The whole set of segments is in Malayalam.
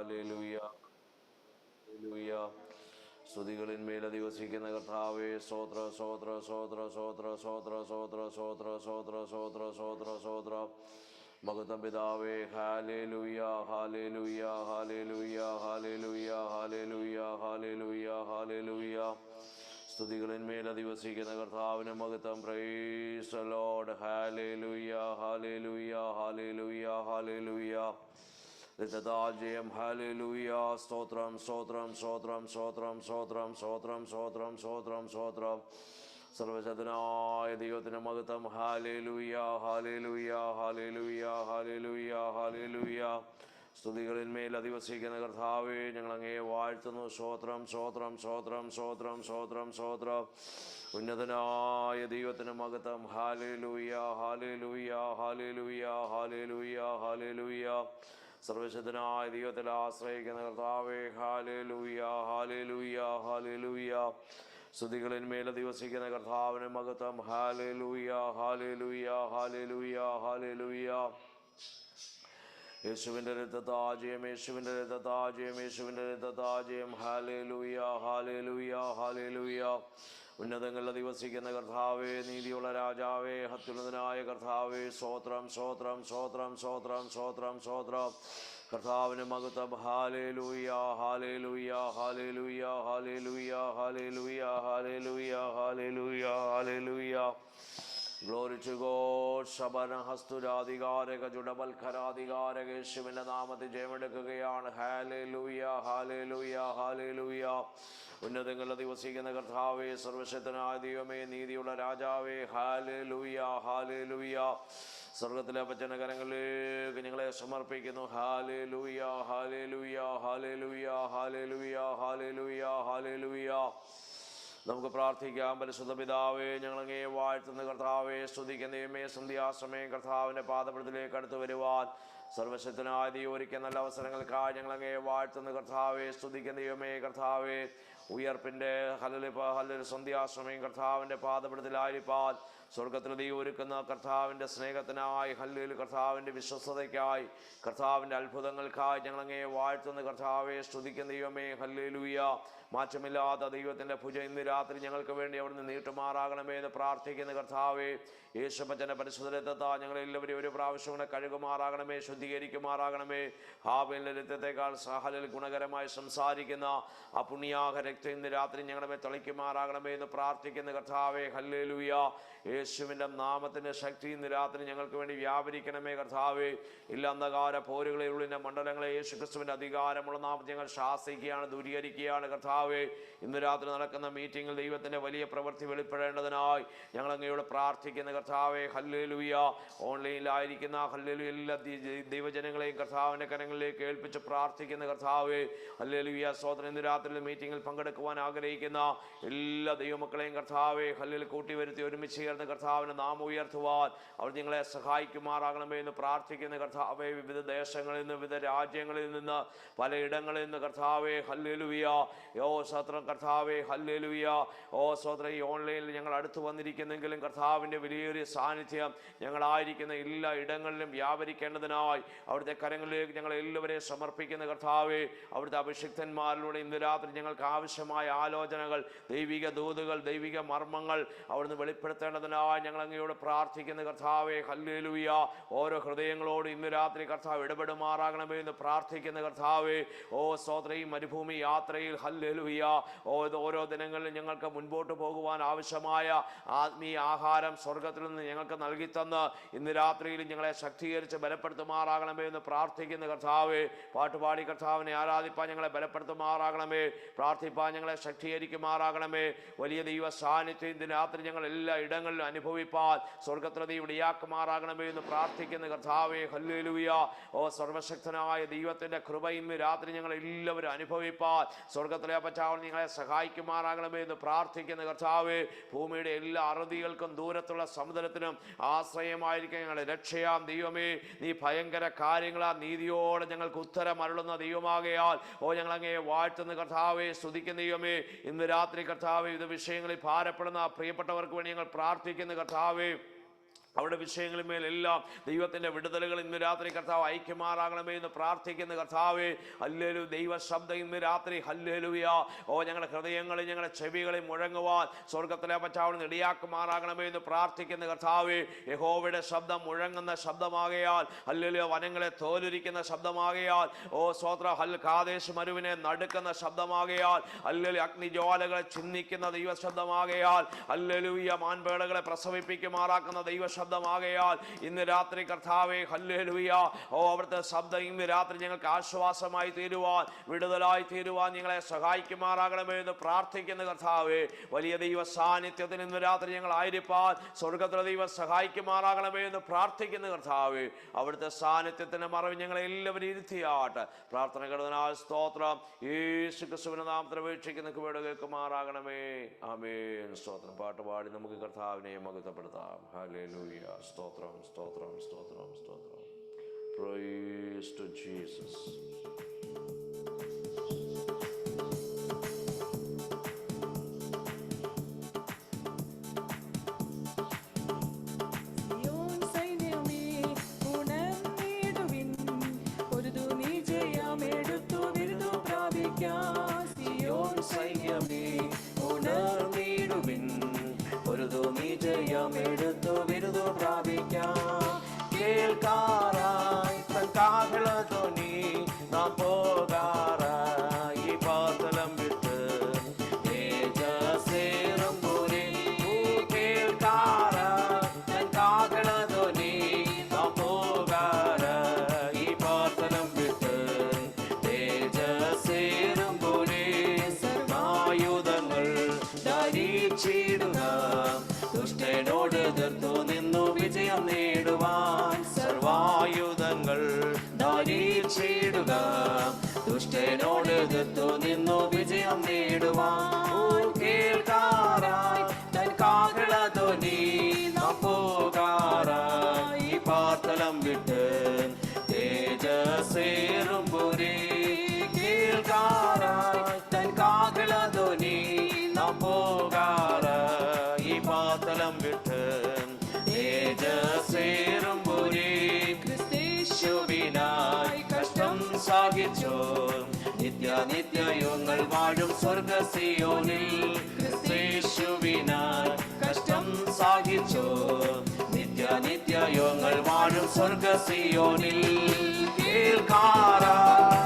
ഹാലേലൂയ, ഹാലേലൂയ. സ്തുതികളിന്മേൽ അധിവസിക്കുന്ന കർത്താവേ, സ്തോത്ര സ്തോത്ര സ്തോത്ര സ്തോത്ര സ്തോത്ര സ്തോത്ര സ്തോത്ര സ്തോത്ര സ്തോത്ര സ്തോത്ര സ്തോത്ര. മഹത്വം പിതാവേ, ഹാലേലൂയ ഹാലേലൂയ ഹാലേലൂയ ഹാലേലൂയ ഹാലേലൂയ ഹാലേലൂയ ഹാലേലൂയ. സ്തുതികളിന്മേൽ അധിവസിക്കുന്ന കർത്താവിന് മഹത്വം. Praise the Lord. ഹാലേലൂയ ഹാലേലൂയ ഹാലേലൂയ ഹാലേലൂയ. ജയം. ഹാലേലൂയ. സ്തോത്രം സ്തോത്രം സ്തോത്രം സ്തോത്രം സ്തോത്രം സ്തോത്രം സ്തോത്രം സ്തോത്രം സ്തോത്രം. സർവശക്തനായ ദൈവത്തിന് മഹത്വം. ഹാലേലൂയ ഹാലേലൂയ ഹാലേലൂയ ഹാലേലൂയ ഹാലേലൂയ. സ്തുതികളിന്മേൽ അധിവസിക്കുന്ന കർത്താവേ, ഞങ്ങൾ അങ്ങേ വാഴ്ത്തുന്നു. സ്തോത്രം സ്തോത്രം സ്തോത്രം സ്തോത്രം സ്തോത്രം സ്തോത്രം. ഉന്നതനായ ദൈവത്തിന് മഹത്വം. ഹാലേലൂയ ഹാലേലൂയ ഹാലേലൂയ ഹാലേലൂയ ഹാലേലൂയ. സർവശക്തനായ ദൈവത്തിൽ ആശ്രയിക്കുന്ന കർത്താവേ, ഹാലേലൂയ ഹാലേലൂയ ഹാലേലൂയ. സ്തുതികളിന്മേൽ അധിവസിക്കുന്ന കർത്താവിന് മഹത്വം. ഹാലേലൂയ ഹാലേലൂയ ഹാലേലൂയ ഹാലേലൂയ. യേശുവിൻ്റെ രക്തത്താജയം, യേശുവിൻ്റെ രക്തത്താജയം, യേശുവിൻ്റെ രക്തത്താജയം. ഹാലേലൂയ ഹാലേലൂയ ഹാലേലൂയ. ഉന്നതങ്ങളിൽ അധിവസിക്കുന്ന കർത്താവേ, നീതിയുള്ള രാജാവേ, അത്യുന്നതനായ കർത്താവേ, സ്തോത്രം സ്തോത്രം സ്തോത്രം സ്തോത്രം സ്തോത്രം സ്തോത്രം. കർത്താവിന് മഹത്വം. ഹാലേലൂയ ഹാലേലൂയ ഹാലേലൂയ ഹാലേലൂയ ഹാലേലൂയ ഹാലേലൂയ ഹാലേലൂയ ഹാലേലൂയ. Glory to God. ശബനഹസ്തുരാധികാരക ജുഡബൽഖരാധികാരക യേശുവിൻ്റെ നാമത്തിൽ ജയമെടുക്കുകയാണ്. ഹാലേലൂയ ഹാലേലൂയ ഹാലേലൂയ. ഉന്നതങ്ങളിൽ അധിവസിക്കുന്ന കർത്താവേ, സർവശക്തനായ ദൈവമേ, നീതിയുള്ള രാജാവേ, ഹാലേലൂയ ഹാലേലൂയ. സ്വർഗത്തിലെ വചനകരങ്ങളിലേക്ക് ഞങ്ങളെ സമർപ്പിക്കുന്നു. ഹാലേലൂയ ഹാലേലൂയ ഹാലേലൂയ ഹാലേലൂയ ഹാലേലൂയ ഹാലേലൂയ. നമുക്ക് പ്രാർത്ഥിക്കാം. പരിശുദ്ധ പിതാവേ, ഞങ്ങളങ്ങേ വാഴ്ത്തുന്ന കർത്താവേ, സ്തുതിക്കുന്ന ദൈവമേ, സന്ധ്യാസമയം കർത്താവിൻ്റെ പാദപീഠത്തിലേക്ക് അടുത്ത് വരുവാൻ സർവശക്തനായ ദൈവം ഒരുക്കിയ നല്ല അവസരങ്ങൾക്കായി ഞങ്ങളങ്ങേ വാഴ്ത്തുന്ന കർത്താവേ, സ്തുതിക്കുന്ന ദൈവമേ, കർത്താവേ, ഉയർപ്പിൻ്റെ ഹല്ലേലൂയ സന്ധ്യാസമയം കർത്താവിൻ്റെ പാദപീഠത്തിലായിരിക്കാൻ സ്വർഗത്തിൽ ദൈവം ഒരുക്കുന്ന കർത്താവിൻ്റെ സ്നേഹത്തിനായി, ഹല്ലേലൂയ കർത്താവിൻ്റെ വിശ്വസ്തതയ്ക്കായി, കർത്താവിൻ്റെ അത്ഭുതങ്ങൾക്കായി ഞങ്ങളങ്ങേ വാഴ്ത്തുന്ന കർത്താവേ, സ്തുതിക്കുന്ന ദൈവമേ, ഹല്ലേലൂയ. മാറ്റമില്ലാത്ത ദൈവത്തിൻ്റെ ഭുജ ഇന്ന് രാത്രി ഞങ്ങൾക്ക് വേണ്ടി അവിടുന്ന് നീട്ടുമാറാകണമേ എന്ന് പ്രാർത്ഥിക്കുന്ന കർത്താവേ, യേശുപ്പച്ചൻ്റെ പരിശുദ്ധ രക്തത്താൽ ഞങ്ങളെല്ലാവരും ഒരു പ്രാവശ്യം കൂടെ കഴുകുമാറാകണമേ, ശുദ്ധീകരിക്കുമാറാകണമേ. ഹാബേലിൻ്റെ രക്തത്തെക്കാൾ സഹലിൽ ഗുണകരമായി സംസാരിക്കുന്ന ആ പുണ്യാഹ രക്തം ഇന്ന് രാത്രി ഞങ്ങളുടെ മേൽ തളിക്കുമാറാകണമേ എന്ന് പ്രാർത്ഥിക്കുന്ന കർത്താവേ, ഹല്ലേലൂയ. യേശുവിൻ്റെ നാമത്തിൻ്റെ ശക്തി ഇന്ന് രാത്രി ഞങ്ങൾക്ക് വേണ്ടി വ്യാപരിക്കണമേ കർത്താവേ. ഇല്ല അന്ധകാര പോരുകളിലുള്ളിൻ്റെ മണ്ഡലങ്ങളെ യേശു ക്രിസ്തുവിൻ്റെ അധികാരമുള്ള നാമത്തിൽ ഞങ്ങൾ ശാസിക്കുകയാണ്, ദൂരീകരിക്കുകയാണ് കർത്താവേ. ഇന്ന് രാത്രി നടക്കുന്ന മീറ്റിങ്ങിൽ ദൈവത്തിൻ്റെ വലിയ പ്രവൃത്തി വെളിപ്പെടേണ്ടതിനായി ഞങ്ങൾ അങ്ങയോട് പ്രാർത്ഥിക്കുന്ന കർത്താവേ, ഹല്ലേലൂയ. ഓൺലൈനിലായിരിക്കുന്ന ഹല്ലേലൂയ എല്ലാ ദൈവജനങ്ങളെയും കർത്താവിൻ്റെ കരങ്ങളിലേക്ക് ഏൽപ്പിച്ച് പ്രാർത്ഥിക്കുന്ന കർത്താവേ, ഹല്ലേലൂയ. സ്തോത്രം. ഇന്ന് രാത്രി മീറ്റിങ്ങിൽ പങ്കെടുക്കുവാൻ ആഗ്രഹിക്കുന്ന എല്ലാ ദൈവമക്കളെയും കർത്താവേ, ഹല്ലേലൂയ കൂട്ടി വരുത്തി ഒരുമിച്ച് ചേർന്ന് കർത്താവിനെ നാമം ഉയർത്തുവാൻ അവർ നിങ്ങളെ സഹായിക്കുമാറാകണമേ എന്ന് പ്രാർത്ഥിക്കുന്ന കർത്താവേ, വിവിധ ദേശങ്ങളിൽ നിന്ന്, വിവിധ രാജ്യങ്ങളിൽ നിന്ന്, പലയിടങ്ങളിൽ നിന്ന് കർത്താവേ, ഹല്ലേലൂയ. ഓ സ്തോത്രം കർത്താവേ, ഹല്ലേലൂയ. ഓ സ്തോത്രം. ഈ ഓൺലൈനിൽ ഞങ്ങൾ അടുത്ത് വന്നിരിക്കുന്നെങ്കിലും കർത്താവിൻ്റെ വലിയൊരു സാന്നിധ്യം ഞങ്ങളായിരിക്കുന്ന എല്ലാ ഇടങ്ങളിലും വ്യാപരിക്കേണ്ടതിനായി അവിടുത്തെ കരങ്ങളിലേക്ക് ഞങ്ങൾ എല്ലാവരെയും സമർപ്പിക്കുന്ന കർത്താവേ, അവിടുത്തെ അഭിഷിക്തന്മാരിലൂടെ ഇന്ന് രാത്രി ഞങ്ങൾക്ക് ആവശ്യമായ ആലോചനകൾ, ദൈവിക ദൂതുകൾ, ദൈവിക മർമ്മങ്ങൾ അവിടുന്ന് വെളിപ്പെടുത്തേണ്ടതിനായി ഞങ്ങൾ അങ്ങയോട് പ്രാർത്ഥിക്കുന്ന കർത്താവേ, ഹല്ലേലൂയ. ഓരോ ഹൃദയങ്ങളോട് ഇന്ന് രാത്രി കർത്താവ് ഇടപെടുമാറാകണമേ എന്ന് പ്രാർത്ഥിക്കുന്ന കർത്താവേ. ഓ സ്തോത്രം. ഈ മരുഭൂമി യാത്രയിൽ ഹല്ലേലൂയ ഓരോ ദിനങ്ങളിലും ഞങ്ങൾക്ക് മുൻപോട്ട് പോകുവാൻ ആവശ്യമായ ആത്മീയ ആഹാരം സ്വർഗത്തിൽ നിന്ന് ഞങ്ങൾക്ക് നൽകിത്തന്ന് ഇന്ന് രാത്രിയിൽ ഞങ്ങളെ ശക്തീകരിച്ച് ബലപ്പെടുത്തുമാറാകണമേ എന്ന് പ്രാർത്ഥിക്കുന്ന കർത്താവേ. പാട്ടുപാടി കർത്താവിനെ ആരാധിപ്പാൻ ഞങ്ങളെ ബലപ്പെടുത്തുമാറാകണമേ, പ്രാർത്ഥിപ്പാൻ ഞങ്ങളെ ശക്തീകരിക്കുമാറാകണമേ. വലിയ ദൈവ സാന്നിധ്യം ഇന്ന് രാത്രി ഞങ്ങൾ എല്ലാ ഇടങ്ങളിലും അനുഭവിപ്പാൻ സ്വർഗത്തിൽ ദൈവം ഇടയാക്കുമാറാകണമേ എന്ന് പ്രാർത്ഥിക്കുന്ന കർത്താവേ, ഹല്ലേലൂയ. ഓ സർവശക്തനായ ദൈവത്തിൻ്റെ കൃപ ഇന്ന് രാത്രി ഞങ്ങൾ എല്ലാവരും അനുഭവിപ്പാൻ സ്വർഗത്തിലെ പറ്റാവൻ നിങ്ങളെ സഹായിക്കുമാറാകണമേ എന്ന് പ്രാർത്ഥിക്കുന്ന കർത്താവേ. ഭൂമിയുടെ എല്ലാ അറുതികൾക്കും ദൂരത്തുള്ള സമുദ്രത്തിനും ആശ്രയമായിരിക്കും ഞങ്ങളുടെ രക്ഷയാം ദൈവമേ. നീ ഭയങ്കര കാര്യങ്ങളാ നീതിയോടെ ഞങ്ങൾക്ക് ഉത്തരം അരുളുന്ന ദൈവമാകയാൽ ഓ ഞങ്ങളങ്ങേ വാഴ്ത്തുന്ന കർത്താവേ, സ്തുതിക്കുന്ന ദൈവമേ. ഇന്ന് രാത്രി കർത്താവേ, ഇത് വിഷയങ്ങളിൽ ഭാരപ്പെടുന്ന പ്രിയപ്പെട്ടവർക്ക് വേണ്ടി ഞങ്ങൾ പ്രാർത്ഥിക്കുന്ന കർത്താവേ, അവരുടെ വിഷയങ്ങളിന്മേലെല്ലാം ദൈവത്തിൻ്റെ വിടുതലുകൾ ഇന്ന് രാത്രി കർത്താവ് ഐക്യമാറാകണമേ എന്ന് പ്രാർത്ഥിക്കുന്ന കർത്താവേ. ഹല്ലേലൂയ. ദൈവ ശബ്ദം ഇന്ന് രാത്രി ഹല്ലേലൂയ ഞങ്ങളുടെ ഹൃദയങ്ങളിൽ ഞങ്ങളുടെ ചെവികളിൽ മുഴങ്ങുവാൻ സ്വർഗത്തിലെ പറ്റാവുന്ന ഇടയാക്കുമാറാകണമേ എന്ന് പ്രാർത്ഥിക്കുന്ന കർത്താവേ. യഹോവയുടെ ശബ്ദം മുഴങ്ങുന്ന ശബ്ദമാകയാൽ ഹല്ലേലൂയ, വനങ്ങളെ തോലുരിക്കുന്ന ശബ്ദമാകയാൽ, സ്തോത്രം, കാദേശ് മരുവിനെ നടുക്കുന്ന ശബ്ദമാകയാൽ, ഹല്ലേലൂയ, അഗ്നിജ്വാലകളെ ചിന്തിക്കുന്ന ദൈവ ശബ്ദമാകയാൽ, ഹല്ലേലൂയ, മാൻപേടകളെ പ്രസവിപ്പിക്കുമാറാക്കുന്ന ദൈവ ശബ്ദമാകയാൽ ഇന്ന് രാത്രി കർത്താവേ ഹല്ലേലൂയ അവിടുത്തെ ശബ്ദം ഇന്ന് രാത്രി ഞങ്ങൾക്ക് ആശ്വാസമായി തീരുവാൻ, വിടുതലായി തീരുവാൻ ഞങ്ങളെ സഹായിക്കുമാറാകണമേ എന്ന് പ്രാർത്ഥിക്കുന്ന കർത്താവേ. വലിയ ദൈവ സാന്നിധ്യത്തിന് ഇന്ന് രാത്രി ഞങ്ങൾ ആയിരിക്കാൻ സ്വർഗത്തിലെ ദൈവം സഹായിക്കുമാറാകണമേ എന്ന് പ്രാർത്ഥിക്കുന്ന കർത്താവേ. അവിടുത്തെ സാന്നിധ്യത്തിന്റെ മറവിൽ ഞങ്ങളെ എല്ലാവരും ഇരുത്തിയാട്ട്. പ്രാർത്ഥന കേട്ടതിനാൽ സ്തോത്രം. യേശു ക്രിസ്തുവിന്റെ നാമത്തിൽ അപേക്ഷിക്കുന്ന കൃപയോടെ കേൾക്കുമാറാകണമേ. ആമേൻ. സ്തോത്രം. പാട്ട് പാടി നമുക്ക് കർത്താവിനെ മഹത്വപ്പെടുത്താം. ഹല്ലേലൂയ. സ്തോത്രം, സ്തോത്രം, സ്തോത്രം, സ്തോത്രം. Praise to Jesus. കേൾക്കാറായി തൻ കാഹളധ്വനി നാം പോകാറായി പാതലം വിട്ട് തേജസ്സേറുമ്പോഴേ. കേൾക്കാറായി തൻ കാഹളധ്വനി നാം പോകാറായി പാതലം വിട്ട് തേജസ്സേറുമ്പോഴേ. സർവായുധങ്ങൾ ധരിച്ചിടുക, ദുഷ്ടനോട് എതിർത്തു നിന്നു വിജയം നേടുവാൻ. സർവായുധങ്ങൾ ധരിച്ചിടുക, ദുഷ്ടനോട് എതിർത്തു നിന്നു വിജയം നേടുവാൻ. കേൾക്കാറായി തൻ കാഹളധ്വനി നാം പോകാറായി പാതലം വിട്ട് തേജസ്സേറുമ്പോഴേ. കേൾക്കാറായി തൻ കാഹളധ്വനി നാം പോകാറായി പാതലം വിട്ട് തേജസ്സേറുമ്പോഴേ. ക്രിസ്തേശുവിനായി കഷ്ടം സഹിച്ചോ നിത്യനിത്യയുങ്ങൾ വാഴും സ്വർഗസിയോനിൽ. ക്രിസ്തേശുവിനായി കഷ്ടം സഹിച്ചോ നിത്യനിത്യയുങ്ങൾ വാഴും സ്വർഗസിയോനിൽ. കേൾക്കാറായി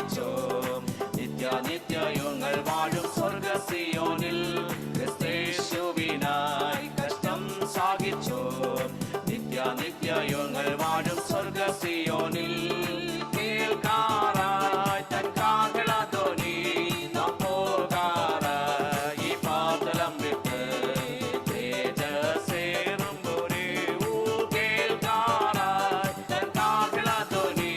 സാധിച്ചു. നിത്യനിത്യയുങ്ങൾ വാഴും സ്വർഗസിയോനിൽ ക്രിസ്തേശുവിനായി കഷ്ടം സാധിച്ചു. നിത്യനിത്യയുങ്ങൾ വാഴും സ്വർഗസിയോനിൽ കേൾക്കാറായി തൻ കാഹളധ്വനി നാം പോകാറായി ഈ പാതളം വിട്ട് തേജസ്സേറുമ്പോഴേ കേൾക്കാറായി തൻ കാഹളധ്വനി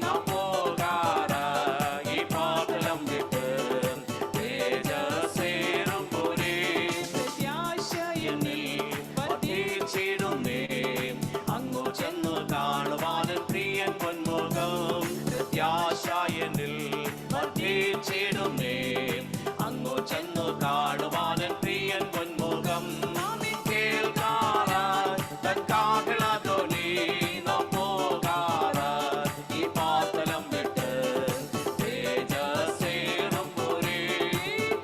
നാം പോകാറായി ഈ പാതളം വിട്ട് തേജസ്സേറുമ്പോഴേ പ്രത്യാശയെന്നിൽ വർദ്ധിച്ചിടുന്നേ അങ്ങു ചെന്നു കാണുവാനും പ്രിയൻ പൊന്മുഖം. പ്രത്യാശയെന്നിൽ വർദ്ധിച്ചിടുന്നേ അങ്ങു ചെന്നു കാണുവാനും പ്രിയൻ പൊന്മുഖം. കേൾക്കാറായി തൻ കാഹളധ്വനി നാം പോകാറായി ഈ പാതളം വിട്ട് തേജസ്സേറുമ്പോഴേ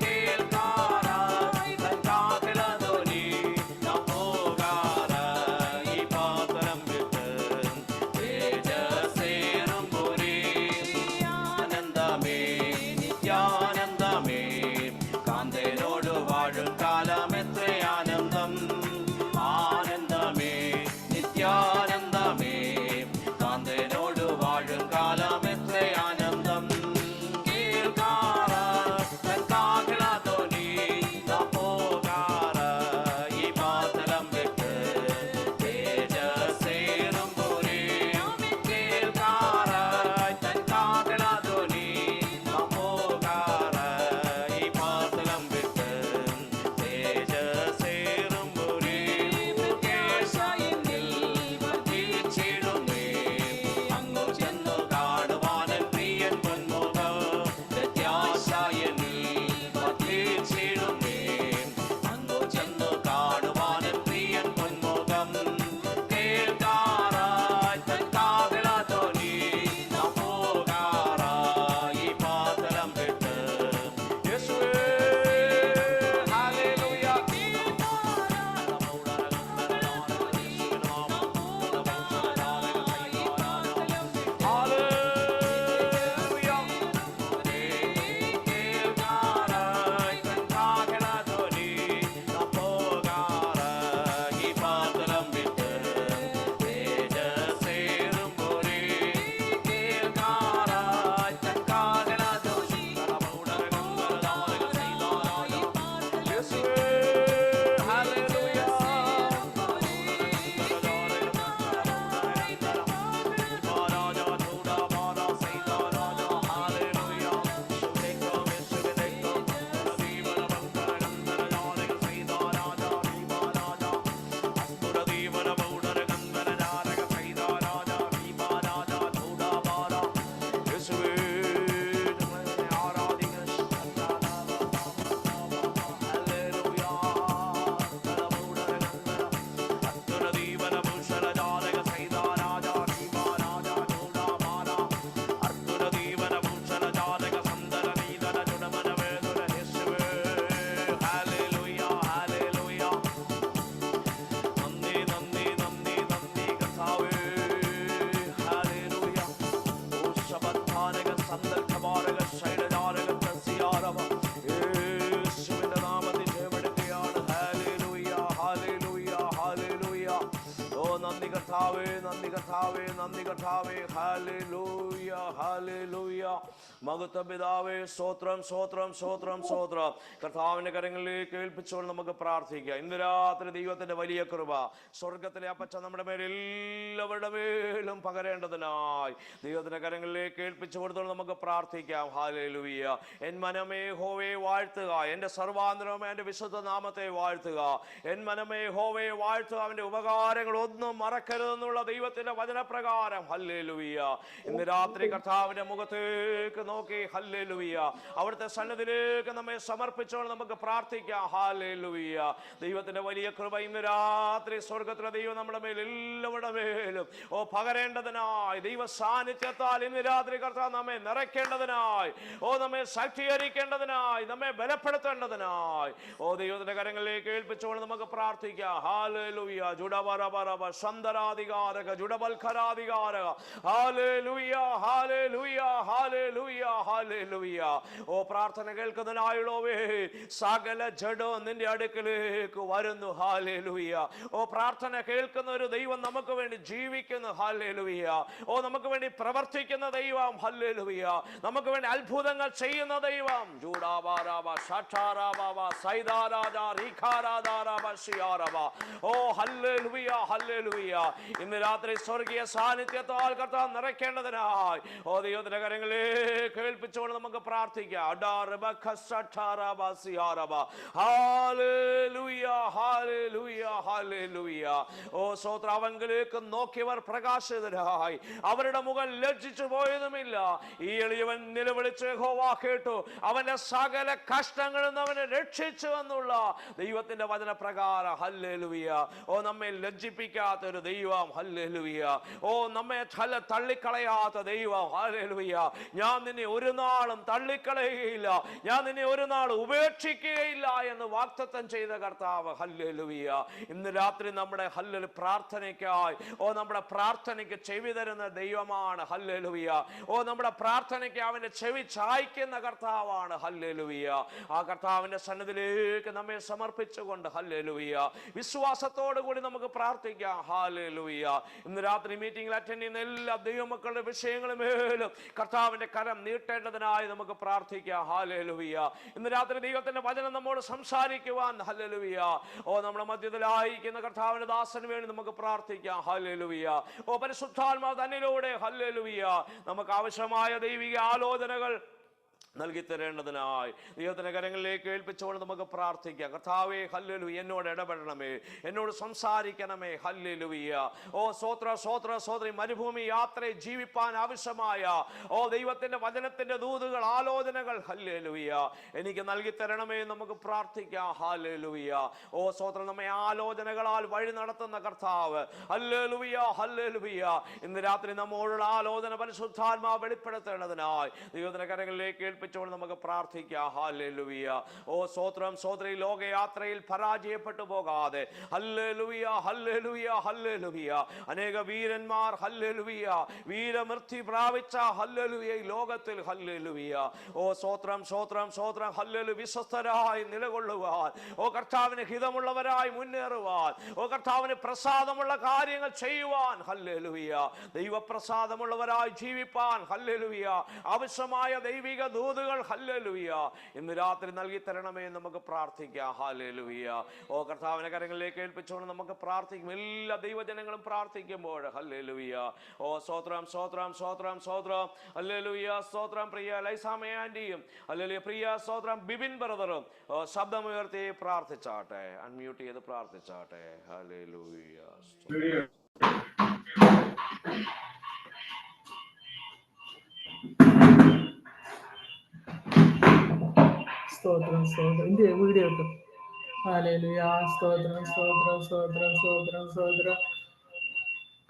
കേൾക്കാറായി തൻ കാഹളധ്വനി നാം പോകാറായി ഈ പാതളം വിട്ട് തേജസ്സേറുമ്പോഴേ ആനന്ദമേ നിത്യാനന്ദമേ കാന്തേനോട് വാഴും കാലം എത്ര ആനന്ദം. ആനന്ദമേ നിത്യാനന്ദമേ കാന്തേനോട് വാഴും കാലം എത്ര ആനന്ദം. കേൾക്കാറായി തൻ കാഹളധ്വനി നാം പോകാറായി ഈ പാതളം വിട്ട് തേജസ്സേറുമ്പോഴേ കേൾക്കാറായി തൻ കാഹളധ്വനി നാം പോകാറായി ഈ പാതളം വിട്ട് തേജസ്സേറുമ്പോഴേ പ്രത്യാശയെന്നിൽ വർദ്ധിച്ചിടുന്നേ അങ്ങു ചെന്നു കാണുവാനും പ്രിയൻ പൊന്മുഖം. പ്രത്യാശയെന്നിൽ വർദ്ധിച്ചിടുന്നേ അങ്ങു ചെന്നു കാണുവാനും പ്രിയൻ പൊന്മുഖം. കേൾക്കാറായി തൻ കാഹളധ്വനി നാം പോകാറായി ഈ പാതളം വിട്ട് യേശുവേ ഹല്ലേലൂയ കേൾക്കാറായി തൻ കാഹളധ്വനി നാം പോകാറായി ഈ പാതളം വിട്ട് തേജസ്സേറുമ്പോഴേ കേൾക്കാറായി തൻ കാഹളധ്വനി യേശുവേ ഹല്ലേലൂയ യേശുവിന്റെ നാമത്തിൽ ജയമെടുക്കുകയാണ്. ഹല്ലേലൂയ ഹല്ലേലൂയ ഹല്ലേലൂയ. ഓ നന്ദി കർത്താവേ നന്ദി കർത്താവേ നന്ദി കർത്താവേ. ഹല്ലേലൂയ ഹല്ലേലൂയ. മഹത്വ പിതാവേ സ്തോത്രം സ്തോത്രം സ്തോത്രം സ്തോത്രം. കർത്താവിന്റെ കരങ്ങളിലേക്ക് ഏൽപ്പിച്ചുകൊണ്ട് നമുക്ക് പ്രാർത്ഥിക്കാം. ഇന്ന് രാത്രി ദൈവത്തിന്റെ വലിയ കൃപ സ്വർഗത്തിലെ അപ്പച്ച നമ്മുടെ മേൽ എല്ലാവരുടെ മേലും പകരേണ്ടതിനായി ദൈവത്തിന്റെ കരങ്ങളിലേക്ക് ഏൽപ്പിച്ചു കൊടുത്തോണ്ട് നമുക്ക് പ്രാർത്ഥിക്കാം. ഹല്ലേലൂയ. എൻ മനമേ യഹോവയെ വാഴ്ത്തുക, എന്റെ സർവാന്തരമേ എന്റെ വിശുദ്ധ നാമത്തെ വാഴ്ത്തുക. എൻ മനമേ യഹോവയെ വാഴ്ത്തുക, അവന്റെ ഉപകാരങ്ങൾ ഒന്നും മറക്കരുതെന്നുള്ള ദൈവത്തിന്റെ വചനപ്രകാരം. ഹല്ലേലൂയ. ഇന്ന് രാത്രി കർത്താവിന്റെ മുഖത്തേക്ക് നോക്കി ഹല്ലേലൂയ അവിടുത്തെ സന്നിധിയിലേക്ക് നമ്മെ സമർപ്പിച്ചുകൊണ്ട് നമുക്ക് പ്രാർത്ഥിക്കാം. ഹല്ലേലൂയ. ദൈവത്തിന്റെ വലിയ കൃപ ഇന്ന് രാത്രി സ്വർഗത്തിലെ ദൈവം നമ്മുടെ മേൽ എല്ലാവരുടെ മേലും പകരേണ്ടതിനായി ദൈവ സാന്നിധ്യത്താൽ ഇന്ന് രാത്രി കർത്താവ് നമ്മെ നിറയ്ക്കേണ്ടതിനായി നമ്മെ ശക്തീകരിക്കേണ്ടതിനായി നമ്മെ ബലപ്പെടുത്തേണ്ടതിനായി ദൈവത്തിന്റെ കരങ്ങളിലേക്ക് ഏൽപ്പിച്ചുകൊണ്ട് നമുക്ക് പ്രാർത്ഥിക്കാം. ഹല്ലേലൂയ. ജുഡബറബറബ സന്തരാധിക ഖരാദികാരക ജുഡബൽഖരാദികാരക. ഹല്ലേലൂയ ഹല്ലേലൂയ ഹല്ലേലൂയ ഹല്ലേലൂയ. ഓ പ്രാർത്ഥന കേൾക്കുന്നതിനായുള്ളവേ സകല ജഡവും നിന്റെ അടുക്കലേക്ക് വരുന്നു. ഹല്ലേലൂയ. ഓ പ്രാർത്ഥന കേൾക്കുന്ന ഒരു ദൈവം നമുക്ക് വേണ്ടി ജീവിക്കുന്നു. ഹല്ലേലൂയ. ഓ നമുക്ക് വേണ്ടി പ്രവർത്തിക്കുന്ന ദൈവം. ഹല്ലേലൂയ. നമുക്ക് വേണ്ടി അത്ഭുതങ്ങൾ ചെയ്യുന്ന ദൈവം. ജൂഡാബാരാബ ഷാറാബാബ സൈദാരാജ റീഖാരാദാരാബ ശിയാറബ. ഓ ഹല്ലേലൂയ ഹല്ലേലൂയ. ഇന്ന് രാത്രി സ്വർഗീയ സാന്നിധ്യത്താൽ കർത്താവ് നിറയ്ക്കേണ്ടതിനായി ഓ ദൈവത്തിന്റെ കരങ്ങളിലേക്ക് കേൾപ്പിച്ചുകൊണ്ട് നമുക്ക് പ്രാർത്ഥിക്കാം. ഹല്ലേലൂയ ഹല്ലേലൂയ ഹല്ലേലൂയ. ഓ സ്തോത്രം. അവങ്കിലേക്ക് നോക്കിയവർ പ്രകാശിതരായി, അവരുടെ മുഖം ലജ്ജിച്ചു പോയതുമില്ല. ഈ എളിയവൻ നിലവിളിച്ച് യഹോവ കേട്ടു, അവന്റെ സകല കഷ്ടങ്ങളിൽ നിന്ന് അവനെ രക്ഷിച്ചു എന്നുള്ള ദൈവത്തിന്റെ വചനപ്രകാരം. ഹല്ലേലൂയ. ഓ നമ്മെ ലജ്ജിപ്പിക്കാത്ത ഒരു ദൈവം. ഹല്ലേലൂയ. ഓ നമ്മെ തള്ളിക്കളയാത്ത ദൈവം. ഹല്ലേലൂയ. ഞാൻ നിന്നെ ഒരു നാളും തള്ളിക്കളയുകയില്ല, ഞാൻ നിന്നെ ഒരു നാൾ ഉപേക്ഷിക്കുകയില്ല എന്ന് വാഗ്ദത്തം ചെയ്ത കർത്താവ്. ഹല്ലേലൂയ. ഇന്ന് രാത്രി നമ്മുടെ പ്രാർത്ഥനയ്ക്കായി നമ്മുടെ പ്രാർത്ഥനയ്ക്ക് ചെവി തരുന്ന ദൈവമാണ്. ഹല്ലേലൂയ. നമ്മുടെ പ്രാർത്ഥനയ്ക്ക് അവന്റെ ചെവി ചായ്ക്കുന്ന കർത്താവാണ്. ഹല്ലേലൂയ. ആ കർത്താവിന്റെ സന്നിധിയിലേക്ക് നമ്മെ സമർപ്പിച്ചുകൊണ്ട് ഹല്ലേലൂയ വിശ്വാസത്തോടു കൂടി നമുക്ക് പ്രാർത്ഥിക്കാം. ഹല്ലേലൂയ. ഇന്ന് രാത്രി മീറ്റിംഗിൽ അറ്റൻഡ് ചെയ്യുന്ന എല്ലാ ദൈവമക്കളുടെ വിഷയങ്ങളും മേലും കർത്താവിന്റെ കരം നീട്ടേണ്ടതിനായി നമുക്ക് പ്രാർത്ഥിക്കാം. ഹല്ലേലൂയ. ഇന്ന് രാത്രി ദൈവത്തിന്റെ വചനം നമ്മോട് സംസാരിക്കുവാൻ ഹല്ലേലൂയ നമ്മുടെ മധ്യത്തിലായിരിക്കുന്ന കർത്താവിന്റെ ദാസന് വേണ്ടി നമുക്ക് പ്രാർത്ഥിക്കാം. ഹല്ലേലൂയ. പരിശുദ്ധാത്മാവ് തന്നിലൂടെ ഹല്ലേലൂയ നമുക്ക് ആവശ്യമായ ദൈവിക ആലോചനകൾ നൽകി തരേണ്ടതിനായി ദൈവത്തിന്റെ കരങ്ങളിലേക്ക് ഏൽപ്പിച്ചുകൊണ്ട് നമുക്ക് പ്രാർത്ഥിക്കാം. കർത്താവേ ഹല്ലേലൂയ, എന്നോട് ഇടപെടണമേ, എന്നോട് സംസാരിക്കണമേ. ഹല്ലേലൂയ. സ്വോത്രി മരുഭൂമി യാത്രയെ ജീവിപ്പാൻ ആവശ്യമായ ദൈവത്തിന്റെ വചനത്തിന്റെ ദൂതുകൾ, ആലോചനകൾ ഹല്ലേലൂയ എനിക്ക് നൽകി തരണമേ നമുക്ക് പ്രാർത്ഥിക്കാം. ഹല്ലേലൂയ. സ്വോത്രം. നമ്മെ ആലോചനകളാൽ വഴി നടത്തുന്ന കർത്താവ്. Hallelujah hallelujah. ഇന്ന് രാത്രി നമ്മോടുള്ള ആലോചന പരിശുദ്ധാത്മാവ് വെളിപ്പെടുത്തേണ്ടതിനായി ദൈവത്തിന്റെ കരങ്ങളിലേക്ക് ഏൽപ്പിച്ചുകൊണ്ട് നമുക്ക് പ്രാർത്ഥിക്കാം. ഹല്ലേലൂയ. സ്വോത്രി ലോകയാത്രയിൽ പരാജയപ്പെട്ടു പോകാതെ ഹല്ലേലൂയ ഹല്ലേലൂയ ഹല്ലേലൂയ. അനേക വീരന്മാർ ഹല്ലേലൂയ വീരമൃത്യു പ്രാപിച്ച ഹല്ലേലൂയ ഈ ലോകത്തിൽ. ഹല്ലേലൂയ. സ്വോത്രം ഹല്ലേലൂയ. വിശ്വസ്തരായി നിലകൊള്ളുവാൻ, കർത്താവിന് ഹിതമുള്ളവരായി മുന്നേറുവാൻ, കർത്താവിന് പ്രസാദമുള്ള കാര്യങ്ങൾ ചെയ്യുവാൻ. ഹല്ലേലൂയ. ദൈവപ്രസാദമുള്ളവരായി ജീവിപ്പാൻ. ഹല്ലേലൂയ. ആവശ്യമായ ദൈവിക ദൂതുകൾ ഹല്ലേലൂയ ഇന്ന് രാത്രി നൽകി തരണമേ നമുക്ക് പ്രാർത്ഥിക്കാം. ഹല്ലേലൂയ. കർത്താവിന്റെ കരങ്ങളിലേക്ക് ഏൽപ്പിച്ചുകൊണ്ട് നമുക്ക് പ്രാർത്ഥിക്കും. എല്ലാ ദൈവജനങ്ങളും പ്രാർത്ഥിക്കുമ്പോൾ ഹല്ലേലൂയ. സ്തോത്രം ഹല്ലേലൂയ. സ്തോത്രം പ്രിയ ലൈസാമ ആന്റിയും ഹല്ലേലൂയ. പ്രിയ സ്തോത്രം ബിബിൻ ബ്രദറും ശബ്ദമുയർത്തി പ്രാർത്ഥിച്ചാട്ടെ, അൺമ്യൂട്ട് ചെയ്ത് പ്രാർത്ഥിച്ചാട്ടെ. ഹല്ലേലൂയ. സ്തോത്രം ഇന്ത്യ വീഡിയോ കിട്ടും. ഹല്ലേലൂയ. സ്തോത്രം.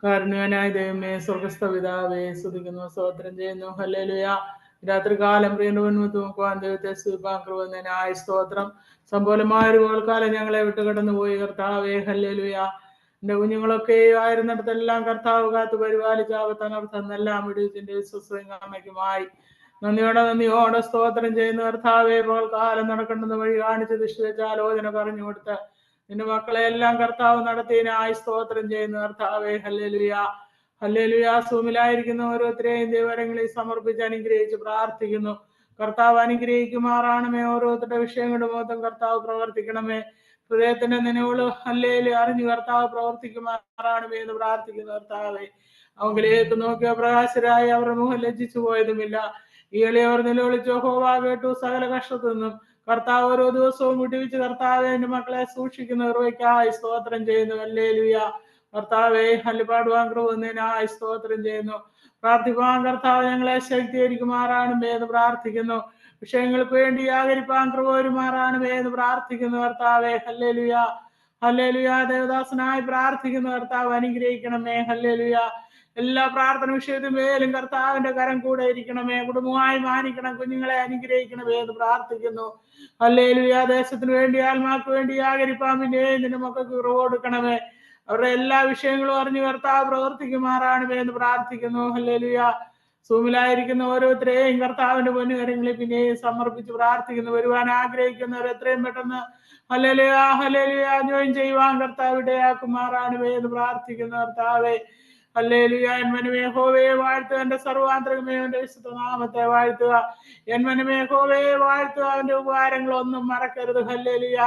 കാരുണ്യവാനായ ദൈവമേ, സ്വർഗ്ഗസ്ഥ പിതാവേ, സ്തുതിക്കുന്നു, സ്തോത്രം ചെയ്യുന്നു. ഹല്ലേലൂയ. രാത്രികാലം പ്രിയനുവാൻ ദൈവത്തെ സ്തുതിപ്പാൻ സ്തോത്രം. സംഭവമായ ഒരു കോൽക്കാലം ഞങ്ങളെ വിട്ട് കടന്നു പോയി കർത്താവേ. ഹല്ലേലൂയ. എന്റെ കുഞ്ഞുങ്ങളൊക്കെ ആയിരുന്നിടത്തെല്ലാം കർത്താവ് കാത്തു പരിപാലിച്ച ആപത്തനർത്ഥമെല്ലാം വിടുവിച്ചിന്റെ വിശ്വസമയ്ക്കുമായി നന്ദിയോടെ സ്തോത്രം ചെയ്യുന്ന കർത്താവേ. കാലം നടക്കേണ്ടെന്ന് വഴി കാണിച്ച് ദൃഷ്ടിവെച്ച ആലോചന പറഞ്ഞു കൊടുത്ത് നിന്റെ മക്കളെ എല്ലാം കർത്താവ് നടത്തിയതിനായി സ്തോത്രം ചെയ്യുന്ന കർത്താവേ. ഹല്ലേലൂയ ഹല്ലേലൂയ. സൂമിലായിരിക്കുന്ന ഓരോരുത്തരെയും ദൈവകരങ്ങളിൽ സമർപ്പിച്ച് അനുഗ്രഹിച്ച് പ്രാർത്ഥിക്കുന്നു. കർത്താവ് അനുഗ്രഹിക്കുമാറാണമേ. ഓരോരുത്തരുടെ വിഷയങ്ങളുടെ മൊത്തം കർത്താവ് പ്രവർത്തിക്കണമേ. ഹൃദയത്തിന്റെ നിലവിള് ഹല്ലേലൂയ അറിഞ്ഞു കർത്താവ് പ്രവർത്തിക്കുമാറാണമേ എന്ന് പ്രാർത്ഥിക്കുന്ന കർത്താവേ. അവങ്കിലേക്ക് നോക്കിയ പ്രകാശരായി അവരുടെ മുഖം ലജ്ജിച്ചു പോയതുമില്ല. ഈ എളിയവർ നിലവിളിച്ച് യഹോവ കേട്ടു. സകല കഷ്ടത്തിൽ നിന്നും കർത്താവ് ഓരോ ദിവസവും വിടുവിച്ച് കർത്താവെ എന്റെ മക്കളെ സൂക്ഷിക്കുന്ന കൃപയ്ക്കായി സ്തോത്രം ചെയ്യുന്നു. ഹല്ലേലൂയ. കർത്താവെ ഹല്ലുപാടുവാൻ കൃപന്നതിനായി സ്തോത്രം ചെയ്യുന്നു. പ്രാർത്ഥിപ്പാൻ കർത്താവ് ഞങ്ങളെ ശക്തീകരിക്കുമാറാണമേ എന്ന് പ്രാർത്ഥിക്കുന്നു. വിഷയങ്ങൾക്ക് വേണ്ടി ആകരിപ്പാൻ കൃപ വരുമാറാണമേ എന്ന് പ്രാർത്ഥിക്കുന്നു കർത്താവെ. Hallelujah hallelujah. ദേവദാസനായി പ്രാർത്ഥിക്കുന്നു കർത്താവ് അനുഗ്രഹിക്കണമേ. ഹല്ലേലൂയ. എല്ലാ പ്രാർത്ഥന വിഷയത്തിന്മേലും കർത്താവിന്റെ കരം കൂടെ ഇരിക്കണമേ. കുടുംബമായി മാനിക്കണം, കുഞ്ഞുങ്ങളെ അനുഗ്രഹിക്കണമേ എന്ന് പ്രാർത്ഥിക്കുന്നു. ഹല്ലേലൂയ. ദേശത്തിന് വേണ്ടി ആത്മാക്ക് വേണ്ടി ആകരിപ്പാൻ പിന്നെ നിന്റെ മക്കൾക്ക് കൃപ കൊടുക്കണമേ. അവരുടെ എല്ലാ വിഷയങ്ങളും അറിഞ്ഞു കർത്താവ് പ്രവർത്തിക്കുമാറാണമേ എന്ന് പ്രാർത്ഥിക്കുന്നു. ഹല്ലേലൂയ. സൂമിലായിരിക്കുന്ന ഓരോരുത്തരെയും കർത്താവിന്റെ പൊന്നുകരങ്ങളിൽ പിന്നെയും സമർപ്പിച്ച് പ്രാർത്ഥിക്കുന്നു. വരുവാൻ ആഗ്രഹിക്കുന്നവർ എത്രയും പെട്ടെന്ന് ഹല്ലേലൂയ ഹല്ലേലൂയ ജോയിൻ ചെയ്യുവാൻ കർത്താവ് ഇടയാക്കുമാറാണമേ എന്ന് പ്രാർത്ഥിക്കുന്നു. കർത്താവേ ഹല്ലേലൂയ. എൻ മനമേ യഹോവയെ വാഴ്ത്തുക, എന്റെ സർവാന്തരമേ അവന്റെ വിശുദ്ധ നാമത്തെ വാഴ്ത്തുക. എൻ മനമേ യഹോവയെ വാഴ്ത്തുക, അവന്റെ ഉപകാരങ്ങളൊന്നും മറക്കരുത്. ഹല്ലേലൂയ.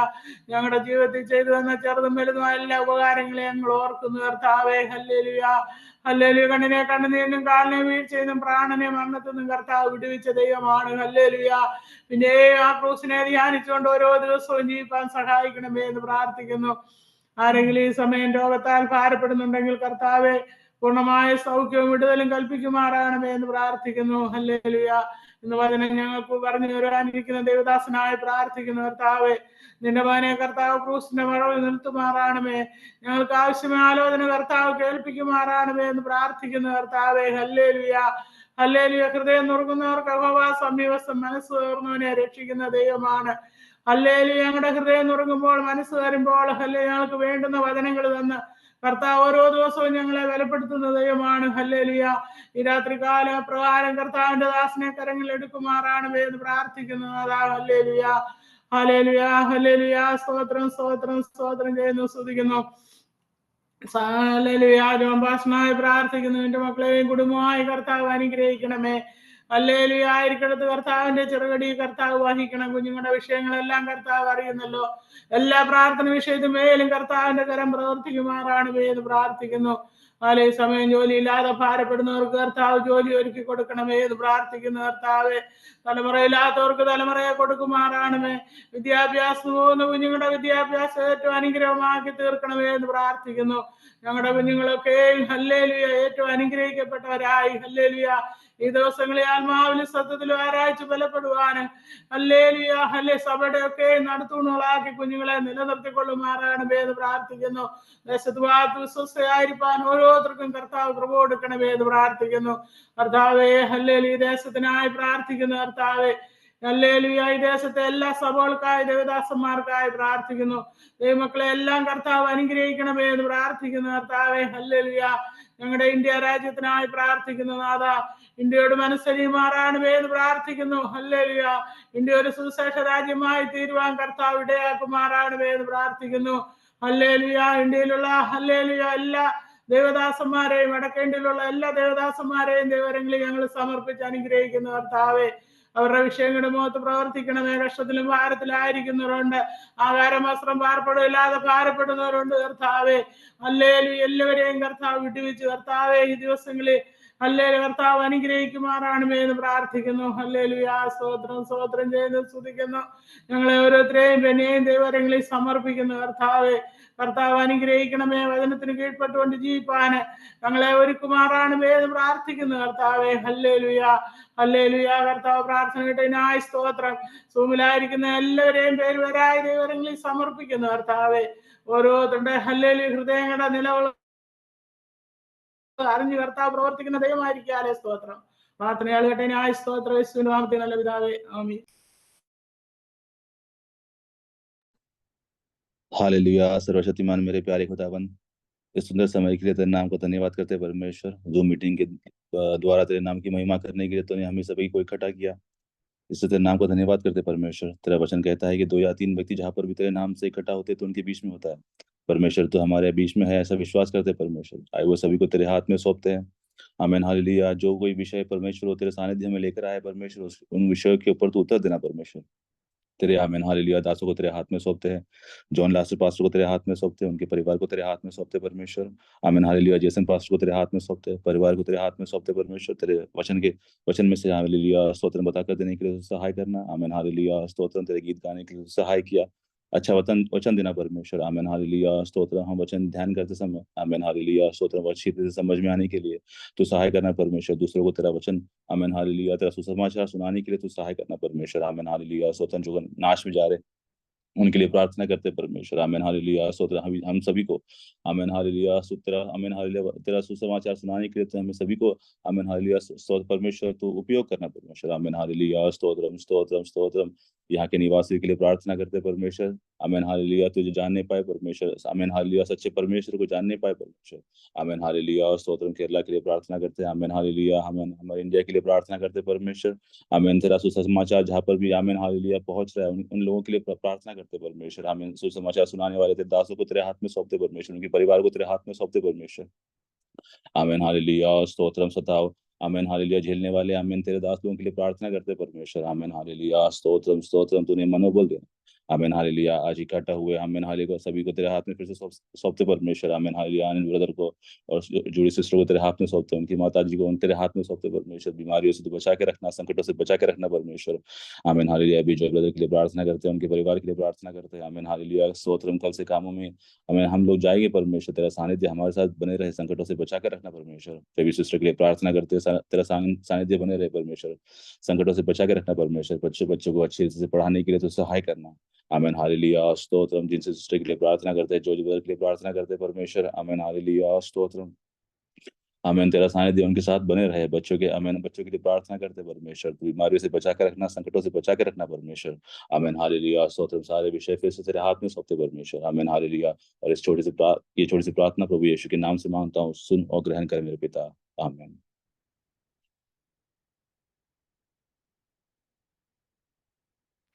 ഞങ്ങളുടെ ജീവിതത്തിൽ ചെയ്തു തന്ന ചെറുതും വലുതുമായ എല്ലാ ഉപകാരങ്ങളെയും ഞങ്ങൾ ഓർക്കുന്നു കർത്താവേ. ഹല്ലേലൂയ ഹല്ലേലൂയ. കണ്ണിനെ കണ്ണുനീരിനും കാലിനെ വീഴ്ചയെന്നും പ്രാണനെ മരണത്തിനും കർത്താവ് വിടുവിച്ച ദൈവമാണ്. ഹല്ലേലൂയ. പിന്നെ ആ ക്രൂസിനെ ധ്യാനിച്ചുകൊണ്ട് ഓരോ ദിവസവും ജീവിക്കാൻ സഹായിക്കണമേ എന്ന് പ്രാർത്ഥിക്കുന്നു. ആരെങ്കിലും ഈ സമയം രോഗത്താൽ ഭാരപ്പെടുന്നുണ്ടെങ്കിൽ കർത്താവെ പൂർണ്ണമായ സൗഖ്യവും വിടുതലും കൽപ്പിക്കുമാറാണമേ എന്ന് പ്രാർത്ഥിക്കുന്നു. ഹല്ലേലൂയ. ഇന്ന് വചനം ഞങ്ങൾക്ക് പറഞ്ഞു വരാനിരിക്കുന്ന ദേവദാസനായി പ്രാർത്ഥിക്കുന്നു. കർത്താവെ നിന്റെ മകനെ കർത്താവ് ക്രൂസിന്റെ മറവിൽ നിർത്തുമാറാണമേ. ഞങ്ങൾക്ക് ആവശ്യമായ ആലോചന കർത്താവ് കേൾപ്പിക്കുമാറാണമേ എന്ന് പ്രാർത്ഥിക്കുന്നു. കർത്താവെ ഹല്ലേലൂയ ഹല്ലേലൂയ. ഹൃദയം നുറുങ്ങുന്നവർക്ക് യഹോവ സമീപസ്ഥം, മനസ്സ് തുറന്നവനെ രക്ഷിക്കുന്ന ദൈവമാണ്. ഹല്ലേലൂയ. ഞങ്ങളുടെ ഹൃദയം നുറുങ്ങുമ്പോൾ, മനസ്സ് വരുമ്പോൾ ഹല്ലേലൂയ ഞങ്ങൾക്ക് വേണ്ടുന്ന വചനങ്ങൾ തന്ന് കർത്താവ് ഓരോ ദിവസവും ഞങ്ങളെ ബലപ്പെടുത്തുന്ന ദൈവമാണ്. ഹല്ലേലൂയ. ഈ രാത്രികാല പ്രകാരം കർത്താവിന്റെ ദാസനെ കരങ്ങളിൽ എടുക്കുമാറാണമേ എന്ന് പ്രാർത്ഥിക്കുന്നു. അതാ ഹല്ലേലൂയ ഹല്ലേലൂയ ഹല്ലേലൂയ. സ്തോത്രം സ്തോത്രം സ്തോത്രം ചെയ്യുന്നു, സ്തുതിക്കുന്നു. ഹല്ലേലൂയ. ജോംഭാഷനായി പ്രാർത്ഥിക്കുന്നു. എന്റെ മക്കളെയും കുടുംബമായി കർത്താവ് അനുഗ്രഹിക്കണമേ. ഹല്ലേലൂയ. ആയിരിക്കടുത്ത് കർത്താവിന്റെ ചെറുകടി കർത്താവ് വഹിക്കണം. കുഞ്ഞുങ്ങളുടെ വിഷയങ്ങളെല്ലാം കർത്താവ് അറിയുന്നല്ലോ. എല്ലാ പ്രാർത്ഥന വിഷയത്തിലും മേലും കർത്താവിന്റെ കരം പ്രവർത്തിക്കുമാറാണമേ എന്ന് പ്രാർത്ഥിക്കുന്നു. അതേ സമയം ജോലിയില്ലാതെ ഭാരപ്പെടുന്നവർക്ക് കർത്താവ് ജോലി ഒരുക്കി കൊടുക്കണമേ എന്ന് പ്രാർത്ഥിക്കുന്നു. കർത്താവ് തലമുറയില്ലാത്തവർക്ക് തലമുറയെ കൊടുക്കുമാറാണമേ. വിദ്യാഭ്യാസം പോകുന്ന കുഞ്ഞുങ്ങളുടെ വിദ്യാഭ്യാസം ഏറ്റവും അനുഗ്രഹമാക്കി തീർക്കണമേ എന്ന് പ്രാർത്ഥിക്കുന്നു. ഞങ്ങളുടെ കുഞ്ഞുങ്ങളൊക്കെ ഹല്ലേലൂയ ഏറ്റവും അനുഗ്രഹിക്കപ്പെട്ടവരായി ഹല്ലേലൂയ ഈ ദിവസങ്ങളിൽ ആത്മാവിലും സത്യത്തിലും ആരാய்ச்சி ബലപ്പെടുവാനും ഹല്ലേലൂയ ഹല്ലേ സഭയുടെ ഒക്കെ നടത്തുകളാക്കി കുഞ്ഞുങ്ങളെ നിലനിർത്തിക്കൊള്ളുമാറാണമേ എന്ന് പ്രാർത്ഥിക്കുന്നു. ദേശത്ത് ഭാഗത്ത് വിശ്വസ്തയായിരിക്കാൻ ഓരോരുത്തർക്കും കർത്താവ് കൃപ കൊടുക്കണമേ എന്ന് പ്രാർത്ഥിക്കുന്നു. കർത്താവേ ഹല്ലേലൂയ ദേശത്തിനായി പ്രാർത്ഥിക്കുന്നു. കർത്താവേ ഹല്ലേലൂയ ഈ ദേശത്തെ എല്ലാ സഭകൾക്കായി ദേവദാസന്മാർക്കായി പ്രാർത്ഥിക്കുന്നു. ദൈവമക്കളെ എല്ലാം കർത്താവ് അനുഗ്രഹിക്കണമേ എന്ന് പ്രാർത്ഥിക്കുന്നു. കർത്താവേ ഹല്ലേലൂയ ഞങ്ങളുടെ ഇന്ത്യ രാജ്യത്തിനായി പ്രാർത്ഥിക്കുന്നു. നാഥ ഇന്ത്യയോട് മനസ്സലിയുമാറാണമേ എന്ന് പ്രാർത്ഥിക്കുന്നു. ഹല്ലേലൂയ ഇന്ത്യ ഒരു സുവിശേഷ രാജ്യമായി തീരുവാൻ കർത്താവ് ഇടയാക്കുമാറാണമേ എന്ന് പ്രാർത്ഥിക്കുന്നു. ഹല്ലേലൂയ ഇന്ത്യയിലുള്ള ഹല്ലേലൂയ എല്ലാ ദേവദാസന്മാരെയും വടക്കേണ്ടിലുള്ള എല്ലാ ദേവദാസന്മാരെയും ദൈവരങ്ങളിൽ ഞങ്ങൾ സമർപ്പിച്ച് അനുഗ്രഹിക്കുന്നു. കർത്താവേ അവരുടെ വിഷയങ്ങളുടെ മുഖത്ത് പ്രവർത്തിക്കണമേ. കഷ്ടത്തിലും ഭാരത്തിലായിരിക്കുന്നവരുണ്ട്, ആഹാരം വസ്ത്രം പാർപ്പിടമില്ലാതെ ഭാരപ്പെടുന്നവരുണ്ട്. കർത്താവേ ഹല്ലേലൂയ എല്ലാവരെയും കർത്താവ് വിട്ടുവെച്ച് കർത്താവേ ഈ ദിവസങ്ങളിൽ ഹല്ലേലൂയ കർത്താവ് അനുഗ്രഹിക്കുമാറാണമേ എന്ന് പ്രാർത്ഥിക്കുന്നു. ഹല്ലേലൂയ സ്തോത്രം സ്തോത്രം ചെയ്യുന്നു, സ്തുതിക്കുന്നു. ഞങ്ങളെ ഓരോരുത്തരെയും പിന്നെയും ദൈവരങ്ങളിൽ സമർപ്പിക്കുന്നു. കർത്താവ് അനുഗ്രഹിക്കണമേ. വചനത്തിന് കീഴ്പ്പെട്ടുകൊണ്ട് ജീവിപ്പാന് ഞങ്ങളെ ഒരുക്കുമാറാണമേ എന്ന് പ്രാർത്ഥിക്കുന്നു. കർത്താവേ ഹല്ലേലൂയ ഹല്ലേലൂയ. കർത്താവ് പ്രാർത്ഥന കേട്ടതിനായി സ്തോത്രം. സൂമിലായിരിക്കുന്ന എല്ലാവരെയും പേരുവരായ ദൈവരങ്ങളിൽ സമർപ്പിക്കുന്നു. കർത്താവേ ഓരോരുത്തരുടെ ഹല്ലേലൂയ ഹൃദയങ്ങളുടെ നിലവിള അറിഞ്ഞു കർത്താവ് പ്രവർത്തിക്കുന്ന ദൈവമായിരിക്കാലേ സ്തോത്രം. പ്രാർത്ഥനയാൾ കേട്ടതിനായി സ്തോത്രം. യേശുവിന്റെ നാമത്തിൽ നല്ല പിതാവേ ആമീൻ. हालेलुया। सर्वशक्तिमान मेरे प्यारे खुदावन, इस सुंदर समय के लिए तेरे नाम को धन्यवाद करते हैं परमेश्वर। जो मीटिंग के द्वारा तेरे नाम की महिमा करने के लिए तूने हमें सभी को इकट्ठा किया, इससे तेरे नाम को धन्यवाद करते परमेश्वर। तेरा वचन कहता है कि 2 या 3 व्यक्ति जहाँ पर भी तेरे नाम से इकट्ठा होते तो उनके बीच में होता है। परमेश्वर तो हमारे बीच में है ऐसा विश्वास करते परमेश्वर। आए वो सभी को तेरे हाथ में सौंपते हैं। आमीन हालेलुया। जो कोई विषय परमेश्वर वो तेरे सानिध्य में लेकर आए परमेश्वर, उन विषयों के ऊपर तू उत्तर देना परमेश्वर। तेरे आमीन हालेलुया दासों को तेरे हाथ में सौंपते हैं। जॉन लास्टर पास्टर को तेरे हाथ में सौंपते हैं, उनके परिवार को तेरे हाथ में सौंपते परमेश्वर। आमीन हालेलुया। जेसन पास्टर को तेरे हाथ में सौंपते हैं, परिवार को तेरे हाथ में सौंपते परमेश्वर। तेरे वचन में से हालेलुया स्तोत्र बताकर देने के लिए सहाय करना। आमीन हालेलुया। स्तोत्र तेरे गीत गाने के लिए सहाय किया, अच्छा वचन देना परमेश्वर। आमीन हालेलुया। स्तोत्र हम वचन ध्यान करते समय आमीन हालेलुया स्तोत्र अच्छी तरह से समझ में आने के लिए तू सहाय करना परमेश्वर। दूसरों को तेरा वचन आमीन हालेलुया तेरा सुसमाचार सुनाने के लिए तू सहाय करना परमेश्वर। आमीन हालेलुया। स्तोत्र जो नाश में जा रहे उनके लिए प्रार्थना करते परमेश्वर। आमीन हालेलुया। स्तोत्र हम सभी को आमीन हालेलुया तेरा आमीन हालेलुया तेरा सुसमाचार सुनाने के लिए तो हमें सभी को आमीन हालेलुया स्तोत्र परमेश्वर तो उपयोग करना परमेश्वर। आमीन हालेलुया। स्तोत्रम स्तोत्रम स्तोत्रम यहाँ के निवासियों के लिए प्रार्थना करते हैं परमेश्वर। आमीन हालेलुया। तुझे जानने पाए परमेश्वर। आमीन हालेलुया। सच्चे परमेश्वर को जानने पाए परमेश्वर। आमीन हालेलुया। और स्तोत्रम केरला के लिए प्रार्थना करते हैं। आमीन हालेलुया। आमीन हमारे इंडिया के लिए प्रार्थना करते हैं परमेश्वर। आमीन तेरा सुसमाचार जहाँ पर भी आमीन हालेलुया पहुंच रहा है उन लोगों के लिए प्रार्थना करते हैं परमेश्वर। आमीन सुसमाचार सुनाने वाले तेरे दासों को तेरे हाथ में सौंपते परमेश्वर, उनके परिवार को तेरे हाथ में सौंपते परमेश्वर। आमीन हालेलुया। स्तोत्रम सताव आमीन हालेलुया झेलने वाले आमीन तेरे दास लोगों के लिए प्रार्थना करते परमेश्वर। आमीन हालेलुया। स्तोत्रम स्तोत्रम तूने मनोबल देना। आमीन हालेलुया। आज इकट्ठा हुए आमीन हालेलुया सभी को तेरे हाथ में फिर से सौंपते परमेश्वर। आमीन हालेलुया। आनंद ब्रदर को और जुड़ी सिस्टर को तेरे हाथ में सौंपते, उनकी माता जी को उन तेरे हाथ में सौंपते परमेश्वर। बीमारियों से तो बचा के रखना, संकटों से बचा के रखना परमेश्वर। आमीन हालेलुया। अभी जो ब्रदर के लिए प्रार्थना करते हैं, उनके परिवार के लिए प्रार्थना करते हैं। आमीन हालेलुया। स्तोत्रम कल से कामों में हमें हम लोग जाएंगे परमेश्वर, तेरा सानिध्य हमारे साथ बने रहे, संकटों से बचा कर रखना परमेश्वर। फेबी सिस्टर के लिए प्रार्थना करते हैं, तेरा सानिध्य बने रहे परमेश्वर, संकटों से बचा के रखना परमेश्वर। बच्चों को अच्छे से पढ़ाने के लिए तो सहाय करना। आमीन हालेलुया। स्तोत्रम जिनसे सिस्टर के लिए प्रार्थना करते हैं, जो ब्रदर के लिए प्रार्थना करते हैं परमेश्वर। आमीन हालेलुया। स्तोत्रम आमीन तेरा सानिध्य उनके साथ बने रहे। बच्चों के आमीन बच्चों के लिए प्रार्थना करते परमेश्वर, बीमारियों से बचा के रखना, संकटों से बचा के रखना परमेश्वर। आमीन हालेलुया। स्तोत्रम सारे विषय फिर से तेरे हाथ में सौंपते परमेश्वर। आमीन हालेलुया। और इस छोटी सी प्रार्थना प्रभु यीशु के नाम से मांगता हूँ, सुन और ग्रहण कर मेरे पिता। आमीन।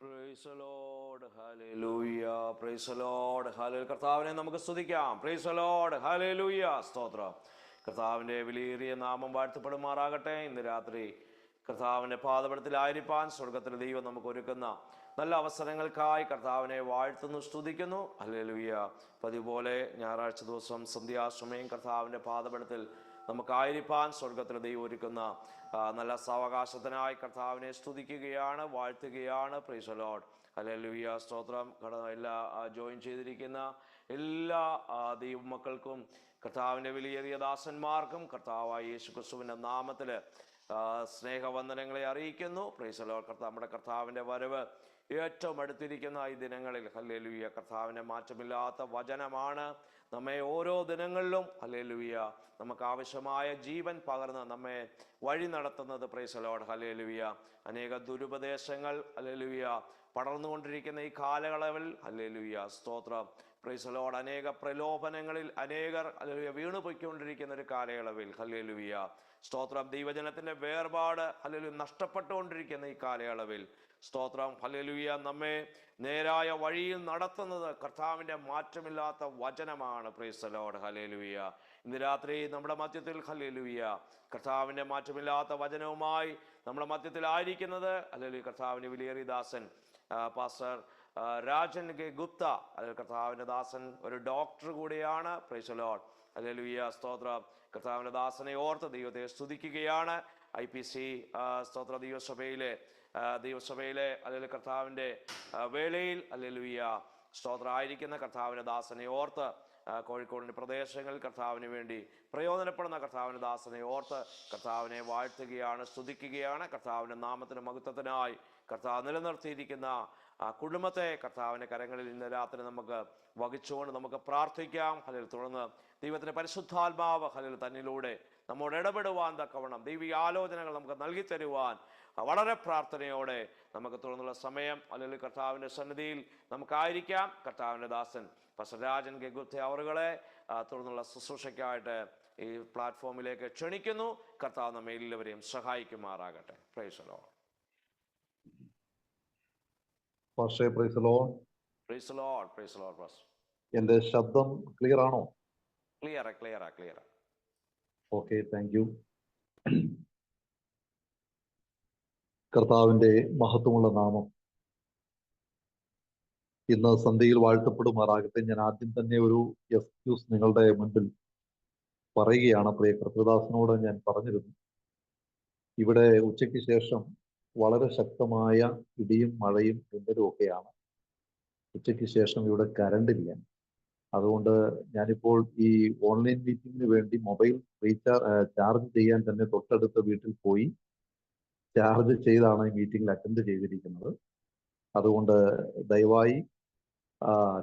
Praise the Lord, hallelujah, praise the Lord, hallelujah. കർത്താവിനെ നമുക്ക് സ്തുതിക്കാം. Praise the Lord, hallelujah, സ്തോത്രം. കർത്താവിൻ്റെ വിലയേറിയ നാമം വാഴ്ത്തപ്പെടുമാറാകട്ടെ. ഇന്ന് രാത്രി കർത്താവിൻ്റെ പാദപീഠത്തിലായിരിക്കാൻ സ്വർഗത്തിലെ ദൈവം നമുക്ക് ഒരുക്കുന്ന നല്ല അവസരങ്ങൾക്കായി കർത്താവിനെ വാഴ്ത്തുന്നു, സ്തുതിക്കുന്നു. ഹല്ലേലൂയ. പതിപോലെ ഞായറാഴ്ച ദിവസം സന്ധ്യാസമയം കർത്താവിൻ്റെ പാദപീഠത്തിൽ നമുക്കായിരിക്കാൻ സ്വർഗത്തിലെ ദൈവം ഒരുക്കുന്ന നല്ല സാവകാശത്തിനായി കർത്താവിനെ സ്തുതിക്കുകയാണ്, വാഴ്ത്തുകയാണ്. പ്രൈസ് ദി ലോർഡ്, ഹല്ലേലൂയ, സ്തോത്രം. എല്ലാ ജോയിൻ ചെയ്തിരിക്കുന്ന എല്ലാ ദൈവമക്കൾക്കും കർത്താവിൻ്റെ വിലയേറിയ ദാസന്മാർക്കും കർത്താവായ യേശു ക്രിസ്തുവിൻ്റെ നാമത്തിൽ സ്നേഹവന്ദനങ്ങളെ അറിയിക്കുന്നു. Price the Lord. നമ്മുടെ കർത്താവിൻ്റെ വരവ് ഏറ്റവും അടുത്തിരിക്കുന്ന ഈ ദിനങ്ങളിൽ ഹല്ലേലൂയ കർത്താവിൻ്റെ മാറ്റമില്ലാത്ത വചനമാണ് നമ്മെ ഓരോ ദിനങ്ങളിലും ഹല്ലേലൂയ നമുക്ക് ആവശ്യമായ ജീവൻ പകർന്ന് നമ്മെ വഴി നടത്തുന്നത്. Price the Lord, hallelujah. അനേക ദുരുപദേശങ്ങൾ ഹല്ലേലൂയ പടർന്നുകൊണ്ടിരിക്കുന്ന ഈ കാലയളവിൽ ഹല്ലേലൂയ സ്തോത്രം. Price the Lord. അനേക പ്രലോഭനങ്ങളിൽ അനേകർ ഹല്ലേലൂയ വീണു പൊയ്ക്കൊണ്ടിരിക്കുന്ന ഒരു കാലയളവിൽ ഹല്ലേലൂയ സ്തോത്രം. ദൈവജനത്തിന്റെ വേർപാട് ഹല്ലേലൂയ നഷ്ടപ്പെട്ടുകൊണ്ടിരിക്കുന്ന ഈ കാലയളവിൽ സ്തോത്രം ഹല്ലേലൂയ നമ്മെ നേരായ വഴിയിൽ നടത്തുന്നത് കർത്താവിൻ്റെ മാറ്റമില്ലാത്ത വചനമാണ്. Price the Lord, hallelujah. ഇന്ന് രാത്രി നമ്മുടെ മധ്യത്തിൽ ഹല്ലേലൂയ കർത്താവിൻ്റെ മാറ്റമില്ലാത്ത വചനവുമായി നമ്മുടെ മധ്യത്തിലായിരിക്കുന്നത് ഹല്ലേലൂയ കർത്താവിൻ്റെ വിലയേറിയ ദാസൻ പാസ്റ്റർ രാജൻ കെ ഗുപ്ത. കർത്താവിൻ്റെ ദാസൻ ഒരു ഡോക്ടർ കൂടിയാണ്. പ്രൈസ് ദി ലോർഡ്, ഹല്ലേലൂയ സ്തോത്രം. കർത്താവിൻ്റെ ദാസനെ ഓർത്ത് ദൈവത്തെ സ്തുതിക്കുകയാണ്. IPC സ്തോത്ര ദൈവസഭയിലെ അല്ലെങ്കിൽ കർത്താവിൻ്റെ വേളയിൽ ഹല്ലേലൂയ സ്തോത്രം ആയിരിക്കുന്ന കർത്താവിൻ്റെ ദാസനെ ഓർത്ത് കോഴിക്കോടിൻ്റെ പ്രദേശങ്ങളിൽ കർത്താവിന് വേണ്ടി പ്രയോജനപ്പെടുന്ന കർത്താവിൻ്റെ ദാസനെ ഓർത്ത് കർത്താവിനെ വാഴ്ത്തുകയാണ്, സ്തുതിക്കുകയാണ്. കർത്താവിൻ്റെ നാമത്തിന് മഹത്വത്തിനായി കർത്താവ് നിലനിർത്തിയിരിക്കുന്ന കുടുംബത്തെ കർത്താവിൻ്റെ കരങ്ങളിൽ ഇന്ന് രാത്രി നമുക്ക് വഹിച്ചുകൊണ്ട് നമുക്ക് പ്രാർത്ഥിക്കാം. ഹല്ലേലൂയ. തുടർന്ന് ദൈവത്തിൻ്റെ പരിശുദ്ധാത്മാവ് ഹല്ലേലൂയ തന്നിലൂടെ നമ്മോട് ഇടപെടുവാൻ തക്കവണ്ണം ദൈവിക ആലോചനകൾ നമുക്ക് നൽകി തരുവാൻ വളരെ പ്രാർത്ഥനയോടെ നമുക്ക് തുടർന്നുള്ള സമയം അല്ലെങ്കിൽ കർത്താവിൻ്റെ സന്നിധിയിൽ നമുക്കായിരിക്കാം. കർത്താവിൻ്റെ ദാസൻ പാസ്റ്റർ രാജൻ കെ ഗുപ്ത അവറുകളെ തുടർന്നുള്ള ശുശ്രൂഷയ്ക്കായിട്ട് ഈ പ്ലാറ്റ്ഫോമിലേക്ക് ക്ഷണിക്കുന്നു. കർത്താവ് നമ്മെ എല്ലാവരെയും സഹായിക്കുമാറാകട്ടെ. Praise the Lord. Pastor praise the Lord. Praise the Lord. Praise the Lord pastor. എൻ്റെ ശബ്ദം ക്ലിയർ ആണോ? ക്ലിയർ. Okay, thank you. കർത്താവിൻ്റെ മഹത്വമുള്ള നാമം ഇന്ന് സന്ധ്യയിൽ വാഴ്ത്തപ്പെടുമാറാകട്ടെ. ഞാൻ ആദ്യം തന്നെ ഒരു എക്സ്ക്യൂസ് നിങ്ങളുടെ മുൻപിൽ പറയുകയാണ്. പ്രിയ കർത്തൃദാസനോട് ഞാൻ പറഞ്ഞിരുന്നു, ഇവിടെ ഉച്ചയ്ക്ക് ശേഷം വളരെ ശക്തമായ ഇടിയും മഴയും മിന്നലും ഒക്കെയാണ്. ഉച്ചയ്ക്ക് ശേഷം ഇവിടെ കറണ്ടില്ല. അതുകൊണ്ട് ഞാനിപ്പോൾ ഈ ഓൺലൈൻ മീറ്റിങ്ങിന് വേണ്ടി മൊബൈൽ ചാർജ് ചെയ്യാൻ തന്നെ തൊട്ടടുത്ത വീട്ടിൽ പോയി ചാർജ് ചെയ്താണ് ഈ മീറ്റിംഗിൽ അറ്റൻഡ് ചെയ്തിരിക്കുന്നത്. അതുകൊണ്ട് ദയവായി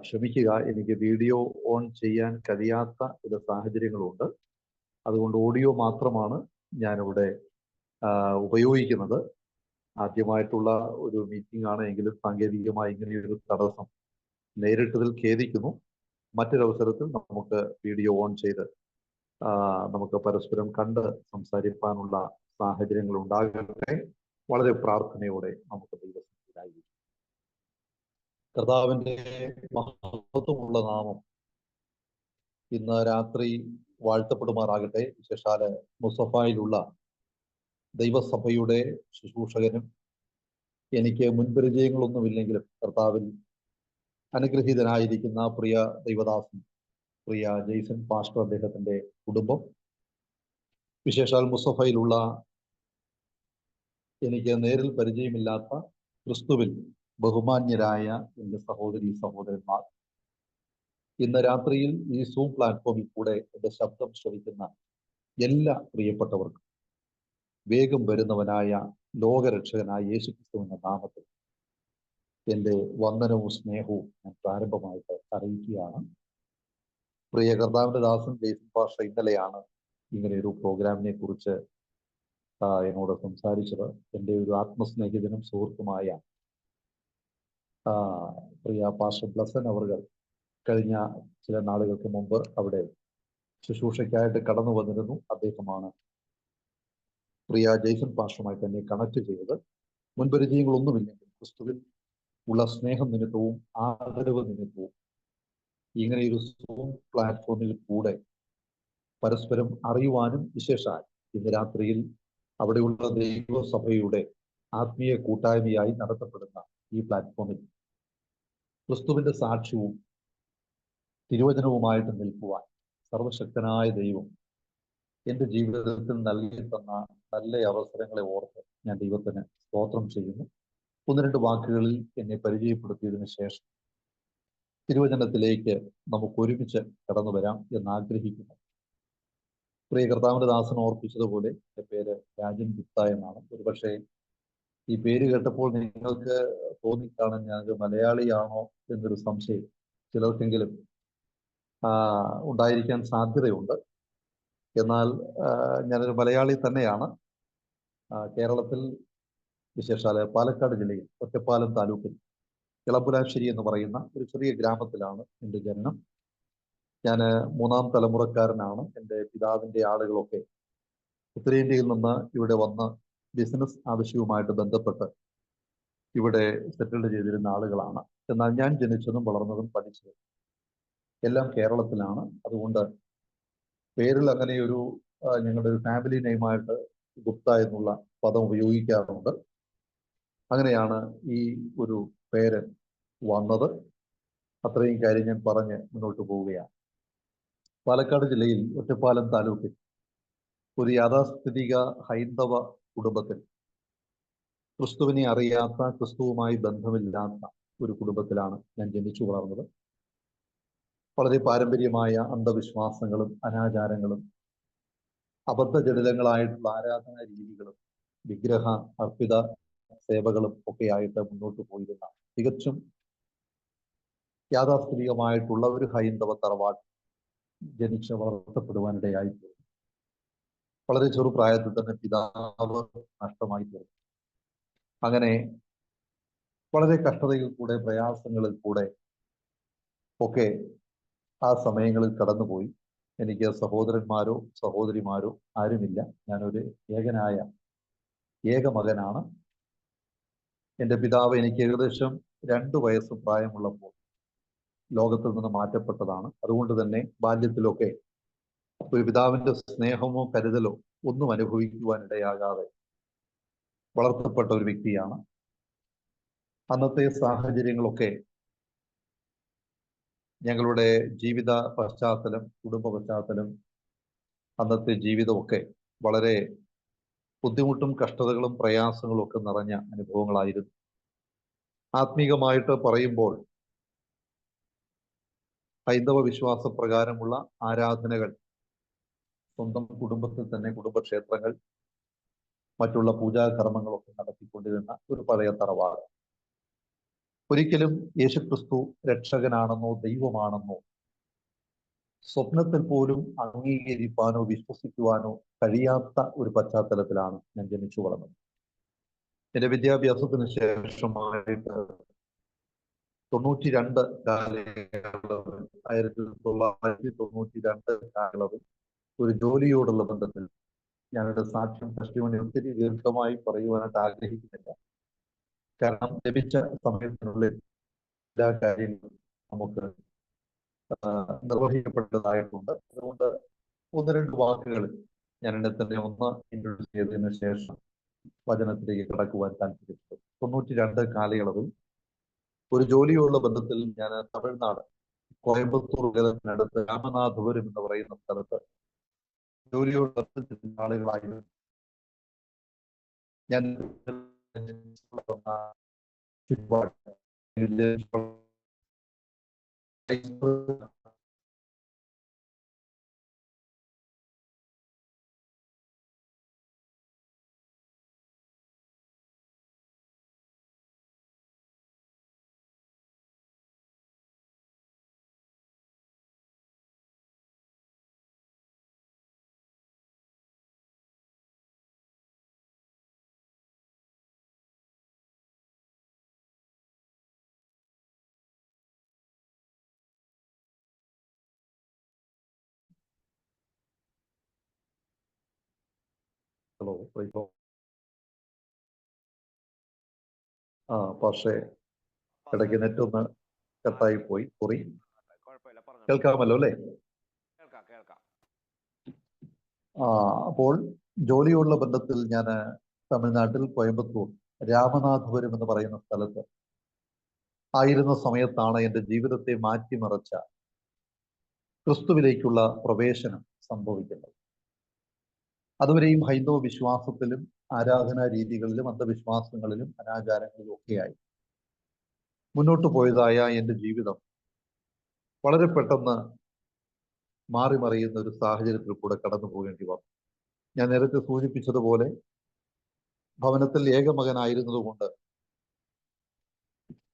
ക്ഷമിക്കുക, എനിക്ക് വീഡിയോ ഓൺ ചെയ്യാൻ കഴിയാത്ത ചില സാഹചര്യങ്ങളുണ്ട്. അതുകൊണ്ട് ഓഡിയോ മാത്രമാണ് ഞാനിവിടെ ഉപയോഗിക്കുന്നത്. ആദ്യമായിട്ടുള്ള ഒരു മീറ്റിംഗ് ആണ് എങ്കിലും സാങ്കേതികമായി ഇങ്ങനെയൊരു തടസ്സം നേരിട്ടതിൽ ഖേദിക്കുന്നു. മറ്റൊരവസരത്തിൽ നമുക്ക് വീഡിയോ ഓൺ ചെയ്ത് നമുക്ക് പരസ്പരം കണ്ട് സംസാരിക്കാനുള്ള സാഹചര്യങ്ങൾ ഉണ്ടാകട്ടെ. വളരെ പ്രാർത്ഥനയോടെ നമുക്ക് ദൈവസന്നിധിയിലായിരിക്കും. കർത്താവിന്റെ മഹത്വമുള്ള നാമം ഇന്ന് രാത്രി വാഴ്ത്തപ്പെടുമാറാകട്ടെ. വിശേഷാല് മുസഫായിലുള്ള ദൈവസഭയുടെ ശുശ്രൂഷകനും എനിക്ക് മുൻപരിചയങ്ങളൊന്നുമില്ലെങ്കിലും കർത്താവിൽ അനുഗ്രഹീതനായിരിക്കുന്ന പ്രിയ ദൈവദാസൻ, പ്രിയ ജെയ്സൺ പാസ്റ്റർ, അദ്ദേഹത്തിന്റെ കുടുംബം, വിശേഷാൽ മുസഫയിലുള്ള എനിക്ക് നേരിൽ പരിചയമില്ലാത്ത ക്രിസ്തുവിൽ ബഹുമാന്യരായ എൻ്റെ സഹോദരി സഹോദരന്മാർ, ഇന്ന് രാത്രിയിൽ ഈ സൂം പ്ലാറ്റ്ഫോമിൽ കൂടെ എൻ്റെ ശബ്ദം ശ്രവിക്കുന്ന എല്ലാ പ്രിയപ്പെട്ടവർക്കും വേഗം വരുന്നവനായ ലോകരക്ഷകനായ യേശുക്രിസ്തു എന്ന നാമത്തിൽ എൻ്റെ വന്ദനവും സ്നേഹവും ഞാൻ പ്രാരംഭമായിട്ട് അറിയിക്കുകയാണ്. പ്രിയ കർത്താവിന്റെ ദാസൻ ജെയ്സൺ പാസ്റ്റർ ഇന്നലെയാണ് ഇങ്ങനെ ഒരു പ്രോഗ്രാമിനെ കുറിച്ച് എന്നോട് സംസാരിച്ചത്. എൻ്റെ ഒരു ആത്മസ്നേഹിതനും സുഹൃത്തുമായ പ്രിയ പാസ്റ്റർ ബ്ലസൻ അവർകൾ കഴിഞ്ഞ ചില നാളുകൾക്ക് മുമ്പ് അവിടെ ശുശ്രൂഷയ്ക്കായിട്ട് കടന്നു വന്നിരുന്നു. അദ്ദേഹമാണ് പ്രിയ ജെയ്സൺ പാസ്റ്ററുമായിട്ട് എന്നെ കണക്ട് ചെയ്തത്. മുൻപരിചയങ്ങളൊന്നുമില്ലെങ്കിൽ ക്രിസ്തുവിൽ ഉള്ള സ്നേഹം നിമിത്തവും ആദരവ് നിമിത്തവും ഇങ്ങനെ ഒരു സൂം പ്ലാറ്റ്ഫോമിൽ കൂടെ പരസ്പരം അറിയുവാനും, വിശേഷാൽ ഇന്ന് രാത്രിയിൽ അവിടെയുള്ള ദൈവസഭയുടെ ആത്മീയ കൂട്ടായ്മയായി നടത്തപ്പെടുന്ന ഈ പ്ലാറ്റ്ഫോമിൽ ക്രിസ്തുവിന്റെ സാക്ഷ്യവും തിരുവചനവുമായിട്ട് നിൽക്കുവാൻ സർവശക്തനായ ദൈവം എൻ്റെ ജീവിതത്തിൽ നൽകി തന്ന നല്ല അവസരങ്ങളെ ഓർത്ത് ഞാൻ ദൈവത്തിന് സ്തോത്രം ചെയ്യുന്നു. ഒന്ന് രണ്ട് വാക്കുകളിൽ എന്നെ പരിചയപ്പെടുത്തിയതിനു ശേഷം തിരുവചനത്തിലേക്ക് നമുക്ക് ഒരുമിച്ച് കടന്നു വരാം എന്നാഗ്രഹിക്കുന്നു. പ്രിയ കർത്താവിന്റെ ദാസൻ ഓർപ്പിച്ചതുപോലെ എൻ്റെ പേര് രാജൻ ഗുപ്ത എന്നാണ്. ഒരുപക്ഷെ ഈ പേര് കേട്ടപ്പോൾ നിങ്ങൾക്ക് തോന്നിക്കാണാൻ ഞാനൊരു മലയാളിയാണോ എന്നൊരു സംശയം ചിലർക്കെങ്കിലും ഉണ്ടായിരിക്കാൻ സാധ്യതയുണ്ട്. എന്നാൽ ഞാനൊരു മലയാളി തന്നെയാണ്. കേരളത്തിൽ, വിശേഷാല് പാലക്കാട് ജില്ലയിൽ ഒറ്റപ്പാലം താലൂക്കിൽ ഇളമ്പുലാശ്ശേരി എന്ന് പറയുന്ന ഒരു ചെറിയ ഗ്രാമത്തിലാണ് എൻ്റെ ജനനം. ഞാൻ മൂന്നാം തലമുറക്കാരനാണ്. എൻ്റെ പിതാവിൻ്റെ ആളുകളൊക്കെ ഉത്തരേന്ത്യയിൽ നിന്ന് ഇവിടെ വന്ന് ബിസിനസ് ആവശ്യവുമായിട്ട് ബന്ധപ്പെട്ട് ഇവിടെ സെറ്റിൽഡ് ചെയ്തിരുന്ന ആളുകളാണ്. എന്നാൽ ഞാൻ ജനിച്ചതും വളർന്നതും പഠിച്ചതും എല്ലാം കേരളത്തിലാണ്. അതുകൊണ്ട് പേരിൽ അങ്ങനെ ഒരു ഞങ്ങളുടെ ഒരു ഫാമിലി നെയിമായിട്ട് ഗുപ്ത എന്നുള്ള പദം ഉപയോഗിക്കാറുണ്ട്. അങ്ങനെയാണ് ഈ ഒരു പേര് വന്നത്. അത്രയും കാര്യം ഞാൻ പറഞ്ഞ് മുന്നോട്ട് പോവുകയാണ്. പാലക്കാട് ജില്ലയിൽ ഒറ്റപ്പാലം താലൂക്കിൽ ഒരു യാഥാസ്ഥിതിക ഹൈന്ദവ കുടുംബത്തിൽ, ക്രിസ്തുവിനെ അറിയാത്ത, ക്രിസ്തുവുമായി ബന്ധമില്ലാത്ത ഒരു കുടുംബത്തിലാണ് ഞാൻ ജനിച്ചു വളർന്നത്. വളരെ പാരമ്പര്യമായ അന്ധവിശ്വാസങ്ങളും അനാചാരങ്ങളും അബദ്ധജടിലങ്ങളായിട്ടുള്ള ആരാധനാ രീതികളും വിഗ്രഹ അർപ്പിത സേവകളും ഒക്കെ ആയിട്ട് മുന്നോട്ട് പോയിരുന്ന തികച്ചും യാഥാസ്ഥിതികമായിട്ടുള്ള ഒരു ഹൈന്ദവ തറവാട് ജനിച്ച് വളർത്തപ്പെടുവാനിടയായി തീർന്നു. വളരെ ചെറുപ്രായത്തിൽ തന്നെ പിതാവ് നഷ്ടമായി തീർന്നു. അങ്ങനെ വളരെ കഷ്ടതയിൽ കൂടെ, പ്രയാസങ്ങളിൽ കൂടെ ഒക്കെ ആ സമയങ്ങളിൽ കടന്നുപോയി. എനിക്ക് സഹോദരന്മാരോ സഹോദരിമാരോ ആരുമില്ല. ഞാനൊരു ഏക മകനാണ്. എൻ്റെ പിതാവ് എനിക്ക് ഏകദേശം 2 വയസ്സ് പ്രായമുള്ളപ്പോൾ ലോകത്തിൽ നിന്ന് മാറ്റപ്പെട്ടതാണ്. അതുകൊണ്ട് തന്നെ ബാല്യത്തിലൊക്കെ ഒരു പിതാവിന്റെ സ്നേഹമോ കരുതലോ ഒന്നും അനുഭവിക്കുവാനിടയാകാതെ വളർത്തപ്പെട്ട ഒരു വ്യക്തിയാണ്. അന്നത്തെ സാഹചര്യങ്ങളൊക്കെ, ഞങ്ങളുടെ ജീവിത പശ്ചാത്തലം, കുടുംബ പശ്ചാത്തലം, അന്നത്തെ ജീവിതമൊക്കെ വളരെ ബുദ്ധിമുട്ടും കഷ്ടതകളും പ്രയാസങ്ങളും ഒക്കെ നിറഞ്ഞ അനുഭവങ്ങളായിരുന്നു. ആത്മീകമായിട്ട് പറയുമ്പോൾ ഹൈന്ദവ വിശ്വാസപ്രകാരമുള്ള ആരാധനകൾ സ്വന്തം കുടുംബത്തിൽ തന്നെ, കുടുംബക്ഷേത്രങ്ങൾ, മറ്റുള്ള പൂജാകർമ്മങ്ങളൊക്കെ നടത്തിക്കൊണ്ടിരുന്ന ഒരു പഴയ തറവാട്. ഒരിക്കലും യേശുക്രിസ്തു രക്ഷകനാണെന്നോ ദൈവമാണെന്നോ സ്വപ്നത്തിൽ പോലും അംഗീകരിക്കാനോ വിശ്വസിക്കുവാനോ കഴിയാത്ത ഒരു പശ്ചാത്തലത്തിലാണ് ഞാൻ ജനിച്ചു വളർന്നത്. എൻ്റെ വിദ്യാഭ്യാസത്തിന് ശേഷമായിട്ട് 92 കാലയളവ് 1992 കാലയളവ് ഒരു ജോലിയോടുള്ള ബന്ധത്തിൽ ഞാനൊരു സാക്ഷ്യം ടെസ്റ്റിമണി ഒത്തിരി ദീർഘമായി പറയുവാനായിട്ട് ആഗ്രഹിക്കുന്നില്ല. കാരണം ലഭിച്ച സമയത്തിനുള്ളിൽ എല്ലാ കാര്യങ്ങളും നമുക്ക് നിർവഹിക്കപ്പെട്ടതായിട്ടുണ്ട്. അതുകൊണ്ട് ഒന്ന് രണ്ട് വാക്കുകൾ ഞാൻ എന്നെ തന്നെ ഒന്ന് ഇൻട്രൊഡ്യൂസ് ചെയ്തതിനു ശേഷം വചനത്തിലേക്ക് കടക്കുവാൻ താല്പര്യപ്പെട്ടു. 92 കാലയളവിൽ ഒരു ജോലിയുള്ള ബന്ധത്തിൽ ഞാൻ തമിഴ്നാട് കോയമ്പത്തൂർ നഗരത്തിനടുത്ത് രാമനാഥപുരം എന്ന് പറയുന്ന സ്ഥലത്ത് ജോലിയോട് ബന്ധത്തിലുള്ള ആളുകളായിരുന്നു. ഞാൻ പക്ഷേ ഇടയ്ക്ക് നെറ്റ് ഒന്ന് കട്ടായി പോയി. സോറി. കേൾക്കാമല്ലോ അല്ലേ? അപ്പോൾ ജോലിയുള്ള ബന്ധത്തിൽ ഞാൻ തമിഴ്നാട്ടിൽ കോയമ്പത്തൂർ രാമനാഥപുരം എന്ന് പറയുന്ന സ്ഥലത്ത് ആയിരുന്ന സമയത്താണ് എൻ്റെ ജീവിതത്തെ മാറ്റിമറിച്ച ക്രിസ്തുവിലേക്കുള്ള പ്രവേശനം സംഭവിക്കുന്നത്. അതുവരെയും ഹൈന്ദവ വിശ്വാസത്തിലും ആരാധനാ രീതികളിലും അന്ധവിശ്വാസങ്ങളിലും അനാചാരങ്ങളിലും ഒക്കെയായി മുന്നോട്ട് പോയതായ എൻ്റെ ജീവിതം വളരെ പെട്ടെന്ന് മാറി മറിയുന്ന ഒരു സാഹചര്യത്തിൽ കൂടെ കടന്നു പോകേണ്ടി വന്നു. ഞാൻ നേരത്തെ സൂചിപ്പിച്ചതുപോലെ ഭവനത്തിൽ ഏകമകനായിരുന്നതുകൊണ്ട്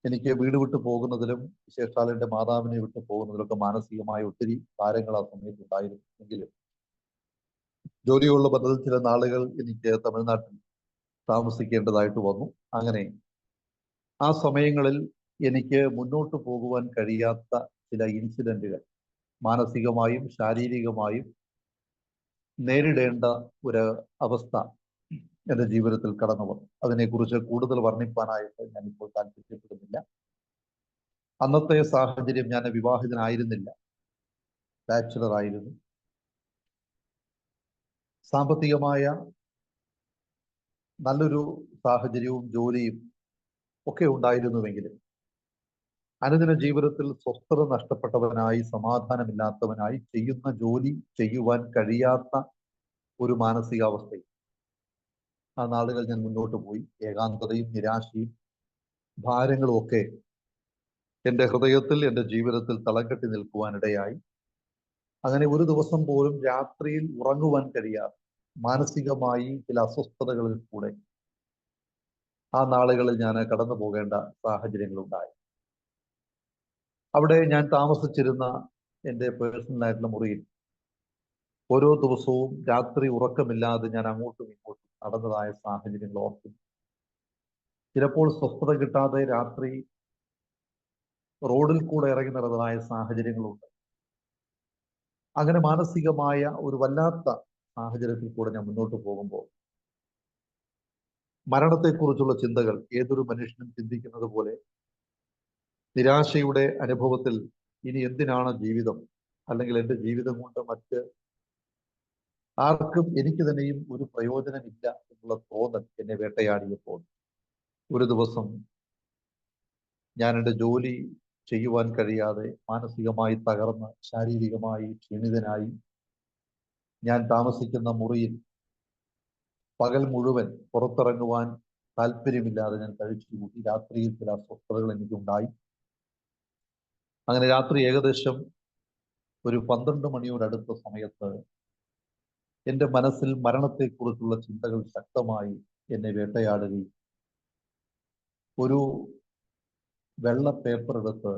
എനിക്ക് വീട് വിട്ടു പോകുന്നതിലും വിശേഷാൽ എൻ്റെ മാതാവിനെ വിട്ടു പോകുന്നതിലൊക്കെ മാനസികമായ ഒത്തിരി ഭാരങ്ങൾ ആ സമയത്ത് ഉണ്ടായിരുന്നു. എങ്കിലും ജോലിയുള്ള ബന്ധത്തിൽ ചില നാളുകൾ എനിക്ക് തമിഴ്നാട്ടിൽ താമസിക്കേണ്ടതായിട്ട് വന്നു. അങ്ങനെ ആ സമയങ്ങളിൽ എനിക്ക് മുന്നോട്ട് പോകുവാൻ കഴിയാത്ത ചില ഇൻസിഡന്റുകൾ മാനസികമായും ശാരീരികമായും നേരിടേണ്ട ഒരു അവസ്ഥ എൻ്റെ ജീവിതത്തിൽ കടന്നു വന്നു. അതിനെക്കുറിച്ച് കൂടുതൽ വർണ്ണിപ്പാനായിട്ട് ഞാനിപ്പോൾ താല്പര്യപ്പെടുന്നില്ല. അന്നത്തെ സാഹചര്യം, ഞാൻ വിവാഹിതനായിരുന്നില്ല, ബാച്ചുലർ ആയിരുന്നു. സാമ്പത്തികമായ നല്ലൊരു സാഹചര്യവും ജോലിയും ഒക്കെ ഉണ്ടായിരുന്നുവെങ്കിലും അനുദിന ജീവിതത്തിൽ സ്വസ്ഥത നഷ്ടപ്പെട്ടവനായി, സമാധാനമില്ലാത്തവനായി, ചെയ്യുന്ന ജോലി ചെയ്യുവാൻ കഴിയാത്ത ഒരു മാനസികാവസ്ഥയിൽ ആ നാളുകൾ ഞാൻ മുന്നോട്ട് പോയി. ഏകാന്തതയും നിരാശയും ഭാരങ്ങളും ഒക്കെ എൻ്റെ ഹൃദയത്തിൽ, എൻ്റെ ജീവിതത്തിൽ തളം കെട്ടി നിൽക്കുവാനിടയായി. അങ്ങനെ ഒരു ദിവസം പോലും രാത്രിയിൽ ഉറങ്ങുവാൻ കഴിയാതെ മാനസികമായി ചില അസ്വസ്ഥതകളിൽ കൂടെ ആ നാളുകളിൽ ഞാൻ കടന്നു പോകേണ്ട സാഹചര്യങ്ങളുണ്ടായി. അവിടെ ഞാൻ താമസിച്ചിരുന്ന എൻ്റെ പേഴ്സണലായിട്ടുള്ള മുറിയിൽ ഓരോ ദിവസവും രാത്രി ഉറക്കമില്ലാതെ ഞാൻ അങ്ങോട്ടും ഇങ്ങോട്ടും നടന്നതായ സാഹചര്യങ്ങൾ ഓർക്കുന്നു. ചിലപ്പോൾ സ്വസ്ഥത കിട്ടാതെ രാത്രി റോഡിൽ കൂടെ ഇറങ്ങി നടന്നതായ സാഹചര്യങ്ങളുണ്ട്. അങ്ങനെ മാനസികമായ ഒരു വല്ലാത്ത സാഹചര്യത്തിൽ കൂടെ ഞാൻ മുന്നോട്ട് പോകുമ്പോൾ മരണത്തെക്കുറിച്ചുള്ള ചിന്തകൾ ഏതൊരു മനുഷ്യനും ചിന്തിക്കുന്നത് പോലെ നിരാശയുടെ അനുഭവത്തിൽ ഇനി എന്തിനാണ് ജീവിതം, അല്ലെങ്കിൽ എൻ്റെ ജീവിതം കൊണ്ട് മറ്റ് ആർക്കും എനിക്ക് തന്നെയും ഒരു പ്രയോജനമില്ല എന്നുള്ള തോന്നൽ എന്നെ വേട്ടയാടിയപ്പോൾ ഒരു ദിവസം ഞാൻ എൻ്റെ ജോലി ചെയ്യുവാൻ കഴിയാതെ മാനസികമായി തകർന്ന് ശാരീരികമായി ക്ഷീണിതനായി ഞാൻ താമസിക്കുന്ന മുറിയിൽ പകൽ മുഴുവൻ പുറത്തിറങ്ങുവാൻ താല്പര്യമില്ലാതെ ഞാൻ കഴിച്ചുകൂട്ടി. രാത്രിയിൽ ചില അസ്വസ്ഥതകൾ എനിക്കുണ്ടായി. അങ്ങനെ രാത്രി ഏകദേശം ഒരു 12 മണിയോടടുത്ത സമയത്ത് എൻ്റെ മനസ്സിൽ മരണത്തെക്കുറിച്ചുള്ള ചിന്തകൾ ശക്തമായി എന്നെ വേട്ടയാടുകയും ഒരു വെള്ള പേപ്പർ എടുത്ത്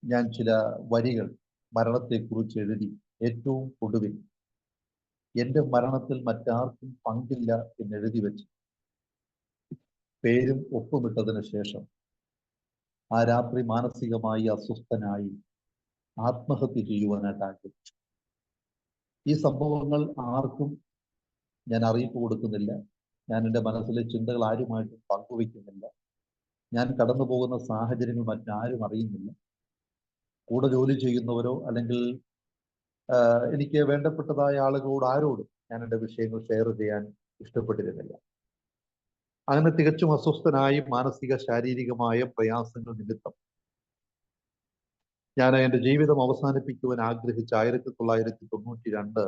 ഞാൻ ചില വരികൾ മരണത്തെക്കുറിച്ച് എഴുതി ഏറ്റവും ഒടുവിൽ എൻ്റെ മരണത്തിൽ മറ്റാർക്കും പങ്കില്ല എന്നെഴുതി വെച്ച് പേരും ഒപ്പുമിട്ടതിന് ശേഷം ആ രാത്രി മാനസികമായി അസ്വസ്ഥനായി ആത്മഹത്യ ചെയ്യുവാനായിട്ട് ആഗ്രഹിച്ചു. ഈ സംഭവങ്ങൾ ആർക്കും ഞാൻ അറിയിപ്പ് കൊടുക്കുന്നില്ല. ഞാൻ എൻ്റെ മനസ്സിലെ ചിന്തകൾ ആരുമായിട്ടും പങ്കുവയ്ക്കുന്നില്ല. ഞാൻ കടന്നു പോകുന്ന സാഹചര്യങ്ങൾ മറ്റാരും അറിയുന്നില്ല. കൂടെ ജോലി ചെയ്യുന്നവരോ അല്ലെങ്കിൽ എനിക്ക് വേണ്ടപ്പെട്ടതായ ആളുകളോട് ആരോടും ഞാൻ എൻ്റെ വിഷയങ്ങൾ ഷെയർ ചെയ്യാൻ ഇഷ്ടപ്പെട്ടിരുന്നില്ല. അങ്ങനെ തികച്ചും അസ്വസ്ഥനായി മാനസിക ശാരീരികമായ പ്രയാസങ്ങൾ നിമിത്തം ഞാൻ എൻ്റെ ജീവിതം അവസാനിപ്പിക്കുവാൻ ആഗ്രഹിച്ച 1992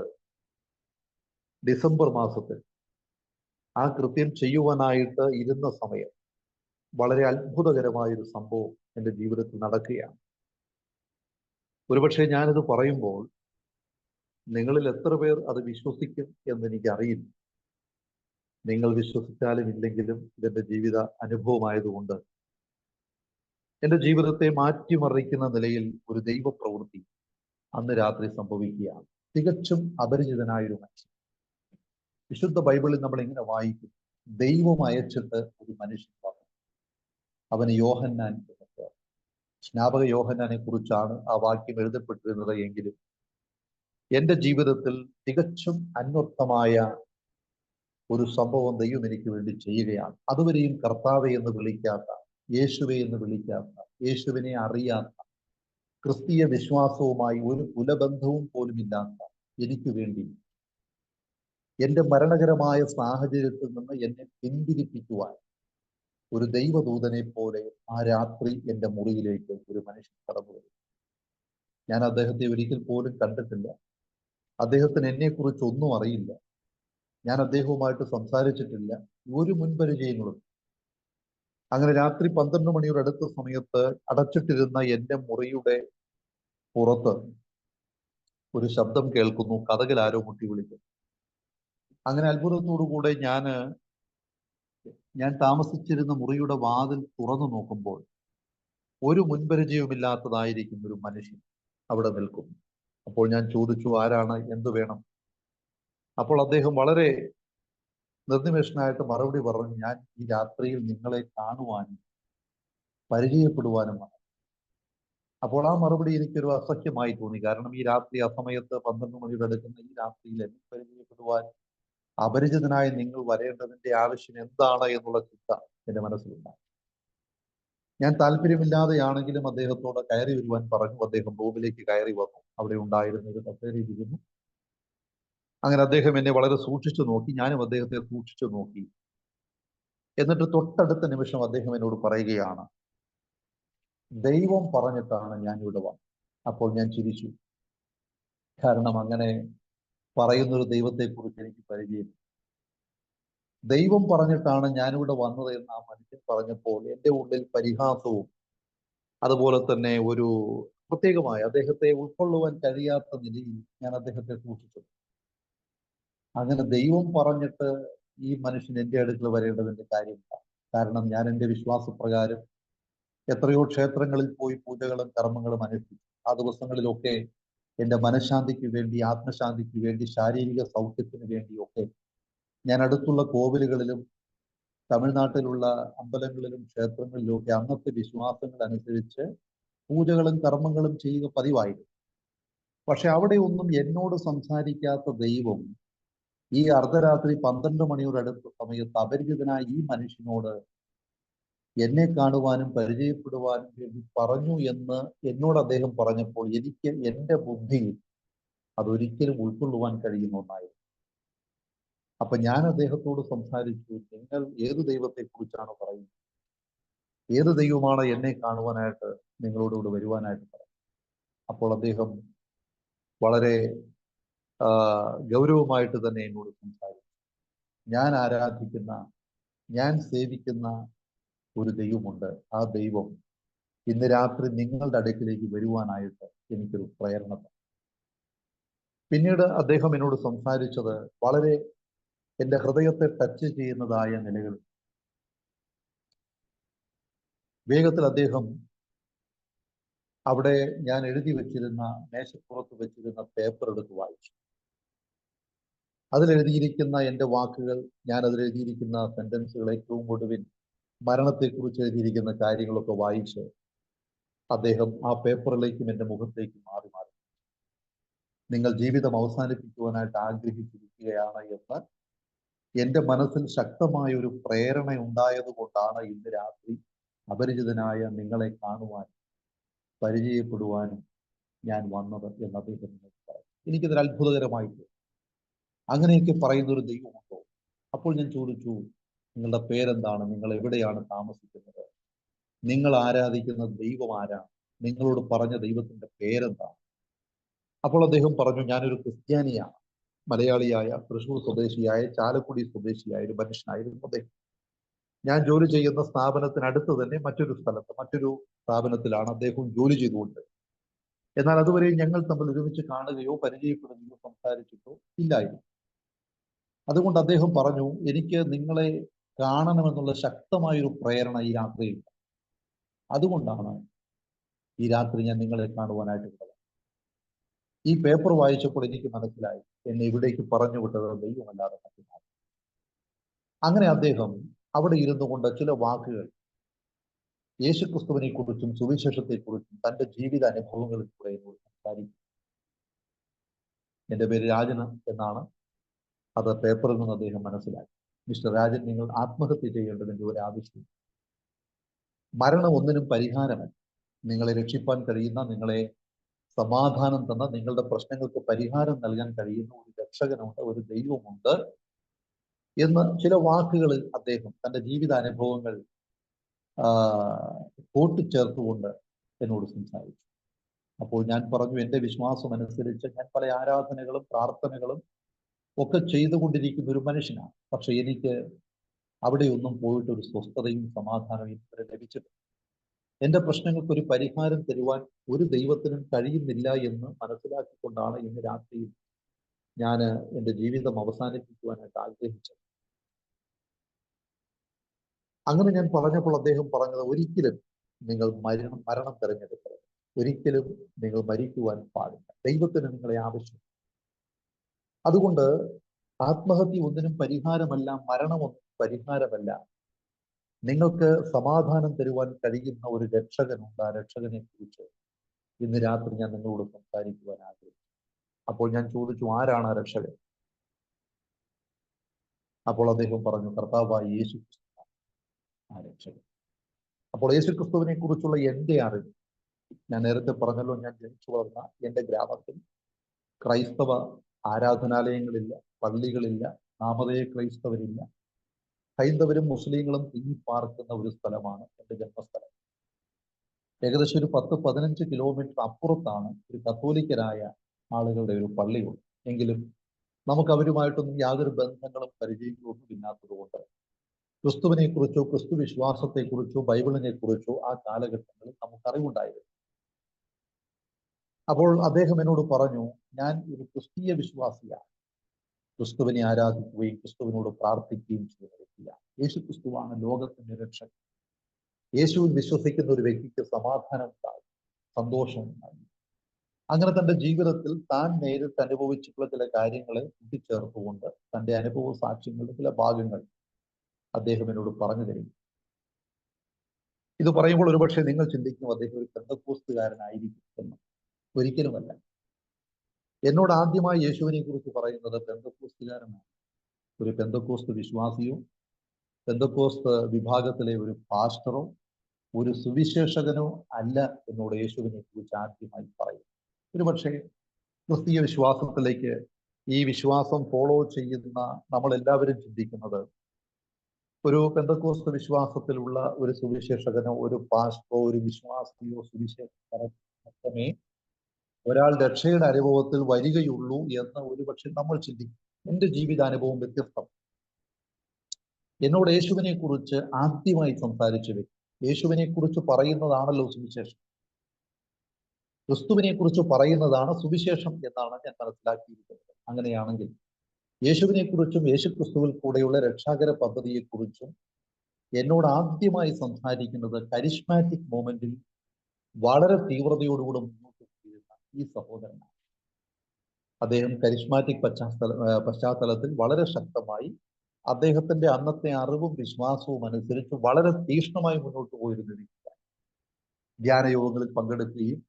ഡിസംബർ മാസത്തിൽ ആ കൃത്യം ചെയ്യുവാനായിട്ട് ഇരുന്ന സമയം വളരെ അത്ഭുതകരമായൊരു സംഭവം എൻ്റെ ജീവിതത്തിൽ നടക്കുകയാണ്. ഒരുപക്ഷെ ഞാനിത് പറയുമ്പോൾ നിങ്ങളിൽ എത്ര പേർ അത് വിശ്വസിക്കും എന്ന് എനിക്കറിയില്ല. നിങ്ങൾ വിശ്വസിച്ചാലും ഇല്ലെങ്കിലും ഇതെന്റെ ജീവിത അനുഭവമായതുകൊണ്ട് എൻ്റെ ജീവിതത്തെ മാറ്റിമറിക്കുന്ന നിലയിൽ ഒരു ദൈവ പ്രവൃത്തി അന്ന് രാത്രി സംഭവിക്കുകയാണ്. തികച്ചും അപരിചിതനായൊരു മനുഷ്യൻ. വിശുദ്ധ ബൈബിളിൽ നമ്മൾ ഇങ്ങനെ വായിക്കും, ദൈവം അയച്ചിട്ട് ഒരു മനുഷ്യൻ വന്നു, അവന് യോഹന്നാൻ എന്ന് പേർ. സ്നാപക യോഹന്നാനെ കുറിച്ചാണ് ആ വാക്യം എഴുതപ്പെട്ടിരുന്നത് എങ്കിലും എൻ്റെ ജീവിതത്തിൽ തികച്ചും അന്വർത്ഥമായ ഒരു സംഭവം ദൈവം എനിക്ക് വേണ്ടി ചെയ്യുകയാണ്. അതുവരെയും കർത്താവെ എന്ന് വിളിക്കാത്ത, യേശുവെ എന്ന് വിളിക്കാത്ത, യേശുവിനെ അറിയാത്ത, ക്രിസ്തീയ വിശ്വാസവുമായി ഒരു കുലബന്ധവും പോലും ഇല്ലാത്ത എനിക്ക് വേണ്ടി എൻ്റെ മരണകരമായ സാഹചര്യത്തിൽ നിന്ന് എന്നെ പിന്തിരിപ്പിക്കുവാൻ ഒരു ദൈവദൂതനെ പോലെ ആ രാത്രി എൻ്റെ മുറിയിലേക്ക് ഒരു മനുഷ്യൻ കടന്നു വരും. ഞാൻ അദ്ദേഹത്തെ ഒരിക്കൽ പോലും കണ്ടിട്ടില്ല. അദ്ദേഹത്തിന് എന്നെക്കുറിച്ച് ഒന്നും അറിയില്ല. ഞാൻ അദ്ദേഹവുമായിട്ട് സംസാരിച്ചിട്ടില്ല. ഒരു മുൻപരിചയങ്ങളും. അങ്ങനെ രാത്രി 12 മണിയുടെ അടുത്ത സമയത്ത് അടച്ചിട്ടിരുന്ന എൻ്റെ മുറിയുടെ പുറത്ത് ഒരു ശബ്ദം കേൾക്കുന്നു, കതകിൽ ആരോ മുട്ടി വിളിക്കുന്നു. അങ്ങനെ അത്ഭുതത്തോടുകൂടെ ഞാൻ താമസിച്ചിരുന്ന മുറിയുടെ വാതിൽ തുറന്നു നോക്കുമ്പോൾ ഒരു മുൻപരിചയവുമില്ലാത്തതായിരിക്കും ഒരു മനുഷ്യൻ അവിടെ നിൽക്കുന്നു. അപ്പോൾ ഞാൻ ചോദിച്ചു, ആരാണ്, എന്തു വേണം? അപ്പോൾ അദ്ദേഹം വളരെ നിർനിമേഷനായിട്ട് മറുപടി പറഞ്ഞു, ഞാൻ ഈ രാത്രിയിൽ നിങ്ങളെ കാണുവാനും പരിചയപ്പെടുവാനും വന്നു. അപ്പോൾ ആ മറുപടി എനിക്കൊരു അസഹ്യമായി തോന്നി. കാരണം ഈ രാത്രി ആ സമയത്ത് 12 മണിയുടെ അടുക്കുന്ന ഈ രാത്രിയിൽ എന്നെ പരിചയപ്പെടുവാൻ അപരിചിതനായി നിങ്ങൾ വരേണ്ടതിന്റെ ആവശ്യം എന്താണ് എന്നുള്ള ചിന്ത എൻ്റെ മനസ്സിലുണ്ടായി. ഞാൻ താല്പര്യമില്ലാതെയാണെങ്കിലും അദ്ദേഹത്തോട് കയറി വരുവാൻ പറഞ്ഞു. അദ്ദേഹം റൂമിലേക്ക് കയറി വന്നു. അവിടെ ഉണ്ടായിരുന്ന ഒരു കസേരയിൽ ഇരുന്നു. അങ്ങനെ അദ്ദേഹം എന്നെ വളരെ സൂക്ഷിച്ചു നോക്കി, ഞാനും അദ്ദേഹത്തെ സൂക്ഷിച്ചു നോക്കി. എന്നിട്ട് തൊട്ടടുത്ത നിമിഷം അദ്ദേഹം എന്നോട് പറയുകയാണ്, ദൈവം പറഞ്ഞിട്ടാണ് ഞാൻ ഇവിടെ വന്നത്. അപ്പോൾ ഞാൻ ചിരിച്ചു. കാരണം അങ്ങനെ പറയുന്നൊരു ദൈവത്തെക്കുറിച്ച് എനിക്ക് പരിചയം. ദൈവം പറഞ്ഞിട്ടാണ് ഞാനിവിടെ വന്നത് എന്ന് ആ മനുഷ്യൻ പറഞ്ഞപ്പോൾ എൻ്റെ ഉള്ളിൽ പരിഹാസവും അതുപോലെ തന്നെ ഒരു പ്രത്യേകമായ അദ്ദേഹത്തെ ഉൾക്കൊള്ളുവാൻ കഴിയാത്ത നിലയിൽ ഞാൻ അദ്ദേഹത്തെ സൂക്ഷിച്ചു. അങ്ങനെ ദൈവം പറഞ്ഞിട്ട് ഈ മനുഷ്യൻ എൻ്റെ അടുക്കൽ വരേണ്ടതിന്റെ കാര്യമില്ല. കാരണം ഞാൻ എൻ്റെ വിശ്വാസപ്രകാരം എത്രയോ ക്ഷേത്രങ്ങളിൽ പോയി പൂജകളും കർമ്മങ്ങളും അനുഷ്ഠിച്ചു. ആ ദിവസങ്ങളിലൊക്കെ എൻ്റെ മനഃശാന്തിക്ക് വേണ്ടി, ആത്മശാന്തിക്ക് വേണ്ടി, ശാരീരിക സൗഖ്യത്തിന് വേണ്ടിയൊക്കെ ഞാൻ അടുത്തുള്ള കോവിലുകളിലും തമിഴ്നാട്ടിലുള്ള അമ്പലങ്ങളിലും ക്ഷേത്രങ്ങളിലും ഒക്കെ അന്നത്തെ വിശ്വാസങ്ങൾ അനുസരിച്ച് പൂജകളും കർമ്മങ്ങളും ചെയ്യുക പതിവായിരുന്നു. പക്ഷെ അവിടെ ഒന്നും എന്നോട് സംസാരിക്കാത്ത ദൈവം ഈ അർദ്ധരാത്രി 12 മണിയോട് അടുത്ത സമയത്ത് അപരിചിതനായ ഈ മനുഷ്യനോട് എന്നെ കാണുവാനും പരിചയപ്പെടുവാനും വേണ്ടി പറഞ്ഞു എന്ന് എന്നോട് അദ്ദേഹം പറഞ്ഞപ്പോൾ എനിക്ക് എൻ്റെ ബുദ്ധിയിൽ അതൊരിക്കലും ഉൾക്കൊള്ളുവാൻ കഴിയുന്ന ഒന്നായിരുന്നു. അപ്പൊ ഞാൻ അദ്ദേഹത്തോട് സംസാരിച്ചു, നിങ്ങൾ ഏത് ദൈവത്തെ കുറിച്ചാണ് പറയുന്നത്? ഏത് ദൈവമാണ് എന്നെ കാണുവാനായിട്ട് നിങ്ങളോടുകൂടെ വരുവാനായിട്ട് പറയുന്നത്? അപ്പോൾ അദ്ദേഹം വളരെ ഗൗരവമായിട്ട് തന്നെ എന്നോട് സംസാരിച്ചു. ഞാൻ ആരാധിക്കുന്ന, ഞാൻ സേവിക്കുന്ന ഒരു ദൈവമുണ്ട്. ആ ദൈവം ഇന്ന് രാത്രി നിങ്ങളുടെ അടുക്കിലേക്ക് വരുവാനായിട്ട് എനിക്കൊരു പ്രേരണ തന്നു. പിന്നീട് അദ്ദേഹം എന്നോട് സംസാരിച്ചത് വളരെ എൻ്റെ ഹൃദയത്തെ ടച്ച് ചെയ്യുന്നതായ നിലകളിൽ. വേഗത്തിൽ അദ്ദേഹം അവിടെ ഞാൻ എഴുതി വെച്ചിരുന്ന, മേശപ്പുറത്ത് വെച്ചിരുന്ന പേപ്പർ എടുത്ത് വായിച്ചു. അതിലെഴുതിയിരിക്കുന്ന എൻ്റെ വാക്കുകൾ, ഞാൻ അതിലെഴുതിയിരിക്കുന്ന സെന്റൻസുകൾ ഏറ്റവും ഒടുവിൽ മരണത്തെക്കുറിച്ച് എഴുതിയിരിക്കുന്ന കാര്യങ്ങളൊക്കെ വായിച്ച് അദ്ദേഹം ആ പേപ്പറിലേക്കും എൻ്റെ മുഖത്തേക്കും മാറി മാറി നിങ്ങൾ ജീവിതം അവസാനിപ്പിക്കുവാനായിട്ട് ആഗ്രഹിച്ചിരിക്കുകയാണ് എന്ന് എൻ്റെ മനസ്സിൽ ശക്തമായ ഒരു പ്രേരണ ഉണ്ടായത് കൊണ്ടാണ് ഇന്ന് രാത്രി അപരിചിതനായ നിങ്ങളെ കാണുവാനും പരിചയപ്പെടുവാനും ഞാൻ വന്നത് എന്ന് അദ്ദേഹം പറഞ്ഞു. എനിക്കതൊരു അത്ഭുതകരമായിട്ട് അങ്ങനെയൊക്കെ പറയുന്ന ഒരു ദൈവമുണ്ടോ? അപ്പോൾ ഞാൻ ചോദിച്ചു, നിങ്ങളുടെ പേരെന്താണ്? നിങ്ങൾ എവിടെയാണ് താമസിക്കുന്നത്? നിങ്ങൾ ആരാധിക്കുന്ന ദൈവം ആരാണ്? നിങ്ങളോട് പറഞ്ഞ ദൈവത്തിന്റെ പേരെന്താണ്? അപ്പോൾ അദ്ദേഹം പറഞ്ഞു, ഞാനൊരു ക്രിസ്ത്യാനിയാണ്, മലയാളിയായ തൃശ്ശൂർ സ്വദേശിയായ ചാലക്കുടി സ്വദേശിയായ ഒരു മനുഷ്യനായിരുന്നു അദ്ദേഹം. ഞാൻ ജോലി ചെയ്യുന്ന സ്ഥാപനത്തിനടുത്ത് തന്നെ മറ്റൊരു സ്ഥലത്ത് മറ്റൊരു സ്ഥാപനത്തിലാണ് അദ്ദേഹം ജോലി ചെയ്തുകൊണ്ട്. എന്നാൽ അതുവരെ ഞങ്ങൾ തമ്മിൽ ഒരുമിച്ച് കാണുകയോ പരിചയപ്പെടുകയോ സംസാരിച്ചിട്ടോ ഇല്ലായിരുന്നു. അതുകൊണ്ട് അദ്ദേഹം പറഞ്ഞു, എനിക്ക് നിങ്ങളെ കാണണമെന്നുള്ള ശക്തമായൊരു പ്രേരണ ഈ രാത്രിയില്ല. അതുകൊണ്ടാണ് ഈ രാത്രി ഞാൻ നിങ്ങളെ കാണുവാനായിട്ട് വന്നത്. ഈ പേപ്പർ വായിച്ചപ്പോൾ എനിക്ക് മനസ്സിലായി, എന്നെ ഇവിടേക്ക് പറഞ്ഞു വിട്ടത് ദൈവമല്ലാതെ മറ്റൊന്നാണ്. അങ്ങനെ അദ്ദേഹം അവിടെ ഇരുന്നു കൊണ്ട് ചില വാക്കുകൾ യേശുക്രിസ്തുവിനെ കുറിച്ചും സുവിശേഷത്തെക്കുറിച്ചും തന്റെ ജീവിത അനുഭവങ്ങളിൽ കൂടെ എന്നോട് സംസാരിക്കും. എൻ്റെ പേര് രാജൻ എന്നാണ്. അത് പേപ്പറിൽ നിന്ന് അദ്ദേഹം മനസ്സിലാക്കി. മിസ്റ്റർ രാജൻ, നിങ്ങൾ ആത്മഹത്യ ചെയ്യേണ്ടതിന്റെ ഒരു ആവശ്യം. മരണം ഒന്നിനും പരിഹാരമല്ല. നിങ്ങളെ രക്ഷിപ്പാൻ കഴിയുന്ന, നിങ്ങളെ സമാധാനം തന്ന, നിങ്ങളുടെ പ്രശ്നങ്ങൾക്ക് പരിഹാരം നൽകാൻ കഴിയുന്ന ഒരു രക്ഷകനുണ്ട്, ഒരു ദൈവമുണ്ട് എന്ന് ചില വാക്കുകളിൽ അദ്ദേഹം തന്റെ ജീവിതാനുഭവങ്ങൾ കൂട്ടിച്ചേർത്തുകൊണ്ട് എന്നോട് സംസാരിച്ചു. അപ്പോൾ ഞാൻ പറഞ്ഞു, എൻ്റെ വിശ്വാസം അനുസരിച്ച് ഞാൻ പല ആരാധനകളും പ്രാർത്ഥനകളും ഒക്കെ ചെയ്തുകൊണ്ടിരിക്കുന്ന ഒരു മനുഷ്യനാണ്. പക്ഷെ എനിക്ക് അവിടെയൊന്നും പോയിട്ട് ഒരു സ്വസ്ഥതയും സമാധാനവും ഇതുവരെ ലഭിച്ചിട്ടില്ല. എൻ്റെ പ്രശ്നങ്ങൾക്ക് ഒരു പരിഹാരം തരുവാൻ ഒരു ദൈവത്തിനും കഴിയുന്നില്ല എന്ന് മനസ്സിലാക്കിക്കൊണ്ടാണ് ഇന്ന് രാത്രിയിൽ ഞാൻ എൻ്റെ ജീവിതം അവസാനിപ്പിക്കുവാനായിട്ട് ആഗ്രഹിച്ചത്. അങ്ങനെ ഞാൻ പറഞ്ഞപ്പോൾ അദ്ദേഹം പറഞ്ഞത്, ഒരിക്കലും നിങ്ങൾ മരണം തിരഞ്ഞെടുക്കരുത്, ഒരിക്കലും നിങ്ങൾ മരിക്കുവാൻ പാടില്ല, ദൈവത്തിന് നിങ്ങളെ ആവശ്യം. അതുകൊണ്ട് ആത്മഹത്യ ഒന്നിനും പരിഹാരമല്ല, മരണമൊന്നും പരിഹാരമല്ല. നിങ്ങൾക്ക് സമാധാനം തരുവാൻ കഴിയുന്ന ഒരു രക്ഷകനുണ്ട്. ആ രക്ഷകനെ കുറിച്ച് ഇന്ന് രാത്രി ഞാൻ നിങ്ങളോട് സംസാരിക്കുവാൻ ആഗ്രഹിച്ചു. അപ്പോൾ ഞാൻ ചോദിച്ചു, ആരാണ് ആ രക്ഷകൻ? അപ്പോൾ അദ്ദേഹം പറഞ്ഞു, കർത്താവായ യേശു ക്രിസ്തു ആ രക്ഷകൻ. അപ്പോൾ യേശു ക്രിസ്തുവിനെ കുറിച്ചുള്ള എൻ്റെ അറിവ്, ഞാൻ നേരത്തെ പറഞ്ഞല്ലോ, ഞാൻ ജനിച്ചു വളർന്ന എൻ്റെ ഗ്രാമത്തിൽ ക്രൈസ്തവ ആരാധനാലയങ്ങളില്ല, പള്ളികളില്ല, നാമധേയ ക്രൈസ്തവരില്ല. ഹൈന്ദവരും മുസ്ലിങ്ങളും തിങ്ങിപ്പാർക്കുന്ന ഒരു സ്ഥലമാണ് എൻ്റെ ജന്മസ്ഥലം. ഏകദേശം ഒരു 10-15 കിലോമീറ്റർ അപ്പുറത്താണ് ഒരു കത്തോലിക്കരായ ആളുകളുടെ ഒരു പള്ളിയുള്ളത്. എങ്കിലും നമുക്ക് അവരുമായിട്ടൊന്നും യാതൊരു ബന്ധങ്ങളും പരിചയങ്ങളും ഒന്നും ഇല്ലാത്തതുകൊണ്ട് ക്രിസ്തുവിനെ കുറിച്ചോ ക്രിസ്തു വിശ്വാസത്തെക്കുറിച്ചോ ബൈബിളിനെ കുറിച്ചോ ആ കാലഘട്ടങ്ങളിൽ നമുക്ക് അറിവുണ്ടായിരുന്നു. അപ്പോൾ അദ്ദേഹം എന്നോട് പറഞ്ഞു, ഞാൻ ഒരു ക്രിസ്തീയ വിശ്വാസിയാണ്, ക്രിസ്തുവിനെ ആരാധിക്കുകയും ക്രിസ്തുവിനോട് പ്രാർത്ഥിക്കുകയും ചെയ്യുന്ന വ്യക്തിയാണ്. യേശു ക്രിസ്തുവാണ് ലോകത്തിന്റെ രക്ഷകൻ. യേശുവിൽ വിശ്വസിക്കുന്ന ഒരു വ്യക്തിക്ക് സമാധാനം ഉണ്ടാകും, സന്തോഷം ഉണ്ടാകും. അങ്ങനെ തന്റെ ജീവിതത്തിൽ താൻ നേരിട്ട് അനുഭവിച്ചിട്ടുള്ള ചില കാര്യങ്ങളെ കൂട്ടിച്ചേർത്തുകൊണ്ട് തന്റെ അനുഭവ സാക്ഷ്യങ്ങളുടെ ചില ഭാഗങ്ങൾ അദ്ദേഹം എന്നോട് പറഞ്ഞു തരും. ഇത് പറയുമ്പോൾ ഒരുപക്ഷെ നിങ്ങൾ ചിന്തിക്കും അദ്ദേഹം ഒരു പെന്തക്കോസ്തുകാരനായിരിക്കും എന്ന്. ഒരിക്കലുമല്ല. എന്നോട് ആദ്യമായി യേശുവിനെ കുറിച്ച് പറയുന്നത് പെന്തക്കോസ്തുകാരനാണ്. ഒരു പെന്തക്കോസ്ത് വിശ്വാസിയോ പെന്തക്കോസ്ത് വിഭാഗത്തിലെ ഒരു പാസ്റ്ററോ ഒരു സുവിശേഷകനോ അല്ല എന്നോട് യേശുവിനെ കുറിച്ച് ആദ്യമായി പറയും. ഒരുപക്ഷെ ക്രിസ്തീയ വിശ്വാസത്തിലേക്ക് ഈ വിശ്വാസം ഫോളോ ചെയ്യുന്ന നമ്മളെല്ലാവരും ചിന്തിക്കുന്നത് ഒരു പെന്തക്കോസ്ത് വിശ്വാസത്തിലുള്ള ഒരു സുവിശേഷകനോ ഒരു പാസ്റ്ററോ ഒരു വിശ്വാസിയോ സുവിശേഷകനോ മാത്രമേ ഒരാൾ രക്ഷയുടെ അനുഭവത്തിൽ വരികയുള്ളൂ എന്ന് ഒരുപക്ഷെ നമ്മൾ ചിന്തിക്കും. എൻ്റെ ജീവിതാനുഭവം വ്യത്യസ്തം. എന്നോട് യേശുവിനെ കുറിച്ച് ആദ്യമായി സംസാരിച്ച വ്യക്തി, യേശുവിനെ കുറിച്ച് പറയുന്നതാണല്ലോ സുവിശേഷം, ക്രിസ്തുവിനെ കുറിച്ച് പറയുന്നതാണ് സുവിശേഷം എന്നാണ് ഞാൻ മനസ്സിലാക്കിയിരിക്കുന്നത്. അങ്ങനെയാണെങ്കിൽ യേശുവിനെ കുറിച്ചും യേശു ക്രിസ്തുവിൽ കൂടെയുള്ള രക്ഷാകര പദ്ധതിയെക്കുറിച്ചും എന്നോട് ആദ്യമായി സംസാരിക്കുന്നത് കരിസ്മാറ്റിക് മൂവ്മെന്റിൽ വളരെ തീവ്രതയോടുകൂടെ മുന്നോട്ട് പോകുന്ന ഈ സഹോദരനാണ്. അദ്ദേഹം കരിസ്മാറ്റിക് പശ്ചാത്തലത്തിൽ വളരെ ശക്തമായി അദ്ദേഹത്തിന്റെ അന്നത്തെ അറിവും വിശ്വാസവും അനുസരിച്ച് വളരെ തീക്ഷ്ണമായി മുന്നോട്ട് പോയിരുന്ന വ്യക്തിയാണ്. ധ്യാന യോഗങ്ങളിൽ പങ്കെടുക്കുകയും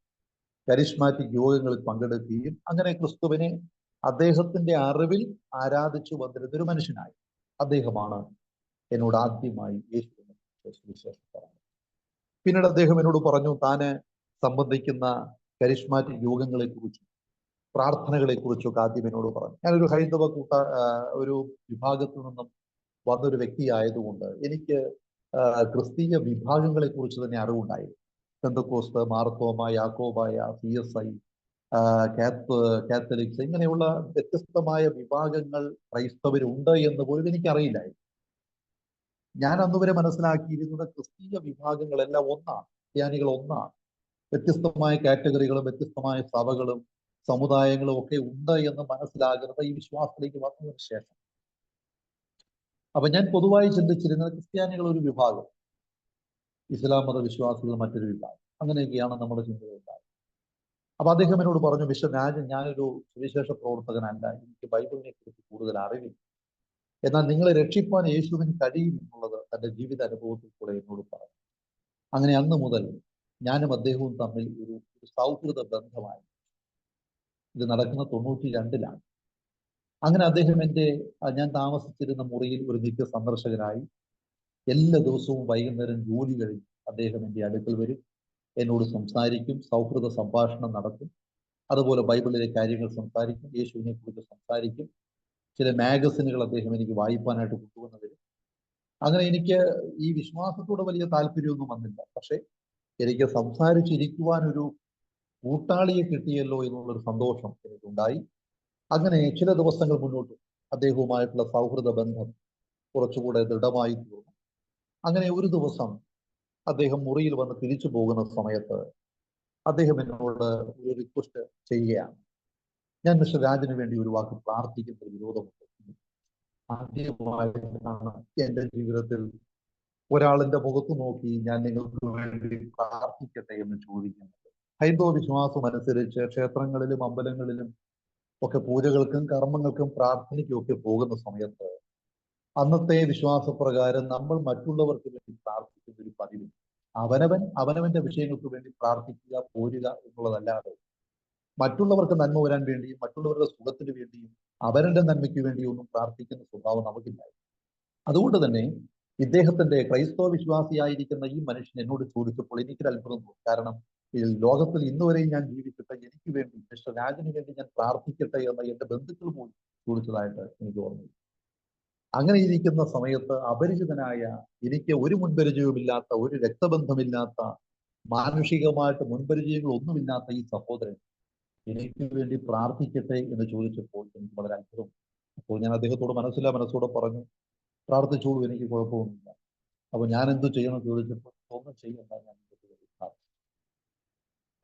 കരിസ്മാറ്റിക് യോഗങ്ങളിൽ പങ്കെടുക്കുകയും അങ്ങനെ ക്രിസ്തുവിനെ അദ്ദേഹത്തിന്റെ അറിവിൽ ആരാധിച്ചു വന്നിരുന്ന ഒരു മനുഷ്യനായി. അദ്ദേഹമാണ് എന്നോട് ആദ്യമായി യേശുവിനെ സുവിശേഷം പറഞ്ഞത്. പിന്നീട് അദ്ദേഹം എന്നോട് പറഞ്ഞു താന് സംബന്ധിക്കുന്ന കരിസ്മാറ്റിക് യോഗങ്ങളെ കുറിച്ചും പ്രാർത്ഥനകളെ കുറിച്ചൊക്കെ ആദ്യം എന്നോട് പറഞ്ഞു. ഞാനൊരു ഹൈന്ദവ ഒരു വിഭാഗത്തിൽ നിന്നും വന്നൊരു വ്യക്തിയായതുകൊണ്ട് എനിക്ക് ക്രിസ്തീയ വിഭാഗങ്ങളെ കുറിച്ച് തന്നെ അറിവുണ്ടായിരുന്നു. പെന്തക്കോസ്ത്, മാർത്തോമ, യാക്കോബായ, CSI, കാത്തലിക്സ്, ഇങ്ങനെയുള്ള വ്യത്യസ്തമായ വിഭാഗങ്ങൾ ക്രൈസ്തവരുണ്ട് എന്ന് പോലും എനിക്കറിയില്ലായിരുന്നു. ഞാൻ അന്നുവരെ മനസ്സിലാക്കിയിരുന്നത് ക്രിസ്തീയ വിഭാഗങ്ങളെല്ലാം ഒന്നാണ്, ക്രിസ്ത്യാനികൾ ഒന്നാണ്. വ്യത്യസ്തമായ കാറ്റഗറികളും വ്യത്യസ്തമായ സഭകളും സമുദായങ്ങളും ഒക്കെ ഉണ്ട് എന്ന് മനസ്സിലാകുന്നത് ഈ വിശ്വാസത്തിലേക്ക് വന്നതിന് ശേഷം. അപ്പൊ ഞാൻ പൊതുവായി ചിന്തിച്ചിരുന്നത് ക്രിസ്ത്യാനികൾ ഒരു വിഭാഗം, ഇസ്ലാം മത വിശ്വാസികൾ മറ്റൊരു വിഭാഗം, അങ്ങനെയൊക്കെയാണ് നമ്മുടെ ചിന്തകളുണ്ടായത്. അപ്പൊ അദ്ദേഹം എന്നോട് പറഞ്ഞു, മിസ്റ്റർ രാജൻ, ഞാനൊരു സുവിശേഷ പ്രവർത്തകനല്ല, എനിക്ക് ബൈബിളിനെ കുറിച്ച് കൂടുതൽ അറിവില്ല, എന്നാൽ നിങ്ങളെ രക്ഷിപ്പാൻ യേശുവിന് കഴിയും എന്നുള്ളത് തന്റെ ജീവിത അനുഭവത്തിൽ കൂടെ എന്നോട് പറഞ്ഞു. അങ്ങനെ അന്ന് മുതൽ ഞാനും അദ്ദേഹവും തമ്മിൽ ഒരു സൗഹൃദ ബന്ധമായി. ഇത് നടക്കുന്ന 92-ലാണ്. അങ്ങനെ അദ്ദേഹം ഞാൻ താമസിച്ചിരുന്ന മുറിയിൽ ഒരു നിത്യ സന്ദർശകനായി. എല്ലാ ദിവസവും വൈകുന്നേരം ജോലി കഴിഞ്ഞ് അദ്ദേഹം എൻ്റെ അടുക്കൽ വരും, എന്നോട് സംസാരിക്കും, സൗഹൃദ സംഭാഷണം നടത്തും. അതുപോലെ ബൈബിളിലെ കാര്യങ്ങൾ സംസാരിക്കും, യേശുവിനെ കുറിച്ച് സംസാരിക്കും. ചില മാഗസിനുകൾ അദ്ദേഹം എനിക്ക് വായിപ്പാനായിട്ട് കൊണ്ടുവന്നു തരും. അങ്ങനെ എനിക്ക് ഈ വിശ്വാസത്തോട് വലിയ താല്പര്യമൊന്നും വന്നില്ല, പക്ഷെ എനിക്ക് സംസാരിച്ചിരിക്കുവാൻ ഒരു കൂട്ടാളിയെ കിട്ടിയല്ലോ എന്നുള്ളൊരു സന്തോഷം എനിക്കുണ്ടായി. അങ്ങനെ ചില ദിവസങ്ങൾ മുന്നോട്ട് അദ്ദേഹവുമായിട്ടുള്ള സൗഹൃദ ബന്ധം കുറച്ചുകൂടെ ദൃഢമായി തീർന്നു. അങ്ങനെ ഒരു ദിവസം അദ്ദേഹം മുറിയിൽ വന്ന് തിരിച്ചു പോകുന്ന സമയത്ത് അദ്ദേഹം എന്നോട് ഒരു റിക്വസ്റ്റ് ചെയ്യുകയാണ്. ഞാൻ മിസ്റ്റർ രാജന് വേണ്ടി ഒരു വാക്ക് പ്രാർത്ഥിക്കുന്ന ഒരു വിരോധമുണ്ട്. ആദ്യമായിട്ടാണ് എൻ്റെ ജീവിതത്തിൽ ഒരാളിന്റെ മുഖത്ത് നോക്കി ഞാൻ നിങ്ങൾക്ക് വേണ്ടി പ്രാർത്ഥിക്കട്ടെ എന്ന് ചോദിക്കുന്നത്. ഹൈന്ദവ വിശ്വാസം അനുസരിച്ച് ക്ഷേത്രങ്ങളിലും അമ്പലങ്ങളിലും ഒക്കെ പൂജകൾക്കും കർമ്മങ്ങൾക്കും പ്രാർത്ഥനയ്ക്കും ഒക്കെ പോകുന്ന സമയത്ത് അന്നത്തെ വിശ്വാസപ്രകാരം നമ്മൾ മറ്റുള്ളവർക്ക് വേണ്ടി പ്രാർത്ഥിക്കുന്ന ഒരു പതിവ്, അവനവന്റെ വിഷയങ്ങൾക്ക് വേണ്ടി പ്രാർത്ഥിക്കുക, പോരുക എന്നുള്ളതല്ലാതെ മറ്റുള്ളവർക്ക് നന്മ വരാൻ വേണ്ടിയും മറ്റുള്ളവരുടെ സുഖത്തിന് വേണ്ടിയും അവരുടെ നന്മയ്ക്ക് വേണ്ടിയും ഒന്നും പ്രാർത്ഥിക്കുന്ന സ്വഭാവം നമുക്കില്ലായി. അതുകൊണ്ട് തന്നെ ഇദ്ദേഹത്തിന്റെ ക്രൈസ്തവ വിശ്വാസിയായിരിക്കുന്ന ഈ മനുഷ്യൻ എന്നോട് ചോദിച്ചപ്പോൾ എനിക്കൊരു അത്ഭുതം തോന്നി. കാരണം ഈ ലോകത്തിൽ ഇന്നുവരെയും ഞാൻ ജീവിച്ചിട്ട് എനിക്ക് വേണ്ടി മിസ്റ്റർ രാജന് വേണ്ടി ഞാൻ പ്രാർത്ഥിക്കട്ടെ എന്ന് എന്റെ ബന്ധുക്കൾ പോലും ചോദിച്ചതായിട്ട് എനിക്ക് ഓർമ്മയില്ല. അങ്ങനെ ഇരിക്കുന്ന സമയത്ത് അപരിചിതനായ, എനിക്ക് ഒരു മുൻപരിചയവുമില്ലാത്ത, ഒരു രക്തബന്ധമില്ലാത്ത, മാനുഷികമായിട്ട് മുൻപരിചയങ്ങളൊന്നുമില്ലാത്ത ഈ സഹോദരൻ എനിക്ക് വേണ്ടി പ്രാർത്ഥിക്കട്ടെ എന്ന് ചോദിച്ചപ്പോൾ എനിക്ക് വളരെ അത്ഭുതം. അപ്പോൾ ഞാൻ അദ്ദേഹത്തോട് മനസ്സോടെ പറഞ്ഞു, പ്രാർത്ഥിച്ചോളൂ, എനിക്ക് കുഴപ്പമൊന്നുമില്ല. അപ്പൊ ഞാൻ എന്തു ചെയ്യണം ചോദിച്ചപ്പോൾ ഒന്നും ചെയ്യണ്ട, ഞാൻ പ്രാർത്ഥിച്ചു.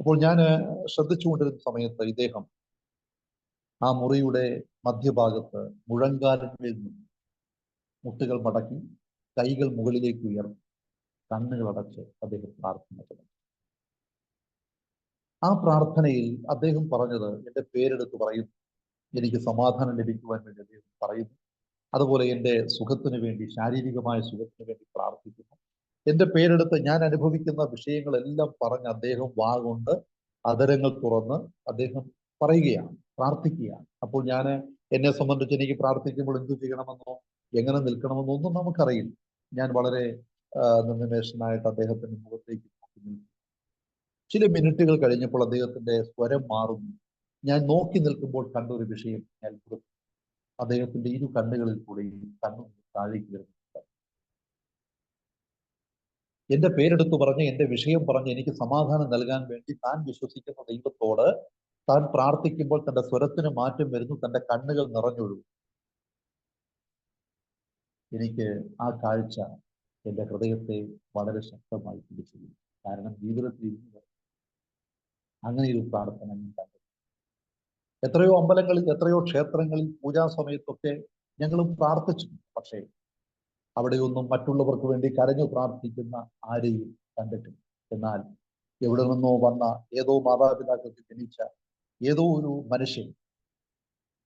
അപ്പോൾ ഞാൻ ശ്രദ്ധിച്ചുകൊണ്ടിരുന്ന സമയത്ത് ഇദ്ദേഹം ആ മുറിയുടെ മധ്യഭാഗത്ത് മുഴങ്കാലുകളിൽ നിന്ന് മുട്ടുകൾ മടക്കി കൈകൾ മുകളിലേക്ക് ഉയർത്തി കണ്ണുകൾ അടച്ച് അദ്ദേഹം പ്രാർത്ഥന തുടങ്ങി. ആ പ്രാർത്ഥനയിൽ അദ്ദേഹം പറഞ്ഞത് എൻ്റെ പേരെടുത്ത് പറയുന്നു, എനിക്ക് സമാധാനം ലഭിക്കുവാൻ വേണ്ടി അദ്ദേഹം പറയുന്നു. അതുപോലെ എൻ്റെ സുഖത്തിന് വേണ്ടി, ശാരീരികമായ സുഖത്തിന് വേണ്ടി പ്രാർത്ഥിക്കുന്നു. എൻ്റെ പേരെടുത്ത് ഞാൻ അനുഭവിക്കുന്ന വിഷയങ്ങളെല്ലാം പറഞ്ഞ് അദ്ദേഹം വാഗൊണ്ട് അതരങ്ങൾ തുറന്ന് അദ്ദേഹം പറയുകയാണ്, പ്രാർത്ഥിക്കുകയാണ്. അപ്പോൾ എന്നെ സംബന്ധിച്ച് എനിക്ക് പ്രാർത്ഥിക്കുമ്പോൾ എന്തു ചെയ്യണമെന്നോ എങ്ങനെ നിൽക്കണമെന്നോ ഒന്നും നമുക്കറിയില്ല. ഞാൻ വളരെ നിന്മേഷനായിട്ട് അദ്ദേഹത്തിന്റെ മുഖത്തേക്ക് നോക്കി നിൽക്കും. ചില മിനിറ്റുകൾ കഴിഞ്ഞപ്പോൾ അദ്ദേഹത്തിന്റെ സ്വരം മാറുന്നു. ഞാൻ നോക്കി നിൽക്കുമ്പോൾ കണ്ട ഒരു വിഷയം ഞാൻ കൊടുത്തു. അദ്ദേഹത്തിന്റെ ഇരു കണ്ണുകളിൽ കൂടെയും കണ്ണു താഴേക്ക് വരുന്നുണ്ട്. എന്റെ പേരെടുത്ത് പറഞ്ഞ് എന്റെ വിഷയം പറഞ്ഞ് എനിക്ക് സമാധാനം നൽകാൻ വേണ്ടി താൻ വിശ്വസിക്കുന്ന ദൈവത്തോട് താൻ പ്രാർത്ഥിക്കുമ്പോൾ തന്റെ സ്വരത്തിന് മാറ്റം വരുന്നു, തന്റെ കണ്ണുകൾ നിറഞ്ഞൊഴുകും. എനിക്ക് ആ കാഴ്ച എൻ്റെ ഹൃദയത്തെ വളരെ ശക്തമായി പിടിച്ചു. കാരണം ജീവിതത്തിൽ ഇന്ന് അങ്ങനെ ഒരു പ്രാർത്ഥന ഞാൻ കണ്ടു. എത്രയോ അമ്പലങ്ങളിൽ, എത്രയോ ക്ഷേത്രങ്ങളിൽ പൂജാ സമയത്തൊക്കെ ഞങ്ങളും പ്രാർത്ഥിച്ചു. പക്ഷേ അവിടെയൊന്നും മറ്റുള്ളവർക്ക് വേണ്ടി കരഞ്ഞു പ്രാർത്ഥിക്കുന്ന ആരെയും കണ്ടിട്ടില്ല. എന്നാൽ എവിടെ നിന്നോ വന്ന, ഏതോ മാതാപിതാക്കൾക്ക് ജനിച്ച ഏതോ ഒരു മനുഷ്യൻ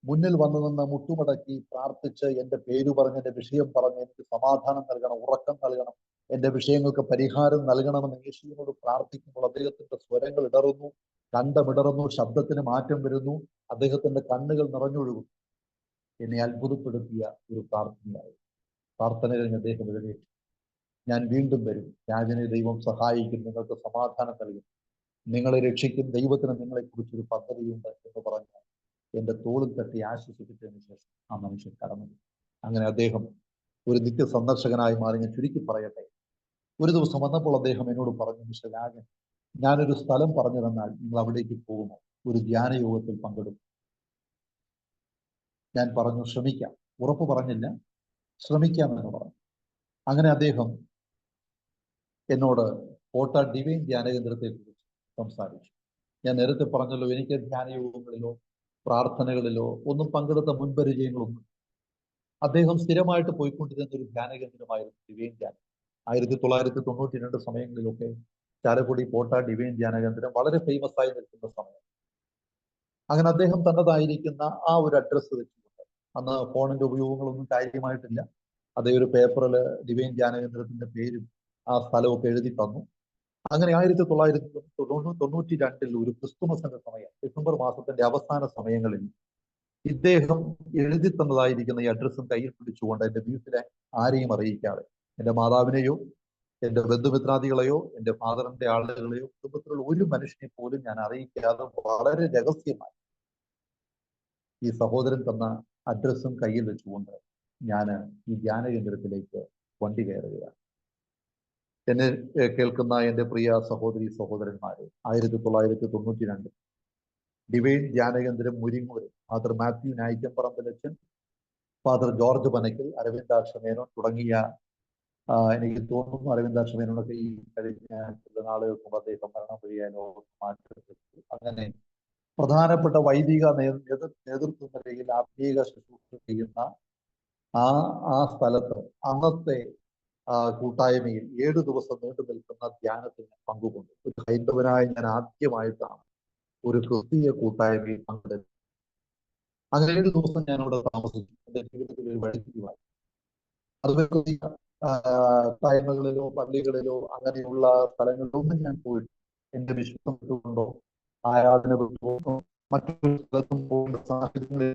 മുന്നിൽ വന്നു നിന്ന് മുട്ടുമടക്കി പ്രാർത്ഥിച്ച് എൻ്റെ പേര് പറഞ്ഞ് എൻ്റെ വിഷയം പറഞ്ഞ് എനിക്ക് സമാധാനം നൽകണം, ഉറക്കം നൽകണം, എൻ്റെ വിഷയങ്ങൾക്ക് പരിഹാരം നൽകണമെന്ന് യേശുവിനോട് പ്രാർത്ഥിക്കുമ്പോൾ അദ്ദേഹത്തിന്റെ സ്വരങ്ങൾ ഇടറുന്നു, കണ്ടമിടറുന്നു, ശബ്ദത്തിന് മാറ്റം വരുന്നു, അദ്ദേഹത്തിന്റെ കണ്ണുകൾ നിറഞ്ഞൊഴുകുന്നു. എന്നെ അത്ഭുതപ്പെടുത്തിയ ഒരു പ്രാർത്ഥനയായി. പ്രാർത്ഥന കഴിഞ്ഞ് അദ്ദേഹം എഴുന്നേറ്റു. ഞാൻ വീണ്ടും വരും, രാജനെ ദൈവം സഹായിക്കും, നിങ്ങൾക്ക് സമാധാനം നൽകും, നിങ്ങളെ രക്ഷിക്കും, ദൈവത്തിന് നിങ്ങളെക്കുറിച്ചൊരു പദ്ധതിയുണ്ട് എന്ന് പറഞ്ഞ് എൻ്റെ തോളിൽ തട്ടി ആശ്വസിപ്പിച്ചതിന് ശേഷം ആ മനുഷ്യൻ കടന്നു. അങ്ങനെ അദ്ദേഹം ഒരു നിത്യ സന്ദർശകനായി മാറി. ഞാൻ ചുരുക്കി പറയട്ടെ, ഒരു ദിവസം വന്നപ്പോൾ അദ്ദേഹം എന്നോട് പറഞ്ഞു, മിസ്റ്റർ രാജൻ, ഞാനൊരു സ്ഥലം പറഞ്ഞു തന്നാൽ നിങ്ങൾ അവിടേക്ക് പോകുമോ? ഒരു ധ്യാന യോഗത്തിൽ പങ്കെടുക്കും. ഞാൻ പറഞ്ഞു ശ്രമിക്കാം. ഉറപ്പ് പറഞ്ഞില്ല, ശ്രമിക്കാമെന്ന് പറഞ്ഞു. അങ്ങനെ അദ്ദേഹം എന്നോട് കോട്ട ഡിവൈൻ ധ്യാന കേന്ദ്രത്തെ കുറിച്ച് സംസാരിച്ചു. ഞാൻ നേരത്തെ പറഞ്ഞല്ലോ, എനിക്ക് ധ്യാന യോഗങ്ങളിലോ പ്രാർത്ഥനകളിലോ ഒന്നും പങ്കെടുത്ത മുൻപരിചയങ്ങളൊന്നും. അദ്ദേഹം സ്ഥിരമായിട്ട് പോയിക്കൊണ്ടിരുന്ന ഒരു ധ്യാന കേന്ദ്രമായിരുന്നു ഡിവൈൻ ധ്യാനം. 1992 സമയങ്ങളിലൊക്കെ ചാലക്കുടി കോട്ട ഡിവൈൻ ധ്യാന കേന്ദ്രം വളരെ ഫേമസ് ആയി നിൽക്കുന്ന സമയം. അങ്ങനെ അദ്ദേഹം തന്നതായിരിക്കുന്ന ആ ഒരു അഡ്രസ്സ് വെച്ചുകൊണ്ട്, അന്ന് ഫോണിന്റെ ഉപയോഗങ്ങളൊന്നും കാര്യമായിട്ടില്ല, അദ്ദേഹം ഒരു പേപ്പറിൽ ഡിവൈൻ ധ്യാന കേന്ദ്രത്തിന്റെ പേരും ആ സ്ഥലമൊക്കെ എഴുതി തന്നു. അങ്ങനെ 1992 ഒരു ക്രിസ്തുമസിന്റെ സമയം, ഡിസംബർ മാസത്തിന്റെ അവസാന സമയങ്ങളിൽ ഇദ്ദേഹം എഴുതി തന്നതായിരിക്കുന്ന ഈ അഡ്രസ്സും കയ്യിൽ പിടിച്ചുകൊണ്ട് എൻ്റെ വീട്ടിലെ ആരെയും അറിയിക്കാതെ, എൻ്റെ മാതാവിനെയോ എൻ്റെ ബന്ധുമിത്രാദികളെയോ എൻ്റെ ഫാദറിന്റെ ആളുകളെയോ കുടുംബത്തിലുള്ള ഒരു മനുഷ്യനെ പോലും ഞാൻ അറിയിക്കാതെ വളരെ രഹസ്യമായി ഈ സഹോദരൻ തന്ന അഡ്രസ്സും കയ്യിൽ വെച്ചുകൊണ്ട് ഞാൻ ഈ ധ്യാന കേന്ദ്രത്തിലേക്ക് വണ്ടി കയറുകയാണ്. എന്നെ കേൾക്കുന്ന എൻ്റെ പ്രിയ സഹോദരി സഹോദരന്മാരെ, 1992 ഡിവൈൻ ധ്യാന കേന്ദ്രം മുരിങ്ങൂര് ഫാദർ മാത്യു നായിക്കമ്പറമ്പിലച്ചൻ, ഫാദർ ജോർജ് പനക്കൽ, അരവിന്ദാക്ഷമേനോൻ തുടങ്ങിയ എനിക്ക് തോന്നുന്നു അരവിന്ദാക്ഷമേനോനൊക്കെ ഈ കഴിഞ്ഞ ചില നാളുകൾക്ക് മുമ്പ് അദ്ദേഹം മരണം വഴിയായ ലോകത്ത് മാറ്റപ്പെട്ടു. അങ്ങനെ പ്രധാനപ്പെട്ട വൈദിക നേതൃത്വ നിലയിൽ ആത്മീക ശുശ്രൂഷ ചെയ്യുന്ന ആ സ്ഥലത്ത് അന്നത്തെ കൂട്ടായ്മയിൽ 7 ദിവസം നീണ്ടു നിൽക്കുന്ന ധ്യാനത്തിന് പങ്കുകൊണ്ടു. ഒരു ഹൈന്ദവനായി ഞാൻ ആദ്യമായിട്ടാണ് ഒരു ക്രിസ്തീയ കൂട്ടായ്മയിൽ പങ്കെടുക്കുന്നത്. അങ്ങനെ 7 ദിവസം ഞാൻ അവിടെ താമസിച്ചു. എന്റെ ജീവിതത്തിൽ ഒരു വഴിത്തിരിവായി. അതുപോലെ കൂട്ടായ്മകളിലോ പള്ളികളിലോ അങ്ങനെയുള്ള സ്ഥലങ്ങളിലൊന്നും ഞാൻ പോയിട്ട് എന്റെ വിശ്വാസം വിട്ടുകൊണ്ടോ ആരാധന വിട്ടുകൊണ്ടോ മറ്റൊരു സ്ഥലത്തും പോകേണ്ട സാഹചര്യങ്ങളിൽ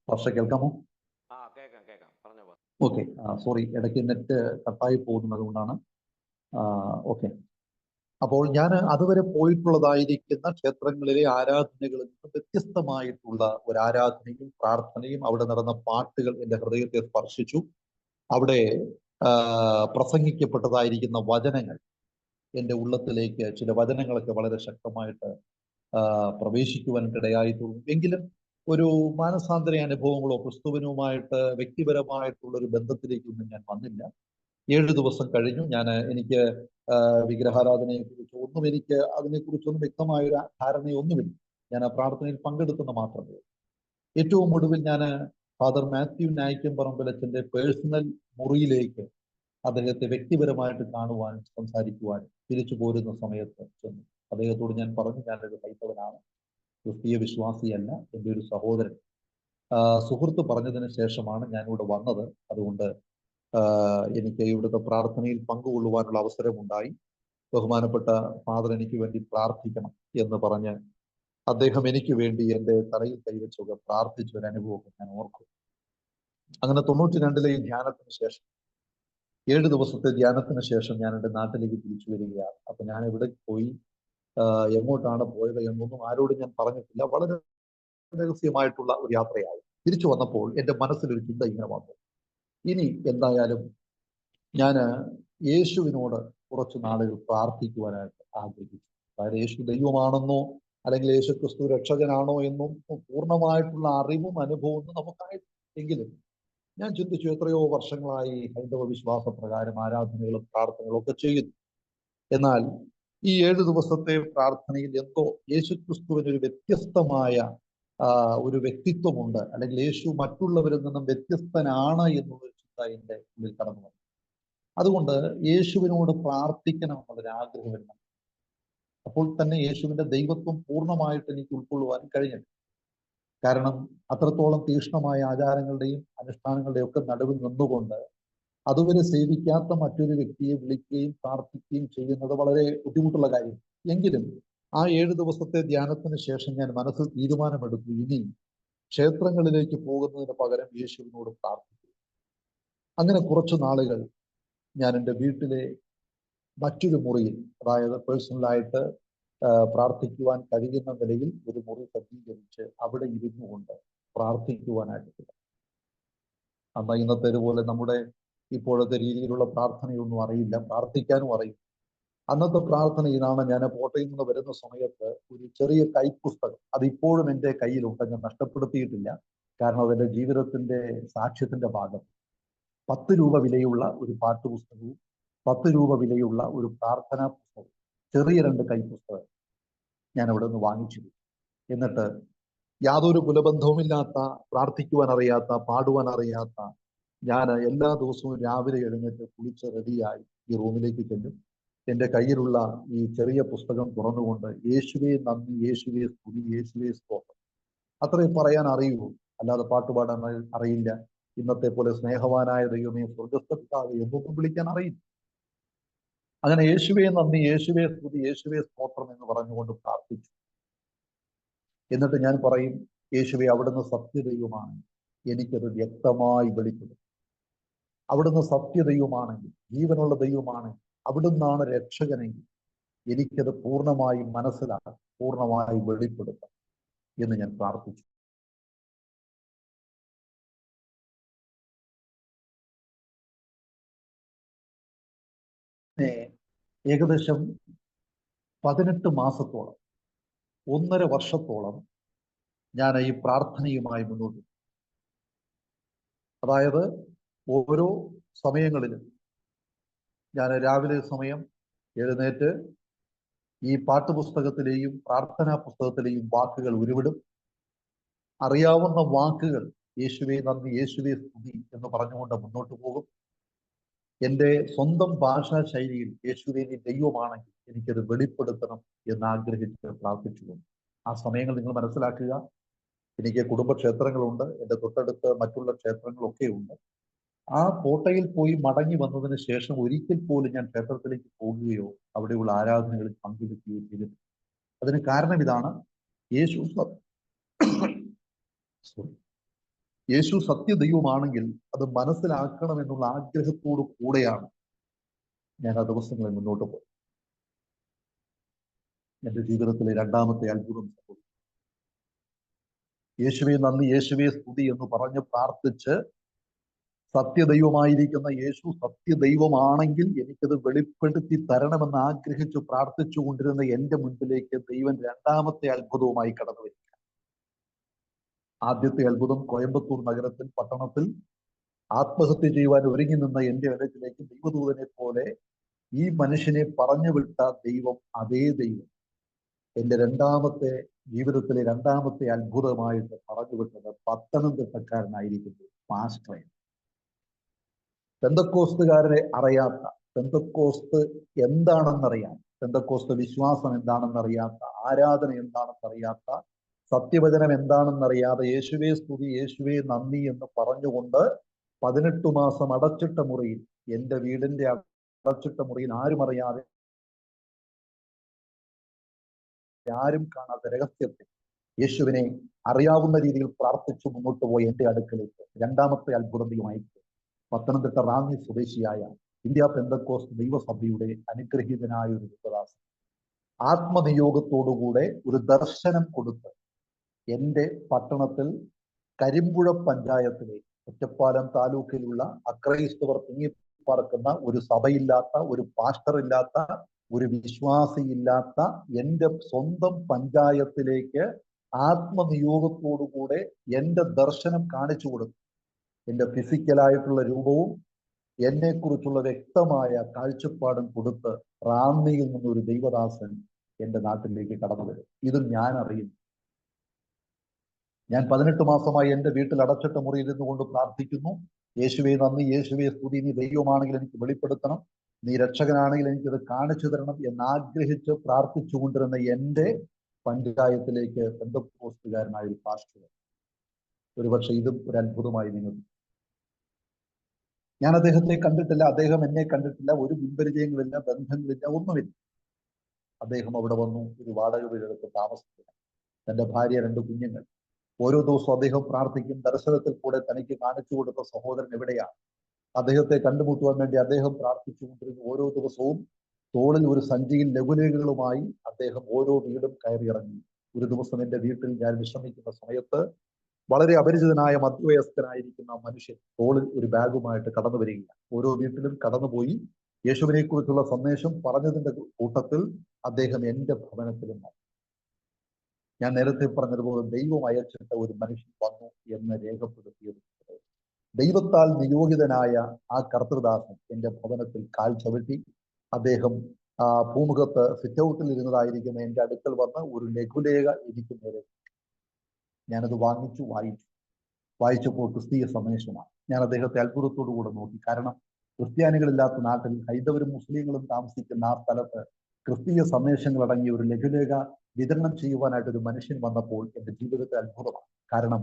പക്ഷെ കേൾക്കാമോ? ഓക്കെ, സോറി, ഇടയ്ക്ക് നെറ്റ് കട്ടായി പോകുന്നത് കൊണ്ടാണ്. ഓക്കെ, അപ്പോൾ ഞാൻ അതുവരെ പോയിട്ടുള്ളതായിരിക്കുന്ന ക്ഷേത്രങ്ങളിലെ ആരാധനകളിൽ നിന്ന് വ്യത്യസ്തമായിട്ടുള്ള ഒരു ആരാധനയും പ്രാർത്ഥനയും അവിടെ നടന്ന പാട്ടുകൾ എൻ്റെ ഹൃദയത്തെ സ്പർശിച്ചു. അവിടെ പ്രസംഗിക്കപ്പെട്ടതായിരിക്കുന്ന വചനങ്ങൾ എൻ്റെ ഉള്ളത്തിലേക്ക്, ചില വചനങ്ങളൊക്കെ വളരെ ശക്തമായിട്ട് പ്രവേശിക്കുവാനിടയായി തോന്നും. എങ്കിലും ഒരു മാനസാന്തര അനുഭവങ്ങളോ ക്രിസ്തുവിനുമായിട്ട് വ്യക്തിപരമായിട്ടുള്ള ഒരു ബന്ധത്തിലേക്കൊന്നും ഞാൻ വന്നില്ല. 7 ദിവസം കഴിഞ്ഞു. എനിക്ക് വിഗ്രഹാരാധനയെ കുറിച്ച് ഒന്നും, എനിക്ക് അതിനെക്കുറിച്ചൊന്നും വ്യക്തമായൊരു ധാരണയൊന്നുമില്ല. ഞാൻ ആ പ്രാർത്ഥനയിൽ പങ്കെടുക്കുന്ന മാത്രമേ. ഏറ്റവും ഒടുവിൽ ഞാൻ ഫാദർ മാത്യു നായിക്കമ്പറമ്പിലച്ചന്റെ പേഴ്സണൽ മുറിയിലേക്ക് അദ്ദേഹത്തെ വ്യക്തിപരമായിട്ട് കാണുവാനും സംസാരിക്കുവാനും തിരിച്ചു പോരുന്ന സമയത്ത് ചെന്നു. അദ്ദേഹത്തോട് ഞാൻ പറഞ്ഞു, ഞാനൊരു ഹൈന്ദവനാണ്, ക്രിസ്തീയ വിശ്വാസിയല്ല, എൻ്റെ ഒരു സഹോദരൻ സുഹൃത്ത് പറഞ്ഞതിന് ശേഷമാണ് ഞാനിവിടെ വന്നത്. അതുകൊണ്ട് എനിക്ക് ഇവിടുത്തെ പ്രാർത്ഥനയിൽ പങ്കുകൊള്ളുവാനുള്ള അവസരമുണ്ടായി. ബഹുമാനപ്പെട്ട ഫാദർ എനിക്ക് വേണ്ടി പ്രാർത്ഥിക്കണം എന്ന് പറഞ്ഞ് അദ്ദേഹം എനിക്ക് വേണ്ടി എൻ്റെ തലയിൽ കൈവച്ചൊക്കെ പ്രാർത്ഥിച്ച ഒരു അനുഭവമൊക്കെ ഞാൻ ഓർക്കും. അങ്ങനെ 92 ഈ ധ്യാനത്തിന് ശേഷം 7 ദിവസത്തെ ധ്യാനത്തിന് ശേഷം ഞാൻ എൻ്റെ നാട്ടിലേക്ക് തിരിച്ചു വരികയാണ്. അപ്പൊ ഞാൻ എവിടെ പോയി, എങ്ങോട്ടാണ് പോയത് എന്നൊന്നും ആരോടും ഞാൻ പറഞ്ഞിട്ടില്ല. വളരെ രഹസ്യമായിട്ടുള്ള ഒരു യാത്രയായി. തിരിച്ചു വന്നപ്പോൾ എൻ്റെ മനസ്സിലൊരു ചിന്ത ഇങ്ങനെ വന്നു, ഇനി എന്തായാലും ഞാൻ യേശുവിനോട് കുറച്ച് നാളുകൾ പ്രാർത്ഥിക്കുവാനായിട്ട് ആഗ്രഹിച്ചു. അതായത് യേശു ദൈവമാണെന്നോ അല്ലെങ്കിൽ യേശു ക്രിസ്തു രക്ഷകനാണോ എന്നും പൂർണ്ണമായിട്ടുള്ള അറിവും അനുഭവവും നമുക്കായിട്ടെങ്കിലും ഞാൻ ചിന്തിച്ചു, എത്രയോ വർഷങ്ങളായി ഹൈന്ദവ വിശ്വാസ പ്രകാരം ആരാധനകളും പ്രാർത്ഥനകളും ഒക്കെ ചെയ്യുന്നു. എന്നാൽ ഈ 7 ദിവസത്തെ പ്രാർത്ഥനയിൽ എന്തോ യേശു ക്രിസ്തുവിന് ഒരു വ്യത്യസ്തമായ ഒരു വ്യക്തിത്വമുണ്ട്, അല്ലെങ്കിൽ യേശു മറ്റുള്ളവരിൽ നിന്നും വ്യത്യസ്തനാണ് എന്നുള്ളൊരു ചിന്ത എൻ്റെ ഉള്ളിൽ കടന്നു വന്നു. അതുകൊണ്ട് യേശുവിനോട് പ്രാർത്ഥിക്കണം എന്നുള്ളൊരു ആഗ്രഹം വരുന്നു. അപ്പോൾ തന്നെ യേശുവിന്റെ ദൈവത്വം പൂർണ്ണമായിട്ട് എനിക്ക് ഉൾക്കൊള്ളുവാൻ കഴിഞ്ഞില്ല. കാരണം അത്രത്തോളം തീക്ഷ്ണമായ ആചാരങ്ങളുടെയും അനുഷ്ഠാനങ്ങളുടെയും ഒക്കെ നടുവിൽ നിന്നുകൊണ്ട് അതുവരെ സേവിക്കാത്ത മറ്റൊരു വ്യക്തിയെ വിളിക്കുകയും പ്രാർത്ഥിക്കുകയും ചെയ്യുന്നത് വളരെ ബുദ്ധിമുട്ടുള്ള കാര്യം. എങ്കിലും ആ 7 ദിവസത്തെ ധ്യാനത്തിന് ശേഷം ഞാൻ മനസ്സിൽ തീരുമാനമെടുത്തു, ഇനി ക്ഷേത്രങ്ങളിലേക്ക് പോകുന്നതിന് പകരം യേശുവിനോട് പ്രാർത്ഥിക്കും. അങ്ങനെ കുറച്ചു നാളുകൾ ഞാൻ എൻ്റെ വീട്ടിലെ മറ്റൊരു മുറിയിൽ, അതായത് പേഴ്സണലായിട്ട് പ്രാർത്ഥിക്കുവാൻ കഴിയുന്ന നിലയിൽ ഒരു മുറി സജ്ജീകരിച്ച് അവിടെ ഇരുന്നു കൊണ്ട് പ്രാർത്ഥിക്കുവാനായിട്ട്. അന്ന് ഇന്നത്തേതുപോലെ നമ്മുടെ ഇപ്പോഴത്തെ രീതിയിലുള്ള പ്രാർത്ഥനയൊന്നും അറിയില്ല, പ്രാർത്ഥിക്കാനും അറിയില്ല. അന്നത്തെ പ്രാർത്ഥന ഇതാണ്. ഞാൻ കോട്ടയിൽ നിന്ന് വരുന്ന സമയത്ത് ഒരു ചെറിയ കൈപ്പുസ്തകം, അതിപ്പോഴും എൻ്റെ കയ്യിലുണ്ട്, ഞാൻ നഷ്ടപ്പെടുത്തിയിട്ടില്ല. കാരണം അതെൻ്റെ ജീവിതത്തിന്റെ സാക്ഷ്യത്തിന്റെ ഭാഗം. 10 രൂപ വിലയുള്ള ഒരു പാട്ടുപുസ്തകവും 10 രൂപ വിലയുള്ള ഒരു പ്രാർത്ഥനാ പുസ്തകവും, ചെറിയ 2 കൈപ്പുസ്തകം ഞാൻ അവിടെ നിന്ന് വാങ്ങിച്ചിരുന്നു. എന്നിട്ട് യാതൊരു കുലബന്ധവുമില്ലാത്ത, പ്രാർത്ഥിക്കുവാൻ അറിയാത്ത, പാടുവാൻ അറിയാത്ത ഞാൻ എല്ലാ ദിവസവും രാവിലെ എഴുന്നേറ്റ് കുളിച്ച് റെഡിയായി ഈ റൂമിലേക്ക് ചെല്ലും. എൻ്റെ കയ്യിലുള്ള ഈ ചെറിയ പുസ്തകം തുറന്നുകൊണ്ട് യേശുവേ നന്ദി, യേശുവേ സ്തുതി, യേശുവേ സ്തോത്രം, അത്രയും പറയാൻ അറിയൂ. അല്ലാതെ പാട്ടുപാടാൻ അറിയില്ല. ഇന്നത്തെ പോലെ സ്നേഹവാനായ ദൈവമേ, സ്വർഗസ്ഥ പിതാവേ എന്നൊന്നും വിളിക്കാൻ അറിയില്ല. അങ്ങനെ യേശുവേ നന്ദി, യേശുവേ സ്തുതി, യേശുവേ സ്തോത്രം എന്ന് പറഞ്ഞുകൊണ്ട് പ്രാർത്ഥിച്ചു. എന്നിട്ട് ഞാൻ പറയും, യേശുവേ അവിടുന്ന് സത്യദൈവമാണ്, എനിക്കത് വ്യക്തമായി വെളിപ്പെടും. അവിടുന്ന് സത്യദൈവമാണെങ്കിൽ, ജീവനുള്ള ദൈവമാണെങ്കിൽ, അവിടുന്നാണ് രക്ഷകനെങ്കിൽ എനിക്കത് പൂർണ്ണമായി മനസ്സിലാക്കാം, പൂർണ്ണമായി വെളിപ്പെടുത്താം എന്ന് ഞാൻ പ്രാർത്ഥിച്ചു. ഏകദേശം 18 മാസത്തോളം, 1.5 വർഷത്തോളം ഞാൻ ഈ പ്രാർത്ഥനയുമായി മുന്നോട്ട്. അതായത് ഓരോ സമയങ്ങളിലും ഞാൻ രാവിലെ സമയം എഴുന്നേറ്റ് ഈ പാട്ടുപുസ്തകത്തിലെയും പ്രാർത്ഥനാ പുസ്തകത്തിലെയും വാക്കുകൾ ഉരുവിടും. അറിയാവുന്ന വാക്കുകൾ യേശുവേ നന്ദി, യേശുവേ സ്തുതി എന്ന് പറഞ്ഞുകൊണ്ട് മുന്നോട്ട് പോകും. എൻ്റെ സ്വന്തം ഭാഷാ ശൈലിയിൽ യേശുവേ നീ ദൈവമാണെങ്കിൽ എനിക്കത് വെളിപ്പെടുത്തണം എന്ന് ആഗ്രഹിച്ച് പ്രാർത്ഥിച്ചുകൊണ്ട് ആ സമയങ്ങൾ നിങ്ങൾ മനസ്സിലാക്കുക. എനിക്ക് കുടുംബക്ഷേത്രങ്ങളുണ്ട്, എൻ്റെ തൊട്ടടുത്ത് മറ്റുള്ള ക്ഷേത്രങ്ങളൊക്കെ ഉണ്ട്. ആ കോട്ടയിൽ പോയി മടങ്ങി വന്നതിന് ശേഷം ഒരിക്കൽ പോലും ഞാൻ ക്ഷേത്രത്തിലേക്ക് പോകുകയോ അവിടെയുള്ള ആരാധനകളിൽ പങ്കെടുക്കുകയോ ചെയ്തിട്ടില്ല. അതിന് കാരണം ഇതാണ്, യേശു സത്യദൈവമാണെങ്കിൽ അത് മനസ്സിലാക്കണം എന്നുള്ള ആഗ്രഹത്തോടു കൂടെയാണ് ഞാൻ ആ ദിവസങ്ങളിൽ മുന്നോട്ട് പോയത്. എൻ്റെ ജീവിതത്തിലെ 2ാമത്തെ അത്ഭുതം സംഭവിച്ചു. യേശുവേ നന്ദി, യേശുവേ സ്തുതി എന്ന് പറഞ്ഞ് പ്രാർത്ഥിച്ച് സത്യദൈവമായിരിക്കുന്ന യേശു സത്യദൈവമാണെങ്കിൽ എനിക്കത് വെളിപ്പെടുത്തി തരണമെന്ന് ആഗ്രഹിച്ചു പ്രാർത്ഥിച്ചു കൊണ്ടിരുന്ന എൻ്റെ മുൻപിലേക്ക് ദൈവം 2ാമത്തെ അത്ഭുതവുമായി കടന്നു വരിക. ആദ്യത്തെ അത്ഭുതം കോയമ്പത്തൂർ നഗരത്തിൽ, പട്ടണത്തിൽ ആത്മഹത്യ ചെയ്യുവാൻ ഒരുങ്ങി നിന്ന എൻ്റെ ഇടത്തിലേക്ക് ദൈവദൂതനെ പോലെ ഈ മനുഷ്യനെ പറഞ്ഞു വിട്ട ദൈവം, അതേ ദൈവം എൻ്റെ ജീവിതത്തിലെ 2ാമത്തെ അത്ഭുതമായിട്ട് പറഞ്ഞു വിട്ടത് പത്തനംതിട്ടക്കാരനായിരിക്കുന്നു പാസ്റ്ററെ. പെന്തക്കോസ്തുകാരനെ അറിയാത്ത, പെന്തക്കോസ്ത് എന്താണെന്നറിയാൻ, പെന്തക്കോസ്ത് വിശ്വാസം എന്താണെന്നറിയാത്ത, ആരാധന എന്താണെന്നറിയാത്ത, സത്യവചനം എന്താണെന്നറിയാതെ യേശുവേ സ്തുതി, യേശുവേ നന്ദി എന്ന് പറഞ്ഞുകൊണ്ട് 18 മാസം അടച്ചിട്ട മുറിയിൽ, എൻ്റെ വീടിന്റെ അടച്ചിട്ട മുറിയിൽ ആരും അറിയാതെ ആരും കാണാത്ത രഹസ്യത്തിൽ യേശുവിനെ അറിയാവുന്ന രീതിയിൽ പ്രാർത്ഥിച്ചു മുന്നോട്ട് പോയി എൻ്റെ അടുക്കലേക്ക് രണ്ടാമത്തെ അത്ഭുതം അയച്ചു. പത്തനംതിട്ട റാന്നി സ്വദേശിയായ ഇന്ത്യ പെന്തക്കോസ്റ്റ് ദൈവസഭയുടെ അനുഗ്രഹീതനായ ഒരു ദൈവദാസൻ ആത്മനിയോഗത്തോടുകൂടെ ഒരു ദർശനം കൊടുത്ത് എൻ്റെ പട്ടണത്തിൽ കരിമ്പുഴ പഞ്ചായത്തിലെ ഒറ്റപ്പാലം താലൂക്കിലുള്ള അക്രൈസ്തവർ തിങ്ങിപ്പാർക്കുന്ന ഒരു സഭയില്ലാത്ത, ഒരു പാസ്റ്റർ ഇല്ലാത്ത, ഒരു വിശ്വാസിയില്ലാത്ത എൻ്റെ സ്വന്തം പഞ്ചായത്തിലേക്ക് ആത്മനിയോഗത്തോടുകൂടെ എൻ്റെ ദർശനം കാണിച്ചു കൊടുത്തു. എൻ്റെ ഫിസിക്കലായിട്ടുള്ള രൂപവും എന്നെക്കുറിച്ചുള്ള വ്യക്തമായ കാഴ്ചപ്പാടും കൊടുത്ത് റാന്നിയിൽ നിന്നൊരു ദൈവദാസൻ എൻ്റെ നാട്ടിലേക്ക് കടന്നു വരും. ഇതും ഞാൻ അറിയുന്നു. ഞാൻ 18 മാസമായി എൻ്റെ വീട്ടിൽ അടച്ചിട്ട മുറിയിൽ ഇരുന്നുകൊണ്ട് പ്രാർത്ഥിക്കുന്നു. യേശുവേ നന്ദി, യേശുവേ സ്തുതി, നീ ദൈവമാണെങ്കിൽ എനിക്ക് വെളിപ്പെടുത്തണം, നീ രക്ഷകനാണെങ്കിൽ എനിക്കത് കാണിച്ചു തരണം എന്നാഗ്രഹിച്ച് പ്രാർത്ഥിച്ചുകൊണ്ടിരുന്ന എൻ്റെ പഞ്ചായത്തിലേക്ക് പെന്തക്കോസ്തുകാരനായ ഒരു പാസ്റ്റർ. ഒരുപക്ഷെ ഇതും ഒരു അത്ഭുതമായി നിങ്ങൾ. ഞാൻ അദ്ദേഹത്തെ കണ്ടിട്ടില്ല, അദ്ദേഹം എന്നെ കണ്ടിട്ടില്ല, ഒരു മുൻപരിചയങ്ങളില്ല, ബന്ധങ്ങളില്ല, ഒന്നുമില്ല. അദ്ദേഹം അവിടെ വന്നു ഒരു വാടക വീടെടുത്ത് താമസിക്കുക. തൻ്റെ ഭാര്യ, 2 കുഞ്ഞുങ്ങൾ. ഓരോ ദിവസവും അദ്ദേഹം പ്രാർത്ഥിക്കും. ദർശനത്തിൽ കൂടെ തനിക്ക് കാണിച്ചു കൊടുത്ത സഹോദരൻ എവിടെയാണ്, അദ്ദേഹത്തെ കണ്ടുമുട്ടുവാൻ വേണ്ടി അദ്ദേഹം പ്രാർത്ഥിച്ചുകൊണ്ടിരുന്നു. ഓരോ ദിവസവും തോളിൽ ഒരു സഞ്ചിയിൽ ലഘുലേഖകളുമായി അദ്ദേഹം ഓരോ വീടും കയറി ഇറങ്ങി. ഒരു ദിവസം എൻ്റെ വീട്ടിൽ ഞാൻ വിശ്രമിക്കുന്ന സമയത്ത് വളരെ അപരിചിതനായ മധ്യവയസ്കനായിരിക്കുന്ന മനുഷ്യൻ തോളിൽ ഒരു ബാഗുമായിട്ട് കടന്നു വരികയാണ്. ഓരോ വീട്ടിലും കടന്നുപോയി യേശുവിനെ കുറിച്ചുള്ള സന്ദേശം പറഞ്ഞതിന്റെ കൂട്ടത്തിൽ അദ്ദേഹം എൻ്റെ ഭവനത്തിലും വന്നു. ഞാൻ നേരത്തെ പറഞ്ഞതുപോലെ ദൈവം അയച്ചിട്ട ഒരു മനുഷ്യൻ വന്നു എന്ന് രേഖപ്പെടുത്തിയത് ദൈവത്താൽ നിയോഗിതനായ ആ കർത്തൃദാസൻ എൻ്റെ ഭവനത്തിൽ കാൽ ചവിട്ടി. അദ്ദേഹം പൂമുഖത്ത് സിറ്റൗട്ടിൽ ഇരുന്നതായിരിക്കുന്ന എൻ്റെ അടുക്കൽ വന്ന് ഒരു ലഘുലേഖ എനിക്ക് നേരെ. ഞാനത് വായിച്ചപ്പോൾ ക്രിസ്തീയ സന്ദേശമാണ്. ഞാൻ അദ്ദേഹത്തെ അത്ഭുതത്തോടു കൂടെ നോക്കി. കാരണം ക്രിസ്ത്യാനികളില്ലാത്ത നാട്ടിൽ ഹൈന്ദവരും മുസ്ലിങ്ങളും താമസിക്കുന്ന ആ സ്ഥലത്ത് ക്രിസ്തീയ സന്ദേശങ്ങൾ അടങ്ങിയ ഒരു ലഘുലേഖ വിതരണം ചെയ്യുവാനായിട്ട് ഒരു മനുഷ്യൻ വന്നപ്പോൾ എൻ്റെ ജീവിതത്തെ അത്ഭുതമാണ്. കാരണം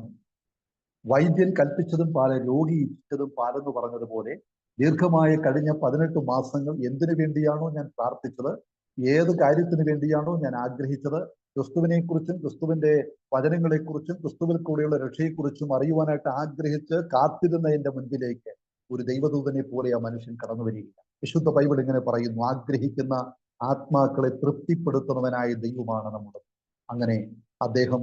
വൈദ്യൻ കൽപ്പിച്ചതും പാല്, രോഗി ഇച്ഛിച്ചതും പാലെന്ന് പറഞ്ഞതുപോലെ ദീർഘമായ കഴിഞ്ഞ 18 മാസങ്ങൾ എന്തിനു വേണ്ടിയാണോ ഞാൻ പ്രാർത്ഥിച്ചത്, ഏത് കാര്യത്തിന് വേണ്ടിയാണോ ഞാൻ ആഗ്രഹിച്ചത്, ക്രിസ്തുവിനെക്കുറിച്ചും ക്രിസ്തുവിന്റെ വചനങ്ങളെക്കുറിച്ചും ക്രിസ്തുവിൽ കൂടെയുള്ള രക്ഷയെക്കുറിച്ചും അറിയുവാനായിട്ട് ആഗ്രഹിച്ച് കാത്തിരുന്ന എൻ്റെ മുൻപിലേക്ക് ഒരു ദൈവദൂതനെ പോലെ ആ മനുഷ്യൻ കടന്നു വരികയാണ്. വിശുദ്ധ ബൈബിൾ ഇങ്ങനെ പറയുന്നു, ആഗ്രഹിക്കുന്ന ആത്മാക്കളെ തൃപ്തിപ്പെടുത്തുന്നവനായ ദൈവമാണ് നമ്മുടെ. അങ്ങനെ അദ്ദേഹം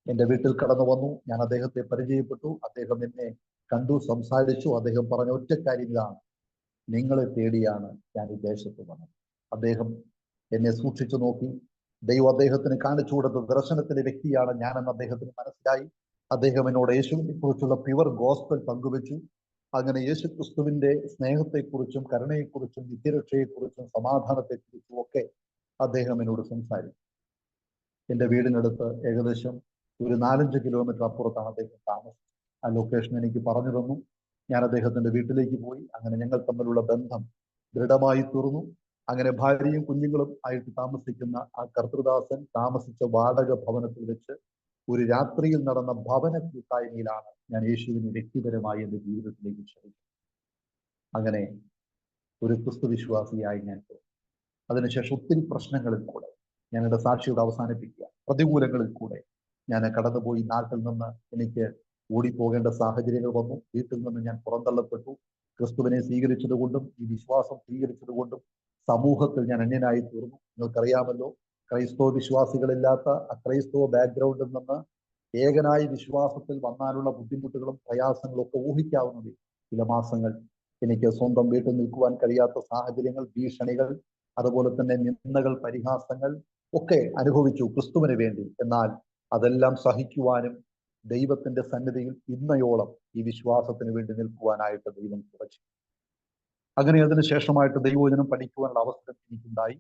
എൻ്റെ വീട്ടിൽ കടന്നു വന്നു. ഞാൻ അദ്ദേഹത്തെ പരിചയപ്പെട്ടു. അദ്ദേഹം എന്നെ കണ്ടു, സംസാരിച്ചു. അദ്ദേഹം പറഞ്ഞ ഒറ്റ കാര്യം ഇതാണ്: നിങ്ങളെ തേടിയാണ് ഞാൻ ഈ ദേശത്ത് വന്നത്. അദ്ദേഹം എന്നെ സൂക്ഷിച്ചു നോക്കി. ദൈവം അദ്ദേഹത്തിന് കാണിച്ചു കൊടുത്ത ദർശനത്തിന്റെ വ്യക്തിയാണ് ഞാനെന്ന് അദ്ദേഹത്തിന് മനസ്സിലായി. അദ്ദേഹം എന്നോട് യേശുവിനെ കുറിച്ചുള്ള പ്യുവർ ഗോസ്പൽ പങ്കുവെച്ചു. അങ്ങനെ യേശു ക്രിസ്തുവിന്റെ സ്നേഹത്തെക്കുറിച്ചും കരുണയെക്കുറിച്ചും നിത്യരക്ഷയെക്കുറിച്ചും സമാധാനത്തെക്കുറിച്ചും ഒക്കെ അദ്ദേഹം എന്നോട് സംസാരിച്ചു. എൻ്റെ വീടിനടുത്ത് ഏകദേശം ഒരു 4-5 കിലോമീറ്റർ അപ്പുറത്താണ് അദ്ദേഹം താമസം. ആ ലൊക്കേഷൻ എനിക്ക് പറഞ്ഞു തന്നു. ഞാൻ അദ്ദേഹത്തിന്റെ വീട്ടിലേക്ക് പോയി. അങ്ങനെ ഞങ്ങൾ തമ്മിലുള്ള ബന്ധം ദൃഢമായി തീർന്നു. അങ്ങനെ ഭാര്യയും കുഞ്ഞുങ്ങളും ആയിട്ട് താമസിക്കുന്ന ആ കർത്തൃദാസൻ താമസിച്ച വാടക ഭവനത്തിൽ വെച്ച് ഒരു രാത്രിയിൽ നടന്ന ഭവന കൂട്ടായ്മയിലാണ് ഞാൻ യേശുവിനെ വ്യക്തിപരമായി എൻ്റെ ജീവിതത്തിലേക്ക് ക്ഷണിച്ചത്. അങ്ങനെ ഒരു ക്രിസ്തു വിശ്വാസിയായി ഞാൻ പോയി. അതിനുശേഷം ഒത്തിരി പ്രശ്നങ്ങളിൽ കൂടെ ഞാൻ എൻ്റെ സാക്ഷിയോട് അവസാനിപ്പിക്കുക. പ്രതികൂലങ്ങളിൽ കൂടെ ഞാൻ കടന്നുപോയി. നാട്ടിൽ നിന്ന് എനിക്ക് ഓടിപ്പോകേണ്ട സാഹചര്യങ്ങൾ വന്നു. വീട്ടിൽ നിന്ന് ഞാൻ പുറന്തള്ളപ്പെട്ടു. ക്രിസ്തുവിനെ സ്വീകരിച്ചതുകൊണ്ടും ഈ വിശ്വാസം സ്വീകരിച്ചതുകൊണ്ടും സമൂഹത്തിൽ ഞാൻ അന്യനായി തീർന്നു. നിങ്ങൾക്കറിയാമല്ലോ, ക്രൈസ്തവ വിശ്വാസികളില്ലാത്ത അക്രൈസ്തവ ബാക്ക്ഗ്രൗണ്ടിൽ നിന്ന് ഏകനായ വിശ്വാസത്തിൽ വന്നാലുള്ള ബുദ്ധിമുട്ടുകളും പ്രയാസങ്ങളും ഒക്കെ ഊഹിക്കാവുന്നതേ. ചില മാസങ്ങൾ എനിക്ക് സ്വന്തം വീട്ടിൽ നിൽക്കുവാൻ കഴിയാത്ത സാഹചര്യങ്ങൾ, ഭീഷണികൾ, അതുപോലെ തന്നെ നിന്ദകൾ, പരിഹാസങ്ങൾ ഒക്കെ അനുഭവിച്ചു ക്രിസ്തുവിന് വേണ്ടി. എന്നാൽ അതെല്ലാം സഹിക്കുവാനും ദൈവത്തിന്റെ സന്നിധിയിൽ ഇന്നയോളം ഈ വിശ്വാസത്തിന് വേണ്ടി നിൽക്കുവാനായിട്ട് ദൈവം കുറച്ചു. അങ്ങനെ അതിനുശേഷമായിട്ട് ദൈവവചനം പഠിക്കുവാനുള്ള അവസരം എനിക്കുണ്ടായി.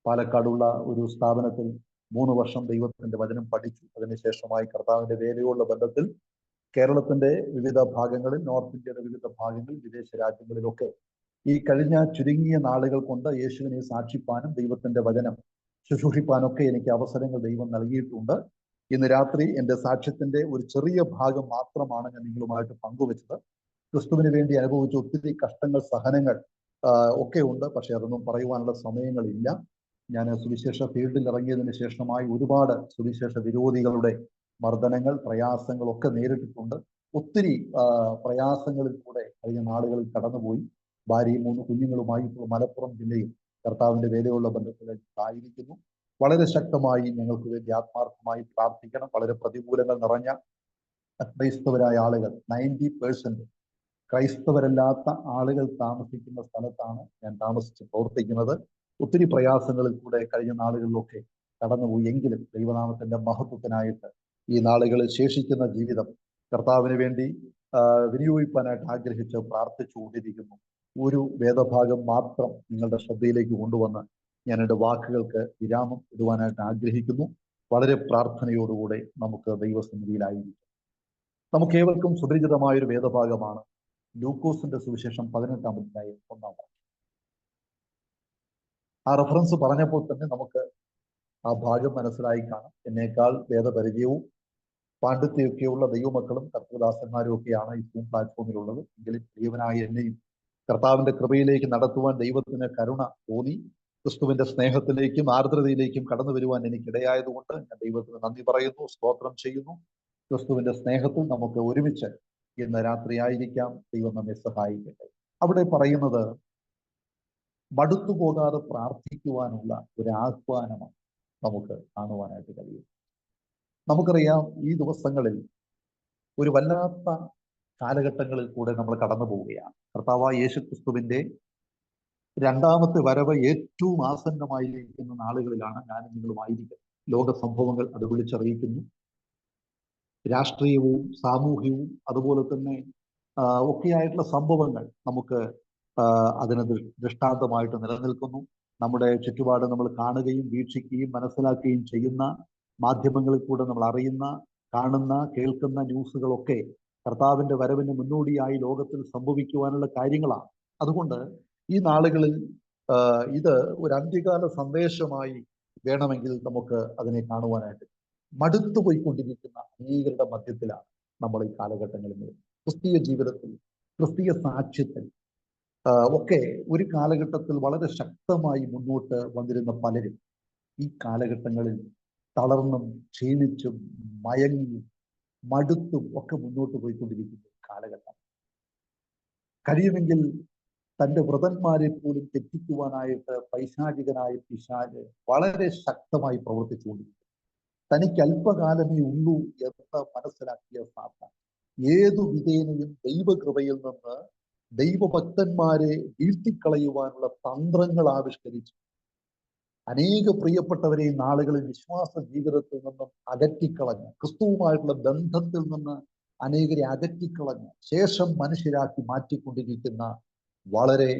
പാലക്കാടുള്ള ഒരു സ്ഥാപനത്തിൽ 3 വർഷം ദൈവത്തിന്റെ വചനം പഠിച്ചു. അതിനുശേഷമായി കർത്താവിന്റെ വേലയുള്ള ബന്ധത്തിൽ കേരളത്തിന്റെ വിവിധ ഭാഗങ്ങളിൽ, നോർത്ത് ഇന്ത്യയുടെ വിവിധ ഭാഗങ്ങളിൽ, വിദേശ രാജ്യങ്ങളിലൊക്കെ ഈ കഴിഞ്ഞ ചുരുങ്ങിയ നാളുകൾ കൊണ്ട് യേശുവിനെ സാക്ഷിപ്പാനും ദൈവത്തിന്റെ വചനം ശുശ്രൂഷിപ്പാനൊക്കെ എനിക്ക് അവസരങ്ങൾ ദൈവം നൽകിയിട്ടുണ്ട്. ഇന്ന് രാത്രി എൻ്റെ സാക്ഷ്യത്തിന്റെ ഒരു ചെറിയ ഭാഗം മാത്രമാണ് ഞാൻ നിങ്ങളുമായിട്ട് പങ്കുവെച്ചത്. ക്രിസ്തുവിന് വേണ്ടി അനുഭവിച്ച ഒത്തിരി കഷ്ടങ്ങൾ, സഹനങ്ങൾ ഒക്കെ ഉണ്ട്. പക്ഷെ അതൊന്നും പറയുവാനുള്ള സമയങ്ങളില്ല. ഞാൻ സുവിശേഷ ഫീൽഡിൽ ഇറങ്ങിയതിന് ശേഷമായി ഒരുപാട് സുവിശേഷ വിരോധികളുടെ മർദ്ദനങ്ങൾ, പ്രയാസങ്ങളൊക്കെ നേരിട്ടിട്ടുണ്ട്. ഒത്തിരി പ്രയാസങ്ങളിൽ കൂടെ കഴിഞ്ഞ നാളുകളിൽ കടന്നുപോയി. ഭാര്യയും 3 കുഞ്ഞുങ്ങളുമായി ഇപ്പോൾ മലപ്പുറം ജില്ലയിൽ കർത്താവിന്റെ വേലയുള്ള ബന്ധത്തിൽ ആയിരിക്കുന്നു. വളരെ ശക്തമായി ഞങ്ങൾക്ക് വേണ്ടി ആത്മാർത്ഥമായി പ്രാർത്ഥിക്കണം. വളരെ പ്രതികൂലങ്ങൾ നിറഞ്ഞ ക്രൈസ്തവരായ ആളുകൾ, 90% ക്രൈസ്തവരല്ലാത്ത ആളുകൾ താമസിക്കുന്ന സ്ഥലത്താണ് ഞാൻ താമസിച്ച് പ്രവർത്തിക്കുന്നത്. ഒത്തിരി പ്രയാസങ്ങളിൽ കൂടെ കഴിഞ്ഞ നാളുകളിലൊക്കെ കടന്നുപോയി. എങ്കിലും ദൈവനാമത്തിന്റെ മഹത്വത്തിനായിട്ട് ഈ നാളുകളിൽ ശേഷിക്കുന്ന ജീവിതം കർത്താവിന് വേണ്ടി വിനിയോഗിക്കാനായിട്ട് ആഗ്രഹിച്ച് പ്രാർത്ഥിച്ചുകൊണ്ടിരിക്കുന്നു. ഒരു വേദഭാഗം മാത്രം നിങ്ങളുടെ ശ്രദ്ധയിലേക്ക് കൊണ്ടുവന്ന് ഞാൻ എൻ്റെ വാക്കുകൾക്ക് വിരാമം ഇടുവാനായിട്ട് ആഗ്രഹിക്കുന്നു. വളരെ പ്രാർത്ഥനയോടുകൂടെ നമുക്ക് ദൈവസന്നിധിയിലായിരിക്കും. നമുക്ക് ഏവർക്കും സുപരിചിതമായൊരു വേദഭാഗമാണ് ലൂക്കോസിന്റെ സുവിശേഷം 18-ാം അധ്യായം 1-ാം വാക്യം. ആ റെഫറൻസ് പറഞ്ഞപ്പോൾ തന്നെ നമുക്ക് ആ ഭാഗം മനസ്സിലായി കാണും. എന്നേക്കാൾ വേദപരിചയവും പാണ്ഡിത്യമൊക്കെയുള്ള ദൈവമക്കളും കർത്തൃദാസന്മാരും ഒക്കെയാണ് ഈ സൂം പ്ലാറ്റ്ഫോമിലുള്ളത്. എങ്കിലും ദൈവനായ എന്നെയും കർത്താവിന്റെ കൃപയിലേക്ക് നടത്തുവാൻ ദൈവത്തിന് കരുണ തോന്നി. ക്രിസ്തുവിന്റെ സ്നേഹത്തിലേക്കും ആർദ്രതയിലേക്കും കടന്നു വരുവാൻ എനിക്കിടയായതുകൊണ്ട് ഞാൻ ദൈവത്തിന് നന്ദി പറയുന്നു, സ്തോത്രം ചെയ്യുന്നു. ക്രിസ്തുവിന്റെ സ്നേഹത്തിൽ നമുക്ക് ഒരുമിച്ച് ഇന്ന് രാത്രിയായിരിക്കാം. ദൈവം നമ്മെ സഹായിക്കട്ടെ. അവിടെ പറയുന്നത് മടുത്തു പോകാതെ പ്രാർത്ഥിക്കുവാനുള്ള ഒരു ആഹ്വാനമാണ് നമുക്ക് കാണുവാനായിട്ട് കഴിയും. നമുക്കറിയാം, ഈ ദിവസങ്ങളിൽ ഒരു വല്ലാത്ത കാലഘട്ടങ്ങളിൽ കൂടെ നമ്മൾ കടന്നു പോവുകയാണ്. കർത്താവായ യേശു ക്രിസ്തുവിന്റെ 2ാമത്തെ വരവ് ഏറ്റവും ആസന്നമായിരിക്കുന്ന നാളുകളിലാണ് ഞാനും നിങ്ങളുമായിരിക്കുന്നത്. ലോക സംഭവങ്ങൾ അത് വിളിച്ചറിയിക്കുന്നു. രാഷ്ട്രീയവും സാമൂഹികവും അതുപോലെ തന്നെ ഒക്കെയായിട്ടുള്ള സംഭവങ്ങൾ നമുക്ക് അതിന് ദൃഷ്ടാന്തമായിട്ട് നിലനിൽക്കുന്നു. നമ്മുടെ ചുറ്റുപാട് നമ്മൾ കാണുകയും വീക്ഷിക്കുകയും മനസ്സിലാക്കുകയും ചെയ്യുന്ന മാധ്യമങ്ങളിൽ കൂടെ നമ്മൾ അറിയുന്ന, കാണുന്ന, കേൾക്കുന്ന ന്യൂസുകളൊക്കെ കർത്താവിന്റെ വരവിന് മുന്നോടിയായി ലോകത്തിൽ സംഭവിക്കുവാനുള്ള കാര്യങ്ങളാണ്. അതുകൊണ്ട് ഈ നാളുകളിൽ ഇത് ഒരു അന്ത്യകാല സന്ദേശമായി വേണമെങ്കിൽ നമുക്ക് അതിനെ കാണുവാനായിട്ട്. മടുത്തു പോയിക്കൊണ്ടിരിക്കുന്ന അനേകരുടെ മധ്യത്തിലാണ് നമ്മൾ ഈ കാലഘട്ടങ്ങളിൽ ക്രിസ്തീയ ജീവിതത്തിൽ, ക്രിസ്തീയ സാക്ഷ്യത്തിൽ ഒക്കെ ഒരു കാലഘട്ടത്തിൽ വളരെ ശക്തമായി മുന്നോട്ട് വന്നിരുന്ന പലരും ഈ കാലഘട്ടങ്ങളിൽ തളർന്നും ക്ഷീണിച്ചും മയങ്ങിയും മടുത്തും ഒക്കെ മുന്നോട്ട് പോയിക്കൊണ്ടിരിക്കുന്ന കാലഘട്ടം. കഴിയുമെങ്കിൽ തൻ്റെ വ്രതന്മാരെ പോലും തെറ്റിക്കുവാനായിട്ട് പൈശാചികനായ പിശാച് വളരെ ശക്തമായി പ്രവർത്തിച്ചുകൊണ്ടിരിക്കുന്നു. തനിക്ക് അല്പകാലമേ ഉള്ളൂ എന്ന് മനസ്സിലാക്കിയ സാത്താൻ ഏതു വിധേനയും ദൈവകൃപയിൽ നിന്ന് ദൈവഭക്തന്മാരെ വീഴ്ത്തിക്കളയുവാനുള്ള തന്ത്രങ്ങൾ ആവിഷ്കരിച്ചു. അനേക പ്രിയപ്പെട്ടവരെ ഈ നാളുകളിൽ വിശ്വാസ ജീവിതത്തിൽ നിന്നും അകറ്റിക്കളഞ്ഞ്, ക്രിസ്തുവുമായിട്ടുള്ള ബന്ധത്തിൽ നിന്ന് അനേകരെ അകറ്റിക്കളഞ്ഞ് ശേഷം മനുഷ്യരാക്കി മാറ്റിക്കൊണ്ടിരിക്കുന്ന വളരെ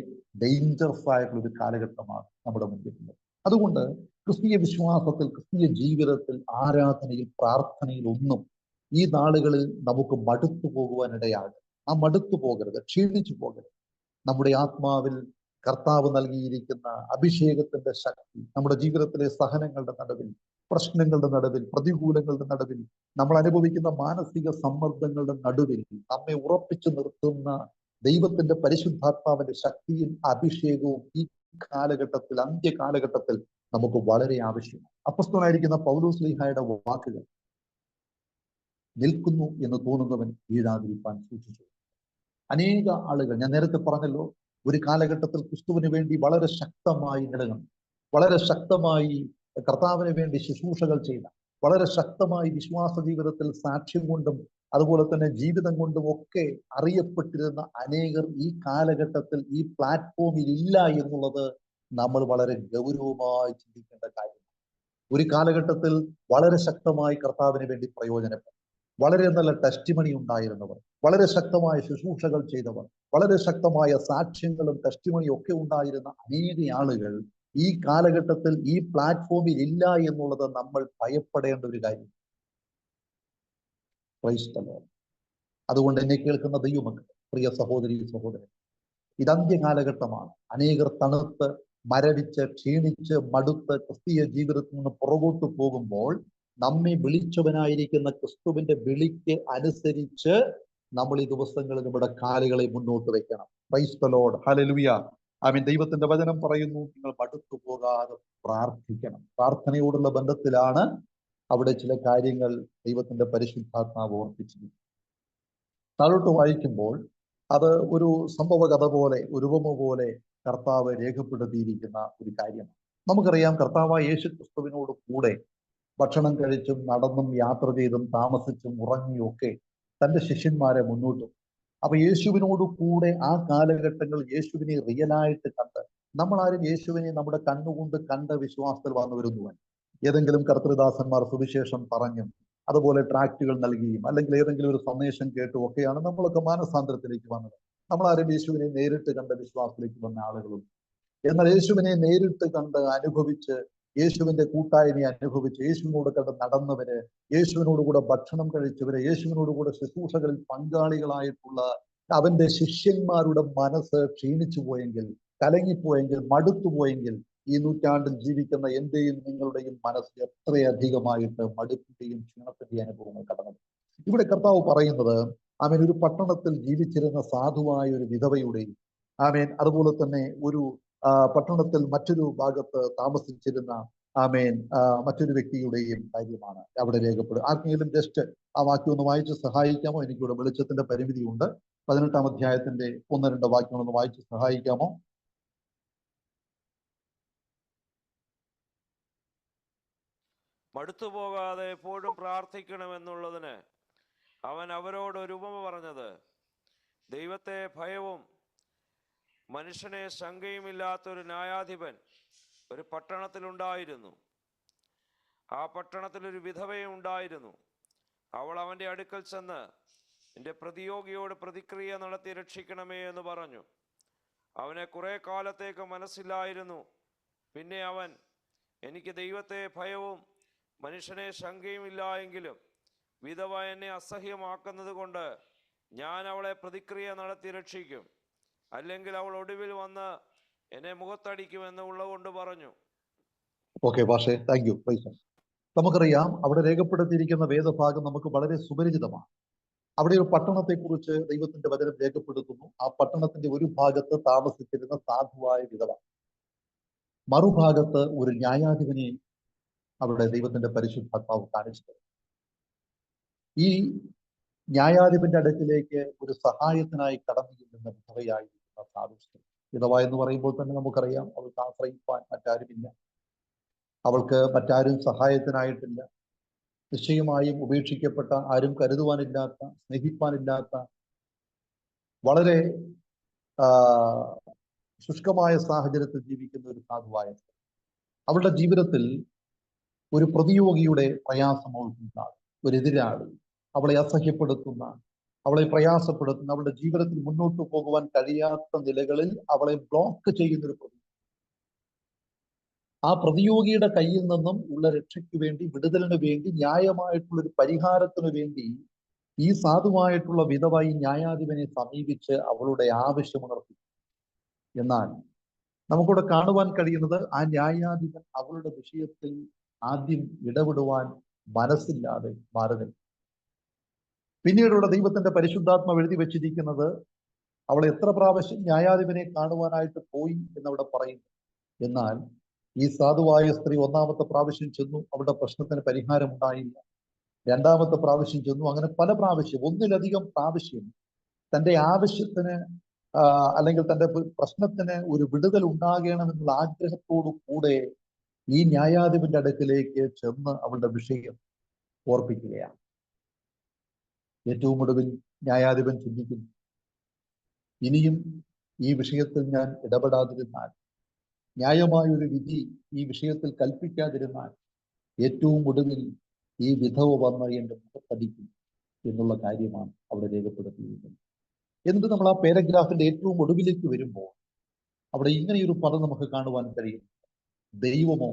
ഡേഞ്ചറസ് ആയിട്ടുള്ള ഒരു കാലഘട്ടമാണ് നമ്മുടെ മുന്നിലുള്ളത്. അതുകൊണ്ട് ക്രിസ്തീയ വിശ്വാസത്തിൽ, ക്രിസ്തീയ ജീവിതത്തിൽ, ആരാധനയിൽ, പ്രാർത്ഥനയിൽ ഒന്നും ഈ നാളുകളിൽ നമുക്ക് മടുത്തു പോകുവാനിടയാകും. ആ മടുത്തു പോകരുത്, ക്ഷീണിച്ചു പോകരുത്. നമ്മുടെ ആത്മാവിൽ കർത്താവ് നൽകിയിരിക്കുന്ന അഭിഷേകത്തിന്റെ ശക്തി നമ്മുടെ ജീവിതത്തിലെ സഹനങ്ങളുടെ നടുവിൽ, പ്രശ്നങ്ങളുടെ നടുവിൽ, പ്രതികൂലങ്ങളുടെ നടുവിൽ, നമ്മൾ അനുഭവിക്കുന്ന മാനസിക സമ്മർദ്ദങ്ങളുടെ നടുവിൽ നമ്മെ ഉറപ്പിച്ചു നിർത്തുന്ന ദൈവത്തിന്റെ പരിശുദ്ധാത്മാവിന്റെ ശക്തിയും അഭിഷേകവും ഈ കാലഘട്ടത്തിൽ, അന്ത്യകാലഘട്ടത്തിൽ നമുക്ക് വളരെ ആവശ്യമാണ്. അപ്പസ്തലനായിരിക്കുന്ന പൗലോസ്ലീഹായുടെ വാക്കുകൾ, നിൽക്കുന്നു എന്ന് തോന്നുന്നവൻ വീഴാതിരിക്കാൻ സൂക്ഷിച്ചു. അനേക ആളുകൾ, ഞാൻ നേരത്തെ പറഞ്ഞല്ലോ, ഒരു കാലഘട്ടത്തിൽ ക്രിസ്തുവിന് വേണ്ടി വളരെ ശക്തമായി നിലനിന്നു, വളരെ ശക്തമായി കർത്താവിന് വേണ്ടി ശുശ്രൂഷകൾ ചെയ്ത, വളരെ ശക്തമായി വിശ്വാസ ജീവിതത്തിൽ സാക്ഷ്യം കൊണ്ടും അതുപോലെ തന്നെ ജീവിതം കൊണ്ടും ഒക്കെ അറിയപ്പെട്ടിരുന്ന അനേകർ ഈ കാലഘട്ടത്തിൽ ഈ പ്ലാറ്റ്ഫോമിൽ ഇല്ല എന്നുള്ളത് നമ്മൾ വളരെ ഗൗരവമായി ചിന്തിക്കേണ്ട കാര്യമാണ്. ഒരു കാലഘട്ടത്തിൽ വളരെ ശക്തമായി കർത്താവിന് വേണ്ടി പ്രയോജനപ്പെട്ടു, വളരെ നല്ല ടെസ്റ്റിമണി ഉണ്ടായിരുന്നവർ, വളരെ ശക്തമായ ശുശ്രൂഷകൾ ചെയ്തവർ, വളരെ ശക്തമായ സാക്ഷ്യങ്ങളും ടെസ്റ്റിമണിയും ഒക്കെ ഉണ്ടായിരുന്ന അനേക ആളുകൾ ഈ കാലഘട്ടത്തിൽ ഈ പ്ലാറ്റ്ഫോമിൽ ഇല്ല എന്നുള്ളത് നമ്മൾ ഭയപ്പെടേണ്ട ഒരു കാര്യം. അതുകൊണ്ട് എന്നെ കേൾക്കുന്ന ദൈവമക്കൾ, പ്രിയ സഹോദരി സഹോദരൻ, ഇത് അന്ത്യകാലഘട്ടമാണ്. അനേകർ തണുത്ത് മരവിച്ച് ക്ഷീണിച്ച് മടുത്ത് ക്രിസ്തീയ ജീവിതത്തിൽ നിന്ന് പുറകോട്ട് പോകുമ്പോൾ നമ്മെ വിളിച്ചവനായിരിക്കുന്ന ക്രിസ്തുവിന്റെ വിളിക്ക് അനുസരിച്ച് നമ്മൾ ഈ ദിവസങ്ങളിൽ നമ്മുടെ കാലുകളെ മുന്നോട്ട് വെക്കണം. Price the Lord, hallelujah. ദൈവത്തിന്റെ വചനം പറയുന്നു, നിങ്ങൾ മടുത്തു പോകാതെ പ്രാർത്ഥിക്കണം. പ്രാർത്ഥനയോടുള്ള ബന്ധത്തിലാണ് അവിടെ ചില കാര്യങ്ങൾ ദൈവത്തിന്റെ പരിശുദ്ധാത്മാവ് ഓർപ്പിച്ചിരിക്കുന്നത്. താഴോട്ട് വായിക്കുമ്പോൾ അത് ഒരു സംഭവ കഥ പോലെ, ഒരു ഉപമ പോലെ കർത്താവ് രേഖപ്പെടുത്തിയിരിക്കുന്ന ഒരു കാര്യമാണ്. നമുക്കറിയാം, കർത്താവായ യേശു ക്രിസ്തുവിനോട് കൂടെ ഭക്ഷണം കഴിച്ചും നടന്നും യാത്ര ചെയ്തും താമസിച്ചും ഉറങ്ങിയും ഒക്കെ തന്റെ ശിഷ്യന്മാരെ മുന്നോട്ട്. അപ്പൊ യേശുവിനോട് കൂടെ ആ കാലഘട്ടങ്ങൾ യേശുവിനെ റിയലായിട്ട് കണ്ട്, നമ്മളാരും യേശുവിനെ നമ്മുടെ കണ്ണുകൊണ്ട് കണ്ട വിശ്വാസത്തിൽ വന്നു വരുന്നുവൻ. ഏതെങ്കിലും കർത്തൃദാസന്മാർ സുവിശേഷം പറഞ്ഞും അതുപോലെ ട്രാക്റ്റുകൾ നൽകിയും അല്ലെങ്കിൽ ഏതെങ്കിലും ഒരു സന്ദേശം കേട്ടും ഒക്കെയാണ് നമ്മളൊക്കെ മാനസാന്തരത്തിലേക്ക് വന്നത്. നമ്മളാരും യേശുവിനെ നേരിട്ട് കണ്ട വിശ്വാസത്തിലേക്ക് വന്ന ആളുകളും. എന്നാൽ യേശുവിനെ നേരിട്ട് കണ്ട് അനുഭവിച്ച്, യേശുവിന്റെ കൂട്ടായ്മയെ അനുഭവിച്ച്, യേശുവിനോട് കണ്ട് നടന്നവര്, യേശുവിനോട് കൂടെ ഭക്ഷണം കഴിച്ചവര്, യേശുവിനോട് കൂടെ ശുശ്രൂഷകളിൽ പങ്കാളികളായിട്ടുള്ള അവന്റെ ശിഷ്യന്മാരുടെ മനസ്സ് ക്ഷീണിച്ചു പോയെങ്കിൽ, കലങ്ങിപ്പോയെങ്കിൽ, മടുത്തുപോയെങ്കിൽ, ഈ നൂറ്റാണ്ടിൽ ജീവിക്കുന്ന എന്റെയും നിങ്ങളുടെയും മനസ്സ് എത്രയധികമായിട്ട് മടുപ്പിന്റെയും ക്ഷീണത്തിന്റെയും അനുഭവങ്ങൾ കടന്നത്. ഇവിടെ കർത്താവ് പറയുന്നത്, ഒരു പട്ടണത്തിൽ ജീവിച്ചിരുന്ന സാധുവായ ഒരു വിധവയുടെയും അതുപോലെ തന്നെ ഒരു പട്ടണത്തിൽ മറ്റൊരു ഭാഗത്ത് താമസിച്ചിരുന്ന മറ്റൊരു വ്യക്തിയുടെയും കാര്യമാണ് അവിടെ രേഖപ്പെടുക. ആർക്കെങ്കിലും ജസ്റ്റ് ആ വാക്യം ഒന്ന് വായിച്ച് സഹായിക്കാമോ? എനിക്കിവിടെ വെളിച്ചത്തിന്റെ പരിമിതിയുണ്ട്. 18-ാം അധ്യായത്തിന്റെ 1-2 വാക്യങ്ങളൊന്ന് വായിച്ച് സഹായിക്കാമോ? മടുത്തുപോകാതെ എപ്പോഴും പ്രാർത്ഥിക്കണമെന്നുള്ളതിന് അവൻ അവരോട് ഒരു ഉപമ പറഞ്ഞത്, ദൈവത്തെ ഭയവും മനുഷ്യനെ ശങ്കയുമില്ലാത്തൊരു ന്യായാധിപൻ ഒരു പട്ടണത്തിലുണ്ടായിരുന്നു. ആ പട്ടണത്തിലൊരു വിധവയും ഉണ്ടായിരുന്നു. അവൾ അവൻ്റെ അടുക്കൽ ചെന്ന്, എൻ്റെ പ്രതിയോഗിയോട് പ്രതിക്രിയ നടത്തി രക്ഷിക്കണമേ എന്ന് പറഞ്ഞു. അവനെ കുറെ കാലത്തേക്ക് മനസ്സിലായിരുന്നു. പിന്നെ അവൻ, എനിക്ക് ദൈവത്തെ ഭയവും മനുഷ്യനെ ശങ്കയുമില്ല എങ്കിലും വിധവ എന്നെ അസഹ്യമാക്കുന്നത് കൊണ്ട് ഞാൻ അവളെ പ്രതിക്രിയ നടത്തി രക്ഷിക്കും, അല്ലെങ്കിൽ അവൾ ഒടുവിൽ വന്ന് എന്നെ മുഖത്തടിക്കുമെന്ന് ഉള്ളതുകൊണ്ട് പറഞ്ഞു. ഓക്കെ പാഷേ, താങ്ക് യു. നമുക്കറിയാം, അവിടെ രേഖപ്പെടുത്തിയിരിക്കുന്ന വേദഭാഗം നമുക്ക് വളരെ സുപരിചിതമാണ്. അവിടെ ഒരു പട്ടണത്തെക്കുറിച്ച് ദൈവത്തിന്റെ വചനം രേഖപ്പെടുത്തുന്നു. ആ പട്ടണത്തിന്റെ ഒരു ഭാഗത്ത് താമസിച്ചിരുന്ന സാധുവായ വിധവ, മറുഭാഗത്ത് ഒരു ന്യായാധിപനെ അവിടെ ദൈവത്തിന്റെ പരിശുദ്ധാത്മാവ് കാണിച്ചത്. ഈ ന്യായാധിപന്റെ അടുക്കിലേക്ക് ഒരു സഹായത്തിനായി കടന്നു ചെല്ലുന്ന വിധവയായിരിക്കുന്ന സാധുസ്ത്രീ. വിധവ എന്ന് പറയുമ്പോൾ തന്നെ നമുക്കറിയാം, അവൾക്ക് ആശ്രയിപ്പാൻ മറ്റാരുമില്ല, അവൾക്ക് മറ്റാരും സഹായത്തിനായിട്ടില്ല. നിശ്ചയമായും ഉപേക്ഷിക്കപ്പെട്ട, ആരും കരുതുവാനില്ലാത്ത, സ്നേഹിപ്പാനില്ലാത്ത, വളരെ ശുഷ്കമായ സാഹചര്യത്തിൽ ജീവിക്കുന്ന ഒരു സാധുവായ സ്ത്രീ. അവളുടെ ജീവിതത്തിൽ ഒരു പ്രതിയോഗിയുടെ പ്രയാസം അവൾക്കുണ്ടാകും. ഒരു എതിരാളി അവളെ അസഹ്യപ്പെടുത്തുന്ന, അവളെ പ്രയാസപ്പെടുത്തുന്ന, അവളുടെ ജീവിതത്തിൽ മുന്നോട്ട് പോകുവാൻ കഴിയാത്ത നിലകളിൽ അവളെ ബ്ലോക്ക് ചെയ്യുന്ന ഒരു പ്രതി. ആ പ്രതിയോഗിയുടെ കയ്യിൽ നിന്നും ഉള്ള രക്ഷയ്ക്ക് വേണ്ടി, വിടുതലിന് വേണ്ടി, ന്യായമായിട്ടുള്ളൊരു പരിഹാരത്തിന് വേണ്ടി ഈ സാധുവായിട്ടുള്ള വിധവ ഈ ന്യായാധിപനെ സമീപിച്ച് അവളുടെ ആവശ്യമുണർത്തി. എന്നാൽ നമുക്കിവിടെ കാണുവാൻ കഴിയുന്നത്, ആ ന്യായാധിപൻ അവളുടെ വിഷയത്തിൽ ആദ്യം ഇടപെടുവാൻ മനസ്സില്ലാതെ മാറി നിൽക്കും. പിന്നീടുള്ള ദൈവത്തിന്റെ പരിശുദ്ധാത്മാവ് എഴുതി വെച്ചിരിക്കുന്നത്, അവൾ എത്ര പ്രാവശ്യം ന്യായാധിപനെ കാണുവാനായിട്ട് പോയി എന്നവിടെ പറയുന്നു. എന്നാൽ ഈ സാധുവായ സ്ത്രീ 1-ാമത്തെ പ്രാവശ്യം ചെന്നു, അവളുടെ പ്രശ്നത്തിന് പരിഹാരം ഉണ്ടായില്ല. 2-ാമത്തെ പ്രാവശ്യം ചെന്നു. അങ്ങനെ പല പ്രാവശ്യം, ഒന്നിലധികം പ്രാവശ്യം തന്റെ ആവശ്യത്തിന് അല്ലെങ്കിൽ തന്റെ പ്രശ്നത്തിന് ഒരു വിടുതൽ ഉണ്ടാകണമെന്നുള്ള ആഗ്രഹത്തോടു കൂടെ ഈ ന്യായാധിപന്റെ അടുക്കിലേക്ക് ചെന്ന് അവളുടെ വിഷയം ഓർപ്പിക്കുകയാണ്. ഏറ്റവും ഒടുവിൽ ന്യായാധിപൻ ചിന്തിക്കുന്നു, ഇനിയും ഈ വിഷയത്തിൽ ഞാൻ ഇടപെടാതിരുന്നാൽ, ന്യായമായൊരു വിധി ഈ വിഷയത്തിൽ കൽപ്പിക്കാതിരുന്നാൽ, ഏറ്റവും ഒടുവിൽ ഈ വിധവ വന്ന് എന്റെ മുഖത്തടിക്കും എന്നുള്ള കാര്യമാണ് അവിടെ രേഖപ്പെടുത്തിയിരിക്കുന്നത്. എന്നിട്ട് നമ്മൾ ആ പാരഗ്രാഫിന്റെ ഏറ്റവും ഒടുവിലേക്ക് വരുമ്പോൾ അവിടെ ഇങ്ങനെയൊരു പദം നമുക്ക് കാണുവാൻ കഴിയും. ദൈവമോ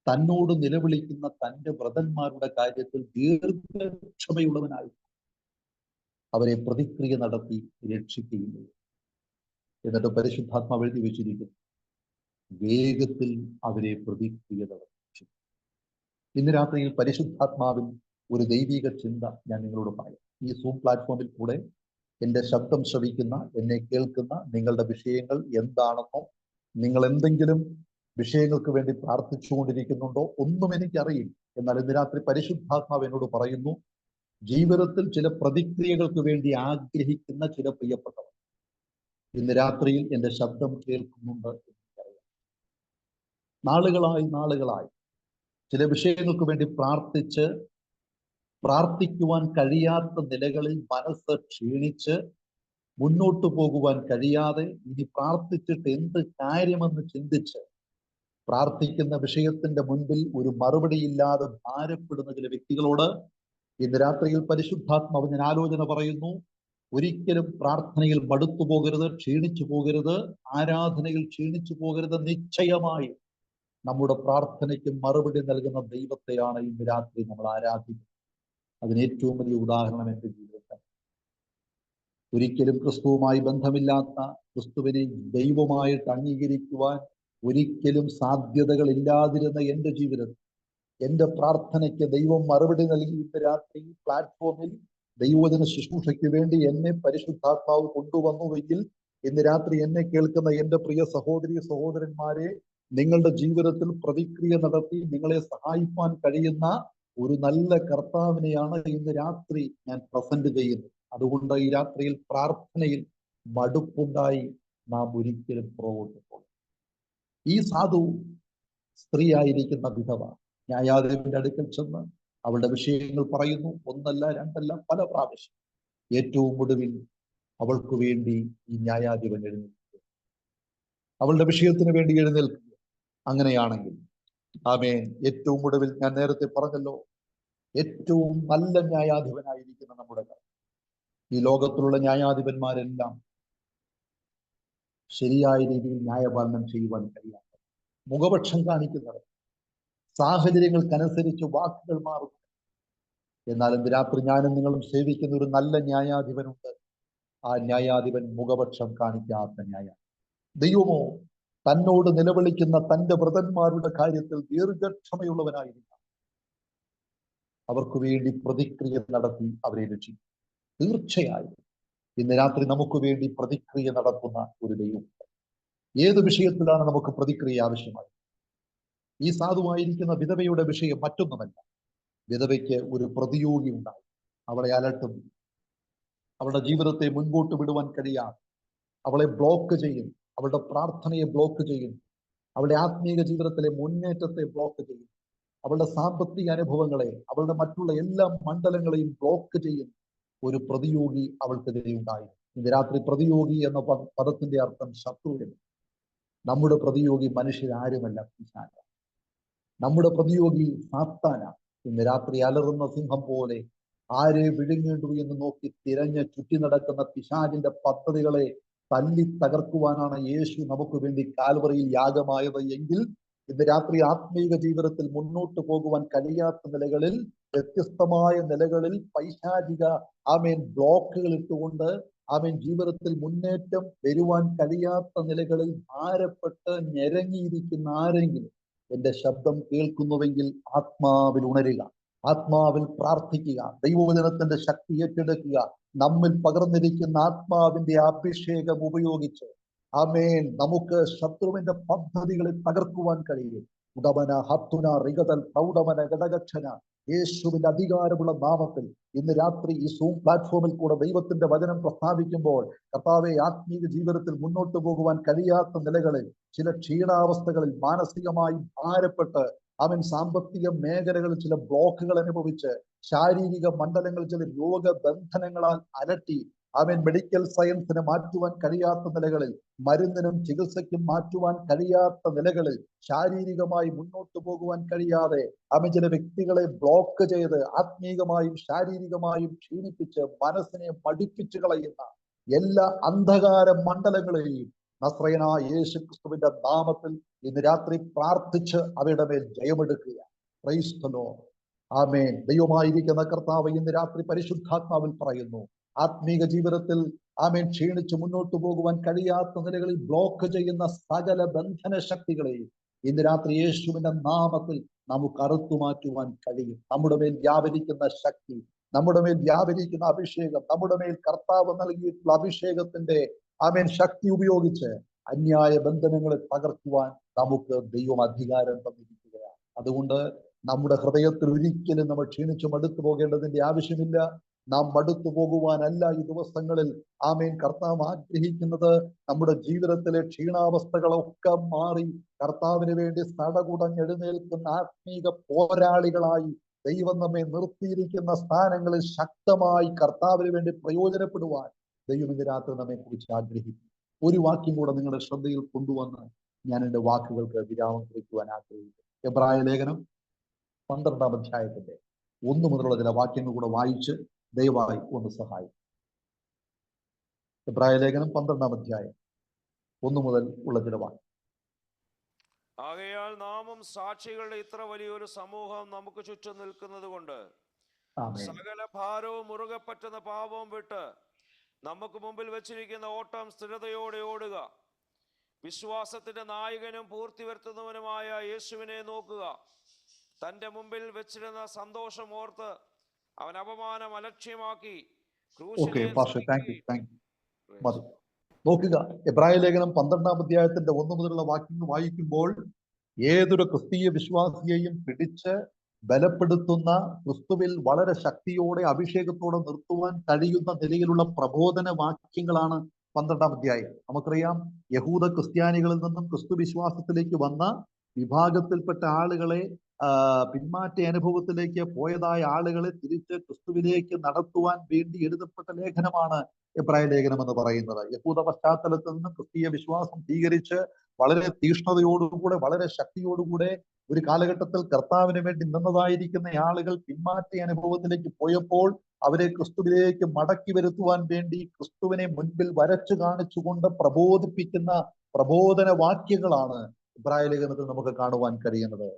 തന്നോട് നിലവിളിക്കുന്ന തന്റെ വ്രതന്മാരുടെ കാര്യത്തിൽ ദീർഘക്ഷമയുള്ളവനായി അവരെ പ്രതിക്രിയ നടത്തി രക്ഷിക്കുകയുള്ളൂ. എന്നിട്ട് പരിശുദ്ധാത്മാവ് എഴുതി വെച്ചിരിക്കുന്നു, വേഗത്തിൽ അവരെ പ്രതിക്രിയ നടത്തി. ഇന്ന് രാത്രിയിൽ പരിശുദ്ധാത്മാവിൽ ഒരു ദൈവിക ചിന്ത ഞാൻ നിങ്ങളോട് പറയാം. ഈ സൂം പ്ലാറ്റ്ഫോമിൽ കൂടെ എൻ്റെ ശബ്ദം ശ്രവിക്കുന്ന, എന്നെ കേൾക്കുന്ന നിങ്ങളുടെ വിഷയങ്ങൾ എന്താണെന്നോ, നിങ്ങൾ എന്തെങ്കിലും വിഷയങ്ങൾക്ക് വേണ്ടി പ്രാർത്ഥിച്ചുകൊണ്ടിരിക്കുന്നുണ്ടോ ഒന്നും എനിക്കറിയില്ല. എന്നാൽ ഇന്ന് രാത്രി പരിശുദ്ധാത്മാവ് എന്നോട് പറയുന്നു, ജീവിതത്തിൽ ചില പ്രതിക്രിയകൾക്ക് വേണ്ടി ആഗ്രഹിക്കുന്ന ചില പ്രിയപ്പെട്ടവർ ഇന്ന് രാത്രിയിൽ എൻ്റെ ശബ്ദം കേൾക്കുന്നുണ്ട് എനിക്കറിയാം. നാളുകളായി ചില വിഷയങ്ങൾക്ക് വേണ്ടി പ്രാർത്ഥിക്കുവാൻ കഴിയാത്ത നിലകളിൽ മനസ്സ് ക്ഷീണിച്ച് മുന്നോട്ട് പോകുവാൻ കഴിയാതെ ഇനി പ്രാർത്ഥിച്ചിട്ട് എന്ത് കാര്യമെന്ന് ചിന്തിച്ച് പ്രാർത്ഥിക്കുന്ന വിഷയത്തിന്റെ മുൻപിൽ ഒരു മറുപടിയില്ലാതെ ഭാരപ്പെടുന്ന ചില വ്യക്തികളോട് ഇന്ന് രാത്രിയിൽ പരിശുദ്ധാത്മാവ് ഞാൻ ആലോചന പറയുന്നു. ഒരിക്കലും പ്രാർത്ഥനയിൽ മടുത്തു പോകരുത്, ക്ഷീണിച്ചു പോകരുത്, ആരാധനയിൽ ക്ഷീണിച്ചു പോകരുത്. നിശ്ചയമായി നമ്മുടെ പ്രാർത്ഥനയ്ക്ക് മറുപടി നൽകുന്ന ദൈവത്തെയാണ് ഇന്ന് രാത്രി നമ്മൾ ആരാധിക്കുന്നത്. അതിന് ഏറ്റവും വലിയ ഉദാഹരണം എൻ്റെ ജീവിതത്തിൽ. ഒരിക്കലും ക്രിസ്തുവുമായി ബന്ധമില്ലാത്ത, ക്രിസ്തുവിനെ ദൈവമായിട്ട് അംഗീകരിക്കുവാൻ ഒരിക്കലും സാധ്യതകൾ ഇല്ലാതിരുന്ന എൻ്റെ ജീവിതത്തിൽ എൻ്റെ പ്രാർത്ഥനയ്ക്ക് ദൈവം മറുപടി നൽകി. ഇന്ന് രാത്രി പ്ലാറ്റ്ഫോമിൽ ദൈവവചന ശുശ്രൂഷയ്ക്ക് വേണ്ടി എന്നെ പരിശുദ്ധാത്മാവ് കൊണ്ടുവന്നുവെങ്കിൽ ഇന്ന് രാത്രി എന്നെ കേൾക്കുന്ന എൻ്റെ പ്രിയ സഹോദരി സഹോദരന്മാരെ, നിങ്ങളുടെ ജീവിതത്തിൽ പ്രതിക്രിയ നടത്തി നിങ്ങളെ സഹായിക്കാൻ കഴിയുന്ന ഒരു നല്ല കർത്താവിനെയാണ് ഇന്ന് രാത്രി ഞാൻ പ്രസന്റ് ചെയ്യുന്നത്. അതുകൊണ്ട് ഈ രാത്രിയിൽ പ്രാർത്ഥനയിൽ മടുപ്പുണ്ടായി നാം ഒരിക്കലും പുറകോട്ട് പോകും. ഈ സാധു സ്ത്രീ ആയിരിക്കുന്ന വിധവ ന്യായാധിപന്റെ അടുക്കൽ ചെന്ന് അവളുടെ വിഷയങ്ങൾ പറയുന്നു. ഒന്നല്ല രണ്ടല്ല, പല പ്രാവശ്യം. ഏറ്റവും ഒടുവിൽ അവൾക്ക് വേണ്ടി ഈ ന്യായാധിപൻ എഴുന്നേൽക്കുക, അവളുടെ വിഷയത്തിന് വേണ്ടി എഴുന്നേൽക്കുക. അങ്ങനെയാണെങ്കിൽ ആമേൻ, ഏറ്റവും ഒടുവിൽ ഞാൻ നേരത്തെ പറഞ്ഞല്ലോ, ഏറ്റവും നല്ല ന്യായാധിപനായിരിക്കുന്ന നമ്മുടെ ഈ ലോകത്തിലുള്ള ന്യായാധിപന്മാരെല്ലാം ശരിയായ രീതിയിൽ ന്യായപാലനം ചെയ്യുവാൻ കഴിയാത്ത, മുഖപക്ഷം കാണിക്കുന്നത്, സാഹചര്യങ്ങൾക്കനുസരിച്ച് വാക്കുകൾ മാറുന്നു. എന്നാൽ ഇന്ന് രാത്രി ഞാനും നിങ്ങളും സേവിക്കുന്ന ഒരു നല്ല ന്യായാധിപനുണ്ട്. ആ ന്യായാധിപൻ മുഖപക്ഷം കാണിക്കാത്ത ന്യായാധിപൻ. ദൈവമോ തന്നോട് നിലവിളിക്കുന്ന തന്റെ വ്രതന്മാരുടെ കാര്യത്തിൽ ദീർഘക്ഷമയുള്ളവനായിരിക്കും. അവർക്ക് വേണ്ടി പ്രതിക്രിയ നടത്തി അവരെ രക്ഷിക്കും. തീർച്ചയായും ഇന്ന് രാത്രി നമുക്ക് വേണ്ടി പ്രതിക്രിയ നടത്തുന്ന ഒരു ദൈവം. ഏത് വിഷയത്തിലാണ് നമുക്ക് പ്രതിക്രിയ ആവശ്യമായി? ഈ സാധുവായിരിക്കുന്ന വിധവയുടെ വിഷയം മറ്റൊന്നുമല്ല. വിധവയ്ക്ക് ഒരു പ്രതിയോഗി ഉണ്ടായി, അവളെ അലട്ടുന്നു, അവളുടെ ജീവിതത്തെ മുൻപോട്ട് വിടുവാൻ കഴിയാതെ അവളെ ബ്ലോക്ക് ചെയ്യുന്നു, അവളുടെ പ്രാർത്ഥനയെ ബ്ലോക്ക് ചെയ്യുന്നു, അവളുടെ ആത്മീയ ജീവിതത്തിലെ മുന്നേറ്റത്തെ ബ്ലോക്ക് ചെയ്യുന്നു, അവളുടെ സാമ്പത്തിക അനുഭവങ്ങളെ, അവളുടെ മറ്റുള്ള എല്ലാ മണ്ഡലങ്ങളെയും ബ്ലോക്ക് ചെയ്യുന്നു ഒരു പ്രതിയോഗി അവൾക്കെതിരെ ഉണ്ടായി. ഇന്ന് രാത്രി പ്രതിയോഗി എന്ന പദത്തിന്റെ അർത്ഥം ശത്രുവിന്. നമ്മുടെ പ്രതിയോഗി മനുഷ്യരാരുമല്ല, പിശാച. നമ്മുടെ പ്രതിയോഗി സാത്താനാണ്. ഇന്ന് രാത്രി അലറുന്ന സിംഹം പോലെ ആരെ വിഴുങ്ങേണ്ടു എന്ന് നോക്കി തിരഞ്ഞ് ചുറ്റി നടക്കുന്ന പിശാചിന്റെ പദ്ധതികളെ തല്ലി തകർക്കുവാനാണ് യേശു നമുക്ക് വേണ്ടി കാൽവറിയിൽ യാഗമായത് എങ്കിൽ ഇന്ന് രാത്രി ആത്മീക ജീവിതത്തിൽ മുന്നോട്ട് പോകുവാൻ കഴിയാത്ത നിലകളിൽ, വ്യത്യസ്തമായ നിലകളിൽ പൈശാചിക ബ്ലോക്കുകൾ ഇട്ടുകൊണ്ട് ജീവിതത്തിൽ മുന്നേറ്റം വരുവാൻ കഴിയാത്ത നിലകളിൽ ഭാരപ്പെട്ട് ഞെരങ്ങിയിരിക്കുന്ന ആരെങ്കിലും എന്റെ ശബ്ദം കേൾക്കുന്നുവെങ്കിൽ ആത്മാവിൽ ഉണരുക, ആത്മാവിൽ പ്രാർത്ഥിക്കുക, ദൈവവചനത്തിന്റെ ശക്തി ഏറ്റെടുക്കുക. നമ്മിൽ പകർന്നിരിക്കുന്ന ആത്മാവിന്റെ അഭിഷേകം ഉപയോഗിച്ച് നമുക്ക് ശത്രുവിന്റെ പദ്ധതികളെ തകർക്കുവാൻ കഴിയും. ഉടമന ഹത്തുന റിഗതൽ പ്രൗഢമന ഘടകക്ഷന യേശുവിന്റെ അധികാരമുള്ള നാമത്തിൽ ഇന്ന് രാത്രി ഈ സൂം പ്ലാറ്റ്ഫോമിൽ കൂടെ ദൈവത്തിന്റെ വചനം പ്രസ്താവിക്കുമ്പോൾ കർത്താവെ, ആത്മീയ ജീവിതത്തിൽ മുന്നോട്ട് പോകുവാൻ കഴിയാത്ത നിലകളിൽ, ചില ക്ഷീണാവസ്ഥകളിൽ, മാനസികമായി ഭാരപ്പെട്ട് സാമ്പത്തിക മേഖലകളിൽ ചില ബ്ലോക്കുകൾ അനുഭവിച്ച്, ശാരീരിക മണ്ഡലങ്ങളിൽ ചില രോഗബന്ധനങ്ങളാൽ അലട്ടി മെഡിക്കൽ സയൻസിന് മാറ്റുവാൻ കഴിയാത്ത നിലകളിൽ, മരുന്നിനും ചികിത്സയ്ക്കും മാറ്റുവാൻ കഴിയാത്ത നിലകളിൽ, ശാരീരികമായി മുന്നോട്ട് പോകുവാൻ കഴിയാതെ ചില വ്യക്തികളെ ബ്ലോക്ക് ചെയ്ത് ആത്മീകമായും ശാരീരികമായും ക്ഷീണിപ്പിച്ച് മനസ്സിനെ മടിപ്പിച്ചു കളയുന്ന എല്ലാ അന്ധകാര മണ്ഡലങ്ങളെയും നസ്രയനായ യേശു ക്രിസ്തുവിന്റെ നാമത്തിൽ ഇന്ന് രാത്രി പ്രാർത്ഥിച്ച് അവയുടെ മേൽ ജയമെടുക്കുക. Praise the Lord. ആമേൻ. ദൈവമായിരിക്കുന്ന കർത്താവ് ഇന്ന് രാത്രി പരിശുദ്ധാത്മാവിൽ പറയുന്നു, ആത്മീക ജീവിതത്തിൽ ക്ഷീണിച്ച് മുന്നോട്ട് പോകുവാൻ കഴിയാത്ത നിലകളിൽ ബ്ലോക്ക് ചെയ്യുന്ന സകല ബന്ധന ശക്തികളെയും ഇന്ന് രാത്രി യേശുവിന്റെ നാമത്തിൽ നമുക്ക് അറുത്തു മാറ്റുവാൻ കഴിയും. നമ്മുടെ മേൽ വ്യാപരിക്കുന്ന ശക്തി നമ്മുടെ മേൽ വ്യാപരിക്കുന്ന അഭിഷേകം, നമ്മുടെ മേൽ കർത്താവ് നൽകിയിട്ടുള്ള അഭിഷേകത്തിന്റെ ശക്തി ഉപയോഗിച്ച് അന്യായ ബന്ധനങ്ങളെ തകർക്കുവാൻ നമുക്ക് ദൈവം അധികാരം തന്നിരിക്കുകയാണ്. അതുകൊണ്ട് നമ്മുടെ ഹൃദയത്തിൽ ഒരിക്കലും നമ്മൾ ക്ഷീണിച്ചു മടുത്തു പോകേണ്ടതിന്റെ ആവശ്യമില്ല. നാം മടുത്തു പോകുവാനല്ല ഈ ദിവസങ്ങളിൽ കർത്താവ് ആഗ്രഹിക്കുന്നത്. നമ്മുടെ ജീവിതത്തിലെ ക്ഷീണാവസ്ഥകളൊക്കെ മാറി കർത്താവിന് വേണ്ടി സടകുടഞ്ഞെഴുന്നേൽക്കുന്ന ആത്മീക പോരാളികളായി ദൈവം നമ്മെ നിർത്തിയിരിക്കുന്ന സ്ഥാനങ്ങളിൽ ശക്തമായി കർത്താവിന് വേണ്ടി പ്രയോജനപ്പെടുവാൻ ദൈവം ഇന്ന് രാത്രി നമ്മെ കുറിച്ച് ആഗ്രഹിക്കുന്നു. ഒരു വാക്യം കൂടെ നിങ്ങളുടെ ശ്രദ്ധയിൽ കൊണ്ടുവന്ന് ഞാൻ എൻ്റെ വാക്കുകൾക്ക് വിരാമം കുറിക്കുവാൻ ആഗ്രഹിക്കുന്നു. എബ്രായ ലേഖനം 12-ാം അധ്യായത്തിന്റെ 1 മുതലുള്ള ചില വാക്യങ്ങൾ കൂടെ വായിച്ച് ദയവായി ഒന്ന് സഹായിക്കും. എബ്രായ ലേഖനം 12-ാം അധ്യായം 1 മുതൽ ഉള്ള ചില വാക്യം. ആകയാൽ നാമും സാക്ഷികളുടെ ഇത്ര വലിയൊരു സമൂഹം നമുക്ക് ചുറ്റും നിൽക്കുന്നത് കൊണ്ട് സകല ഭാരവും മുറുകെ പറ്റുന്ന പാപവും വിട്ട് നമുക്ക് മുമ്പിൽ വെച്ചിരിക്കുന്ന ഓട്ടം സ്ഥിരതയോടെ ഓടുക. വിശ്വാസത്തിന്റെ നായകനും പൂർത്തി വരുത്തുന്നവനുമായ യേശുവിനെ നോക്കുക. തന്റെ മുമ്പിൽ വെച്ചിരുന്ന സന്തോഷം ഓർത്ത് അവൻ അപമാനം അലക്ഷ്യമാക്കി നോക്കുക. എബ്രായ ലേഖനം 12-ാം അധ്യായത്തിന്റെ 1 മുതലുള്ള വാക്യങ്ങൾ വായിക്കുമ്പോൾ ഏതൊരു ക്രിസ്തീയ വിശ്വാസിയെയും പിടിച്ച് ബലപ്പെടുത്തുന്ന, ക്രിസ്തുവിൽ വളരെ ശക്തിയോടെ അഭിഷേകത്തോടെ നിർത്തുവാൻ കഴിയുന്ന നിലയിലുള്ള പ്രബോധന വാക്യങ്ങളാണ് 12-ാം അധ്യായം. നമുക്കറിയാം, യഹൂദ ക്രിസ്ത്യാനികളിൽ നിന്നും ക്രിസ്തു വിശ്വാസത്തിലേക്ക് വന്ന വിഭാഗത്തിൽപ്പെട്ട ആളുകളെ, പിന്മാറ്റ അനുഭവത്തിലേക്ക് പോയതായ ആളുകളെ തിരിച്ച് ക്രിസ്തുവിലേക്ക് നടത്തുവാൻ വേണ്ടി എഴുതപ്പെട്ട ലേഖനമാണ് എബ്രായ ലേഖനം എന്ന് പറയുന്നത്. യഹൂദ പശ്ചാത്തലത്തിൽ നിന്ന് ക്രിസ്തീയ വിശ്വാസം സ്വീകരിച്ച് വളരെ തീഷ്ണതയോടുകൂടെ, വളരെ ശക്തിയോടുകൂടെ ഒരു കാലഘട്ടത്തിൽ കർത്താവിന് വേണ്ടി നിന്നതായിരിക്കുന്ന ആളുകൾ പിന്മാറ്റ അനുഭവത്തിലേക്ക് പോയപ്പോൾ അവരെ ക്രിസ്തുവിലേക്ക് മടക്കി വരുത്തുവാൻ വേണ്ടി ക്രിസ്തുവിനെ മുൻപിൽ വരച്ചു കാണിച്ചുകൊണ്ട് പ്രബോധിപ്പിക്കുന്ന പ്രബോധന വാക്യങ്ങളാണ് എബ്രായ ലേഖനത്തിൽ നമുക്ക് കാണുവാൻ കഴിയുന്നത്.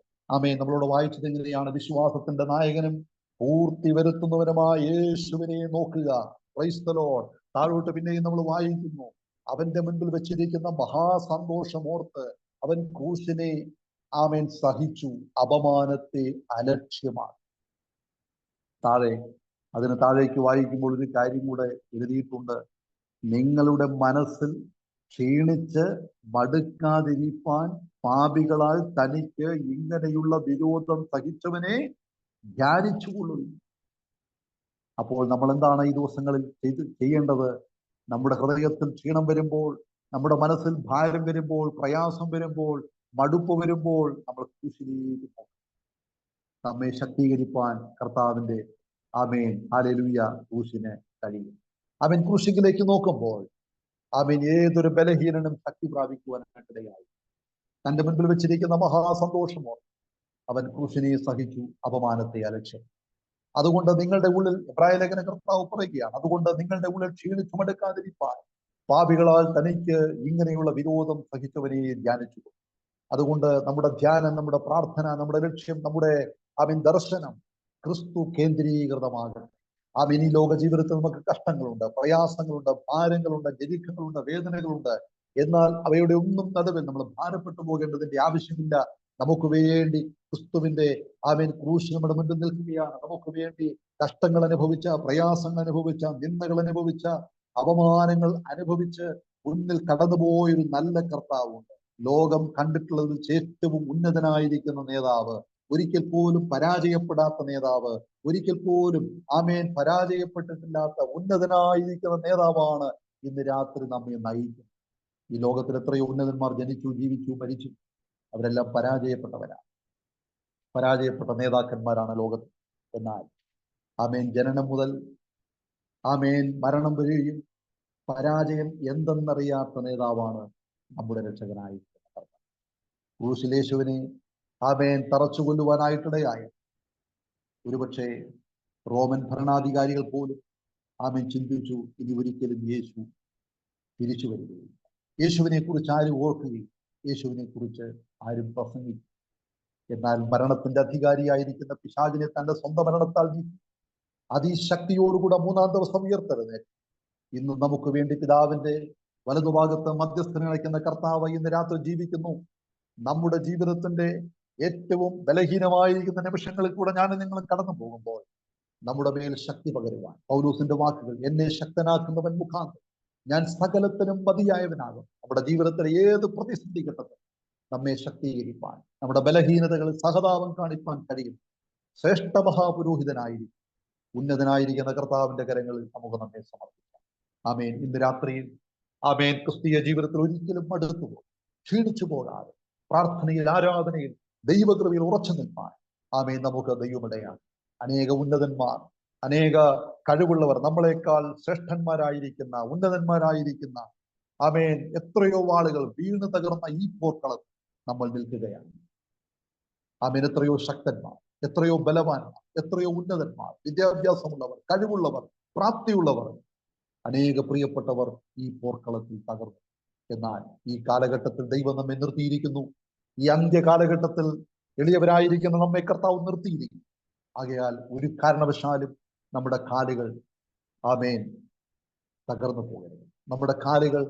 നമ്മളോട് വായിച്ചത് എങ്ങനെയാണ്? വിശ്വാസത്തിന്റെ നായകനും പൂർത്തി വരുത്തുന്നവനുമായ യേശുവിനെ നോക്കുക. Price the Lord. താഴോട്ട് പിന്നെയും നമ്മൾ വായിക്കുന്നു, അവന്റെ മുൻപിൽ വെച്ചിരിക്കുന്ന മഹാസന്തോഷം ഓർത്ത് അവൻ ക്രൂശിനെ സഹിച്ചു, അപമാനത്തെ അലക്ഷ്യമാക്കി. അതിന് താഴേക്ക് വായിക്കുമ്പോൾ ഒരു കാര്യം കൂടെ എഴുതിയിട്ടുണ്ട്. നിങ്ങളുടെ മനസ്സിൽ ക്ഷീണിച്ച് മടുക്കാതിരിപ്പാൻ പാപികളാൽ തനിക്ക് ഇങ്ങനെയുള്ള വിരോധം സഹിച്ചവനെ ധ്യാനിച്ചുകൊള്ളുന്നു. അപ്പോൾ നമ്മൾ എന്താണ് ഈ ദിവസങ്ങളിൽ ചെയ്യേണ്ടത്? നമ്മുടെ ഹൃദയത്തിൽ ക്ഷീണം വരുമ്പോൾ, നമ്മുടെ മനസ്സിൽ ഭാരം വരുമ്പോൾ, പ്രയാസം വരുമ്പോൾ, മടുപ്പ് വരുമ്പോൾ നമ്മൾ ക്രൂശിലേക്ക് പോകും. നമ്മെ ശക്തീകരിപ്പാൻ കർത്താവിന്റെ ഹല്ലേലൂയ ക്രൂശിന് കഴിയും. അവൻ ക്രൂശിലേക്ക് നോക്കുമ്പോൾ ഏതൊരു ബലഹീനനും ശക്തി പ്രാപിക്കുവാനായിട്ടിടയായി. തന്റെ മുൻപിൽ വെച്ചിരിക്കുന്ന മഹാസന്തോഷമോ അവൻ ക്രൂശിനെ സഹിച്ചു, അപമാനത്തെ അലക്ഷ്യം. അതുകൊണ്ട് നിങ്ങളുടെ ഉള്ളിൽ, എബ്രായ ലേഖന കർത്താവ് പറയുകയാണ്, അതുകൊണ്ട് നിങ്ങളുടെ ഉള്ളിൽ ക്ഷീണിച്ചു മടുക്കാതിരിപ്പാൻ പാപികളാൽ തനിക്ക് ഇങ്ങനെയുള്ള വിരോധം സഹിച്ചവനെ ധ്യാനിച്ചു. അതുകൊണ്ട് നമ്മുടെ ധ്യാനം, നമ്മുടെ പ്രാർത്ഥന, നമ്മുടെ ലക്ഷ്യം, നമ്മുടെ ദർശനം ക്രിസ്തു കേന്ദ്രീകൃതമാകണം. ഈ ലോക ജീവിതത്തിൽ നമുക്ക് കഷ്ടങ്ങളുണ്ട്, പ്രയാസങ്ങളുണ്ട്, ഭാരങ്ങളുണ്ട്, ഞെരുക്കങ്ങളുണ്ട്, വേദനകളുണ്ട്. എന്നാൽ അവയുടെ ഒന്നും നടുവിൽ നമ്മൾ ഭാരപ്പെട്ടു പോകേണ്ടതിന്റെ ആവശ്യമില്ല. നമുക്ക് വേണ്ടി ക്രിസ്തുവിന്റെ ക്രൂശ് നമ്മുടെ മുൻപിൽ നിൽക്കുകയാണ്. നമുക്ക് വേണ്ടി കഷ്ടങ്ങൾ അനുഭവിച്ച, പ്രയാസങ്ങൾ അനുഭവിച്ച, നിന്ദകൾ അനുഭവിച്ച, അപമാനങ്ങൾ അനുഭവിച്ച് മുന്നിൽ കടന്നുപോയൊരു നല്ല കർത്താവുണ്ട്. ലോകം കണ്ടിട്ടുള്ളതിൽ ഏറ്റവും ഉന്നതനായിരിക്കുന്ന നേതാവ്, ഒരിക്കൽ പോലും പരാജയപ്പെടാത്ത നേതാവ്, ഒരിക്കൽ പോലും പരാജയപ്പെട്ടിട്ടില്ലാത്ത ഉന്നതനായിരിക്കുന്ന നേതാവാണ് ഇന്ന് രാത്രി നമ്മെ നയിക്കുന്നത്. ഈ ലോകത്തിൽ എത്രയോ ഉന്നതന്മാർ ജനിച്ചു, ജീവിച്ചു, മരിച്ചു. അവരെല്ലാം പരാജയപ്പെട്ടവരാണ്, പരാജയപ്പെട്ട നേതാക്കന്മാരാണ് ലോകത്തിൽ. എന്നാൽ ജനനം മുതൽ മരണം വരെയും പരാജയം എന്തെന്നറിയാത്ത നേതാവാണ് നമ്മുടെ രക്ഷകനായി ക്രൂശിലേശുവിനെ തറച്ചു കൊല്ലുവാനായിട്ടിടയായ ഒരുപക്ഷെ റോമൻ ഭരണാധികാരികൾ പോലും ചിന്തിച്ചു, ഇനി ഒരിക്കലും യേശു തിരിച്ചു വരികയില്ല. യേശുവിനെ കുറിച്ച് ആരും ഓർക്കുകയും യേശുവിനെ കുറിച്ച് ആരും പ്രസംഗിക്കും. എന്നാൽ മരണത്തിന്റെ അധികാരിയായിരിക്കുന്ന പിശാചിനെ തന്റെ സ്വന്തം മരണത്താൽ നീക്കി അതിശക്തിയോടുകൂടെ 3-ാം ദിവസം ഉയർത്തെഴുന്നേറ്റ് ഇന്ന് നമുക്ക് വേണ്ടി പിതാവിന്റെ വലതുഭാഗത്ത് മധ്യസ്ഥനെ അയക്കുന്ന കർത്താവ് ഇന്ന് രാത്രി ജീവിക്കുന്നു. നമ്മുടെ ജീവിതത്തിന്റെ ഏറ്റവും ബലഹീനമായിരിക്കുന്ന നിമിഷങ്ങളിൽ കൂടെ ഞാൻ നിങ്ങളും കടന്നു പോകുമ്പോൾ നമ്മുടെ മേൽ ശക്തി പകരുവാൻ. പൗലോസിന്റെ വാക്കുകൾ, എന്നെ ശക്തനാക്കുന്നവൻ മുഖാന്തരം ഞാൻ സകലത്തിനും മതിയായവനാകും. നമ്മുടെ ജീവിതത്തിലെ ഏത് പ്രതിസന്ധി ഘട്ടത്തിൽ നമ്മെ ശക്തീകരിപ്പാൻ, നമ്മുടെ ബലഹീനതകളിൽ സഹതാപം കാണിപ്പാൻ കഴിയും ശ്രേഷ്ഠ മഹാപുരോഹിതനായിരിക്കും ഉന്നതനായിരിക്കുന്ന കർത്താവിന്റെ കരങ്ങളിൽ നമുക്ക് നമ്മെ സമർപ്പിക്കാം. ആമേൻ. ഇന്ന് രാത്രിയിൽ ആമേൻ ക്രിസ്തീയ ജീവിതത്തിൽ ഒരിക്കലും മടുത്തു പോകും, ക്ഷീണിച്ചു പോകാതെ പ്രാർത്ഥനയിൽ, ആരാധനയിൽ, ദൈവകൃപയിൽ ഉറച്ചു നിൽപ്പാൻ ആമേൻ നമുക്ക് ദൈവമിടയാണ്. അനേക ഉന്നതന്മാർ, അനേക കഴിവുള്ളവർ, നമ്മളെക്കാൾ ശ്രേഷ്ഠന്മാരായിരിക്കുന്ന, ഉന്നതന്മാരായിരിക്കുന്ന ആമേൻ എത്രയോ ആളുകൾ വീണ് തകർന്ന ഈ പോർക്കളത്തിൽ നമ്മൾ നിൽക്കുകയാണ്. ആമേൻ. എത്രയോ ശക്തന്മാർ, എത്രയോ ബലവാന്മാർ, എത്രയോ ഉന്നതന്മാർ, വിദ്യാഭ്യാസമുള്ളവർ, കഴിവുള്ളവർ, പ്രാപ്തിയുള്ളവർ, അനേക പ്രിയപ്പെട്ടവർ ഈ പോർക്കളത്തിൽ തകർന്നു. എന്നാൽ ഈ കാലഘട്ടത്തിൽ ദൈവം നമ്മെ നിർത്തിയിരിക്കുന്നു. ഈ അന്ത്യ കാലഘട്ടത്തിൽ എളിയവരായിരിക്കുന്ന നമ്മെ കർത്താവ് നിർത്തിയിരിക്കുന്നു. ആകയാൽ ഒരു കാരണവശാലും നമ്മുടെ കാലുകൾ ആമേൻ തകർന്നു പോകരുത്, നമ്മുടെ കാലുകൾ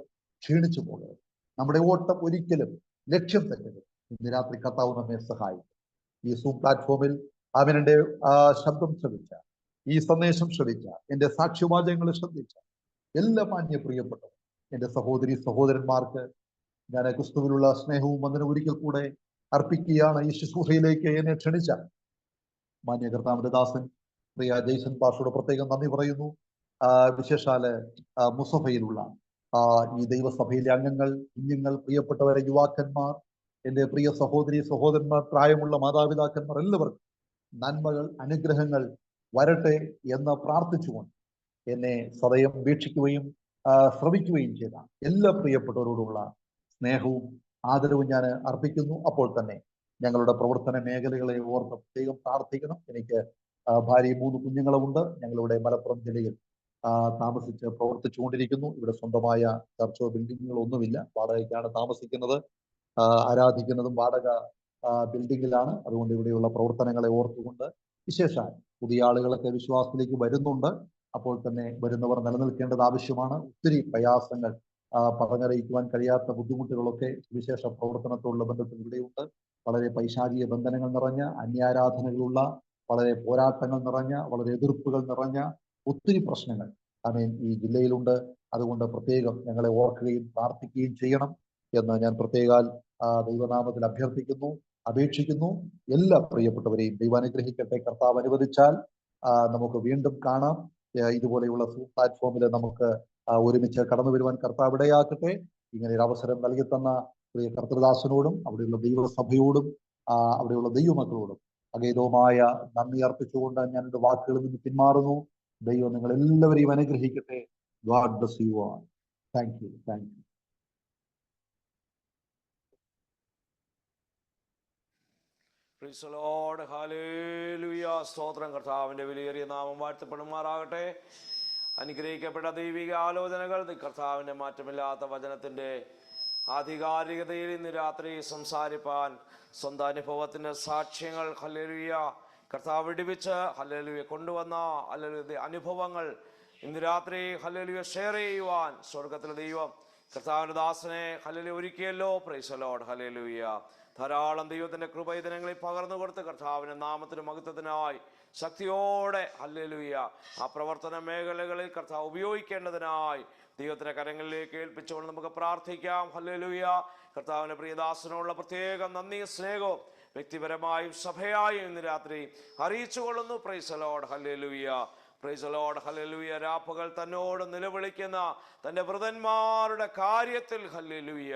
ക്ഷീണിച്ചു പോകരുത്, നമ്മുടെ ഓട്ടം ഒരിക്കലും ലക്ഷ്യം തെറ്റരുത്. ഇന്ന് രാത്രി കർത്താവ് നമ്മെ സഹായിക്കും. ഈ സൂം പ്ലാറ്റ്ഫോമിൽ അവനെ ശബ്ദം ശ്രവിച്ച, ഈ സന്ദേശം ശ്രവിച്ച, എന്റെ സാക്ഷ്യവാചകങ്ങൾ ശ്രദ്ധിച്ച എല്ലാ മാന്യ പ്രിയപ്പെട്ടവർ, എന്റെ സഹോദരി സഹോദരന്മാർക്ക് ഞാൻ ക്രിസ്തുവിലുള്ള സ്നേഹവും വന്ദനവും ഒരിക്കൽ കൂടെ അർപ്പിക്കുകയാണ്. ഈ ശുശ്രൂഷയിലേക്ക് എന്നെ ക്ഷണിച്ച മാന്യ കർത്താവിന്റെ ദാസൻ പ്രിയ ജെയ്സൺ പാഷയോട് പ്രത്യേകം നന്ദി പറയുന്നു. വിശേഷാല് മുസഫയിലുള്ള ഈ ദൈവസഭയിലെ അംഗങ്ങൾ, കുഞ്ഞുങ്ങൾ, പ്രിയപ്പെട്ടവരെ, യുവാക്കന്മാർ, എന്റെ പ്രിയ സഹോദരി സഹോദരന്മാർ, പ്രായമുള്ള മാതാപിതാക്കന്മാർ, എല്ലാവർക്കും നന്മകൾ, അനുഗ്രഹങ്ങൾ വരട്ടെ എന്ന് പ്രാർത്ഥിച്ചുകൊണ്ട് എന്നെ സദയം വീക്ഷിക്കുകയും ശ്രവിക്കുകയും ചെയ്ത എല്ലാ പ്രിയപ്പെട്ടവരോടുള്ള സ്നേഹവും ആദരവും ഞാൻ അർപ്പിക്കുന്നു. അപ്പോൾ തന്നെ ഞങ്ങളുടെ പ്രവർത്തന മേഖലകളെ ഓർത്ത് പ്രത്യേകം പ്രാർത്ഥിക്കണം. എനിക്ക് ഭാര്യയും 3 കുഞ്ഞുങ്ങളുമുണ്ട്. ഞങ്ങളിവിടെ മലപ്പുറം ജില്ലയിൽ താമസിച്ച് പ്രവർത്തിച്ചുകൊണ്ടിരിക്കുന്നു. ഇവിടെ സ്വന്തമായ ചർച്ചോ ബിൽഡിങ്ങുകളോ ഒന്നുമില്ല, വാടകയ്ക്കാണ് താമസിക്കുന്നത്. ആരാധിക്കുന്നതും വാടക ബിൽഡിങ്ങിലാണ്. അതുകൊണ്ട് ഇവിടെയുള്ള പ്രവർത്തനങ്ങളെ ഓർത്തുകൊണ്ട് വിശേഷാൽ പുതിയ ആളുകളൊക്കെ വിശ്വാസത്തിലേക്ക് വരുന്നുണ്ട്. അപ്പോൾ തന്നെ വരുന്നവർ നിലനിൽക്കേണ്ടത് ആവശ്യമാണ്. ഒത്തിരി പ്രയാസങ്ങൾ, പറഞ്ഞറിയിക്കുവാൻ കഴിയാത്ത ബുദ്ധിമുട്ടുകളൊക്കെ വിശേഷ പ്രവർത്തനത്തോടുള്ള ബന്ധത്തിൽ ഇവിടെയുണ്ട്. വളരെ പൈശാചിക ബന്ധനങ്ങൾ നിറഞ്ഞ, അന്യാരാധനകളുള്ള, വളരെ പോരാട്ടങ്ങൾ നിറഞ്ഞ, വളരെ എതിർപ്പുകൾ നിറഞ്ഞ ഒത്തിരി പ്രശ്നങ്ങൾ ആമേൻ ഈ ജില്ലയിലുണ്ട്. അതുകൊണ്ട് പ്രത്യേകം ഞങ്ങളെ ഓർക്കുകയും പ്രാർത്ഥിക്കുകയും ചെയ്യണം എന്ന് ഞാൻ പ്രത്യേകാൽ ദൈവനാമത്തിൽ അഭ്യർത്ഥിക്കുന്നു, അപേക്ഷിക്കുന്നു. എല്ലാ പ്രിയപ്പെട്ടവരെയും ദൈവം അനുഗ്രഹിക്കട്ടെ. കർത്താവ് അനുവദിച്ചാൽ നമുക്ക് വീണ്ടും കാണാം. ഇതുപോലെയുള്ള പ്ലാറ്റ്ഫോമിൽ നമുക്ക് ഒരുമിച്ച് കടന്നു വരുവാൻ കർത്താവ് ഇടയാക്കട്ടെ. ഇങ്ങനെ ഒരു അവസരം നൽകി തന്ന പ്രിയ കർത്തൃദാസനോടും അവിടെയുള്ള ദൈവസഭയോടും അവിടെയുള്ള ദൈവമക്കളോടും അഗൈതവുമായ നന്ദി അർപ്പിച്ചുകൊണ്ട് ഞാൻ എൻ്റെ വാക്കുകളിൽ നിന്ന് പിന്മാറുന്നു. ദൈവം നിങ്ങൾ എല്ലാവരെയും അനുഗ്രഹിക്കട്ടെ. God bless you all. Thank you. Praise the Lord. Hallelujah. സ്തോത്രം. കർത്താവിന്റെ വിലയേറിയ നാമം വാഴ്ത്തപ്പെടുമാറാകട്ടെ. അനുഗ്രഹിക്കപ്പെട്ട ദൈവിക ആലോചനകൾ കർത്താവിന്റെ മാറ്റമില്ലാത്ത വചനത്തിന്റെ ആധികാരികതയിൽ ഇന്ന് രാത്രി സംസാരിപ്പാൻ സ്വന്തം അനുഭവത്തിന്റെ സാക്ഷ്യങ്ങൾ ഹല്ലേലൂയ കർത്താവ് വിടുവിച്ച് ഹല്ലേലൂയ കൊണ്ടുവന്ന ഹല്ലേലൂയ അനുഭവങ്ങൾ ഇന്ന് രാത്രി ഹല്ലേലൂയ ഷെയർ ചെയ്യുവാൻ സ്വർഗത്തിലെ ദൈവം കർത്താവിന്റെ ദാസനെ ഹല്ലേലൂയ ഒരുക്കിയല്ലോ. Praise the Lord. ഹല്ലേലൂയ. ധാരാളം ദൈവത്തിന്റെ കൃപൈതനങ്ങളിൽ പകർന്നു കൊടുത്ത് കർത്താവിന്റെ നാമത്തിന് മഹത്വത്തിനായി ശക്തിയോടെ ഹല്ലേലൂയ ആ പ്രവർത്തന മേഖലകളിൽ കർത്താവ് ഉപയോഗിക്കേണ്ടതിനായി ദൈവത്തിന്റെ കരങ്ങളിലേക്ക് ഏൽപ്പിച്ചുകൊണ്ട് നമുക്ക് പ്രാർത്ഥിക്കാം. ഹല്ലേലൂയ. കർത്താവിന്റെ പ്രിയദാസനോടുള്ള പ്രത്യേകം നന്ദി സ്നേഹവും വ്യക്തിപരമായും സഭയായും ഇന്ന് രാത്രി അറിയിച്ചു കൊള്ളുന്നു. Price the Lord. Hallelujah. Price the Lord. Hallelujah. രാപ്പകൽ തന്നോട് നിലവിളിക്കുന്ന തന്റെ വൃതന്മാരുടെ കാര്യത്തിൽ ഹല്ലേലൂയ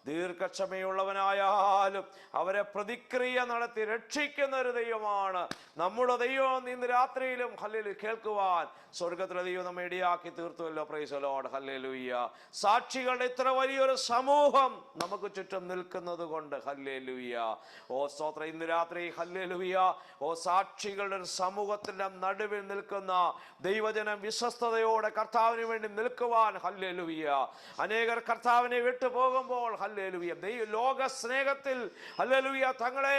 ദീർഘക്ഷമയുള്ളവനായാലും അവരെ പ്രതിക്രിയ നടത്തി രക്ഷിക്കുന്ന ഒരു ദൈവമാണ് നമ്മുടെ ദൈവം. ഇന്ന് രാത്രിയിലും ഹല്ലേലൂയ കേൾക്കുവാൻ സ്വർഗത്തിലെ ദൈവം നമ്മെ ഇടയാക്കി തീർത്തുവല്ലോ. Praise the Lord. ഹല്ലേലൂയ. സാക്ഷികളുടെ ഇത്ര വലിയൊരു സമൂഹം നമുക്ക് ചുറ്റും നിൽക്കുന്നത് കൊണ്ട് ഹല്ലേലൂയ. ഓ സ്തോത്രം. ഇന്ന് രാത്രി ഹല്ലേലൂയ ഓ സാക്ഷികളുടെ ഒരു സമൂഹത്തിന്റെ നടുവിൽ നിൽക്കുന്ന ദൈവജനം വിശ്വസ്തയോടെ കർത്താവിന് വേണ്ടി നിൽക്കുവാൻ ഹല്ലേലൂയ. അനേകർ കർത്താവിനെ വിട്ടു പോകുമ്പോൾ ഹല്ലേലൂയ ലോക സ്നേഹത്തിൽ ഹല്ലേലൂയ തങ്ങളെ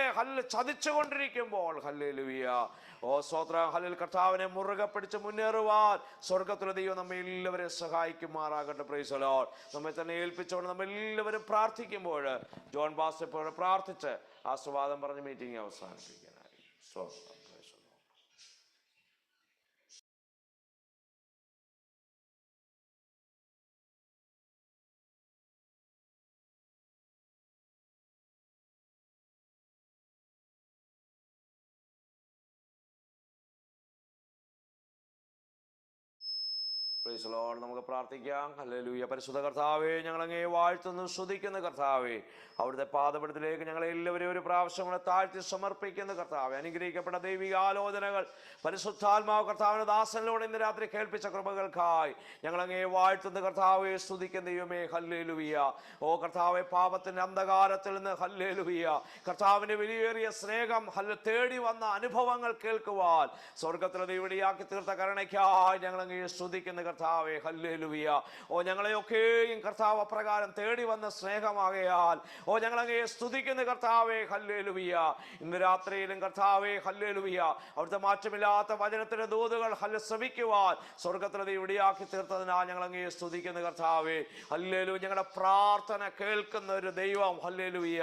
ചതിച്ചുകൊണ്ടിരിക്കുമ്പോൾ ഹല്ലേലൂയ ഓ സ്തോത്രം ഹല്ലേലൂയ കർത്താവിനെ മുറുകെ പിടിച്ച് മുന്നേറുവാൻ സ്വർഗത്തിലെ ദൈവം നമ്മെ എല്ലാവരെയും സഹായിക്കുമാറാകട്ടെ. Praise the Lord. നമ്മെ തന്നെ ഏൽപ്പിച്ചുകൊണ്ട് നമ്മൾ എല്ലാവരും പ്രാർത്ഥിക്കുമ്പോൾ ജോൺ പാസ്റ്റർ പ്രാർത്ഥിച്ച് ആസ്വാദം പറഞ്ഞ് മീറ്റിംഗ് അവസാനിപ്പിക്കാനായി. Praise Lord. നമുക്ക് പ്രാർത്ഥിക്കാം. ഹല്ലേലൂയ. പരിശുദ്ധ കർത്താവേ, ഞങ്ങളങ്ങേ വാഴ്ത്തുന്നു, സ്തുതിക്കുന്ന കർത്താവേ, അവിടുത്തെ പാദപീഠത്തിലേക്ക് ഞങ്ങളെ എല്ലാവരെയും ഒരു പ്രാവശ്യം കൂടെ താഴ്ത്തി സമർപ്പിക്കുന്ന കർത്താവേ, അനുഗ്രഹിക്കപ്പെട്ട ദൈവിക ആലോചനകൾ പരിശുദ്ധാത്മാവ് കർത്താവിന്റെ ദാസനിലൂടെ ഇന്ന് രാത്രി കേൾപ്പിച്ച കൃപകൾക്കായി ഞങ്ങളങ്ങേ വാഴ്ത്തുന്ന കർത്താവേ, സ്തുതിക്കുന്ന ദൈവമേ, ഹല്ലേലൂയ. ഓ കർത്താവെ, പാപത്തിന്റെ അന്ധകാരത്തിൽ നിന്ന് ഹല്ലേലൂയ, കർത്താവിന്റെ വലിയേറിയ സ്നേഹം തേടി വന്ന അനുഭവങ്ങൾ കേൾക്കുവാൻ സ്വർഗത്തിലെ ദൈവടിയാക്കി തീർത്ത കരുണയ്ക്കായി ഞങ്ങളങ്ങേ സ്തുതിക്കുന്ന കർത്താവേ, ഹല്ലേലൂയ. ഓ ഞങ്ങളെയൊക്കെയും കർത്താവ് അപ്രകാരം തേടി വന്ന സ്നേഹമാകയാൽ ഓ ഞങ്ങളങ്ങേ സ്തുതിക്കുന്ന കർത്താവേ, ഹല്ലേലൂയ. ഇന്ന് രാത്രിയിലും കർത്താവേ, ഹല്ലേലൂയ, അവിടുത്തെ മാറ്റമില്ലാത്ത വചനത്തിന്റെ ദൂതുകൾ ശ്രമിക്കുവാൻ സ്വർഗത്തിലെ ദൈവടിയാക്കി തീർത്തതിനാൽ ഞങ്ങളങ്ങേ സ്തുതിക്കുന്ന കർത്താവേ, ഹല്ലേലൂയ. ഞങ്ങളുടെ പ്രാർത്ഥന കേൾക്കുന്ന ഒരു ദൈവം, ഹല്ലേലൂയ.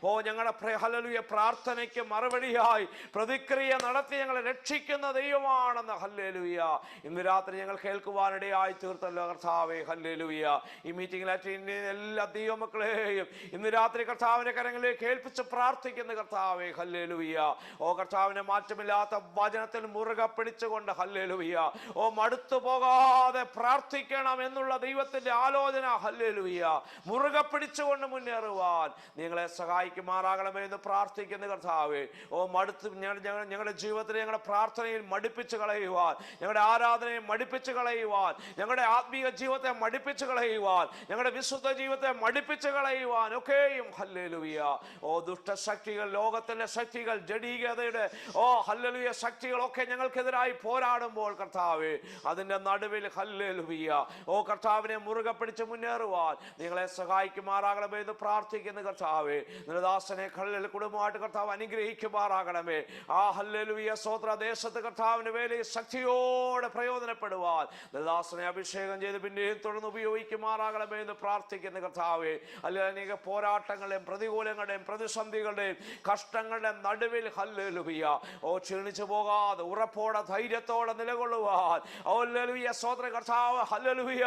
ഓ ഞങ്ങളുടെ ഹല്ലേലൂയ പ്രാർത്ഥനയ്ക്ക് മറുപടിയായി പ്രതിക്രിയ നടത്തി ഞങ്ങളെ രക്ഷിക്കുന്ന ദൈവമാണെന്ന്, ഹല്ലേലൂയ, ഇന്ന് രാത്രി ഞങ്ങൾ കേൾക്കുവാനിടയായി തീർത്തല്ലോ കർത്താവേ, ഹല്ലേലൂയ. ഈ മീറ്റിംഗിൽ അറ്റൻഡ് ചെയ്യുന്ന എല്ലാ ദൈവമക്കളെയും ഇന്ന് രാത്രി കർത്താവിന്റെ കരങ്ങളിലേക്ക് ഏൽപ്പിച്ച് പ്രാർത്ഥിക്കുന്ന കർത്താവേ, ഹല്ലേലൂയ. ഓ കർത്താവിനെ മാറ്റമില്ലാത്ത വചനത്തിൽ മുറുകെ പിടിച്ചുകൊണ്ട്, ഹല്ലേലൂയ, ഓ മടുത്തു പോകാതെ പ്രാർത്ഥിക്കണം എന്നുള്ള ദൈവത്തിന്റെ ആലോചന, ഹല്ലേലൂയ, മുറുകെ പിടിച്ചുകൊണ്ട് മുന്നേറുവാൻ നിങ്ങളെ സഹായിക്കുമാറാകണമേ എന്ന് പ്രാർത്ഥിക്കുന്ന കർത്താവേ. ഓ മടുത്ത് ഞങ്ങളുടെ ജീവിതത്തിൽ ഞങ്ങളുടെ പ്രാർത്ഥനയിൽ മടുപ്പിച്ച് കളയുവാൻ, ഞങ്ങളുടെ ആരാധനയെ മടുപ്പിച്ച് കളയുവാൻ, ഞങ്ങളുടെ ആത്മീയ ജീവിതത്തെ മടുപ്പിച്ച് കളയുവാൻ, ഞങ്ങളുടെ വിശുദ്ധ ജീവിതത്തെ മടുപ്പിച്ച് കളയുവാൻ ഒക്കെയും, ഹല്ലേലൂയ, ഓ ദുഷ്ടശക്തികൾ, ലോകത്തിന്റെ ശക്തികൾ, ജഡീകതയുടെ ഓ ഹല്ലേലൂയ ശക്തികളൊക്കെ ഞങ്ങൾക്കെതിരായി പോരാടുമ്പോൾ കർത്താവേ, അതിന്റെ നടുവിൽ, ഹല്ലേലൂയ, ഓ കർത്താവിനെ മുറുകെ പിടിച്ച് മുന്നേറുവാൻ നിങ്ങളെ സഹായിക്കുമാറാകണമേ എന്ന് പ്രാർത്ഥിക്കുന്ന കർത്താവേ, നിരദാസനെ കല്ലിൽ കുടുംബമായിട്ട് കർത്താവ് അനുഗ്രഹിക്കുമാറാകണമേ. ആ ഹല്ലേലൂയ സ്വോത്ര ദേശത്ത് കർത്താവിന്റെ വേലയിൽ ശക്തിയോടെ പ്രയോജനപ്പെടുവാൻ നിരദാസനെ അഭിഷേകം ചെയ്ത് പിന്നെയും തുടർന്ന് ഉപയോഗിക്കുമാറാകണമേ എന്ന് പ്രാർത്ഥിക്കുന്ന കർത്താവേ, അല്ലെങ്കിൽ അനേക പോരാട്ടങ്ങളുടെയും പ്രതികൂലങ്ങളുടെയും പ്രതിസന്ധികളുടെയും കഷ്ടങ്ങളുടെയും നടുവിൽ, ഹല്ലേലൂയ, ഓ ക്ഷീണിച്ചു പോകാതെ ഉറപ്പോടെ ധൈര്യത്തോടെ നിലകൊള്ളുവാൻ, ഓ ഹല്ലേലൂയ സ്വോത്ര കർത്താവ്, ഹല്ലേലൂയ,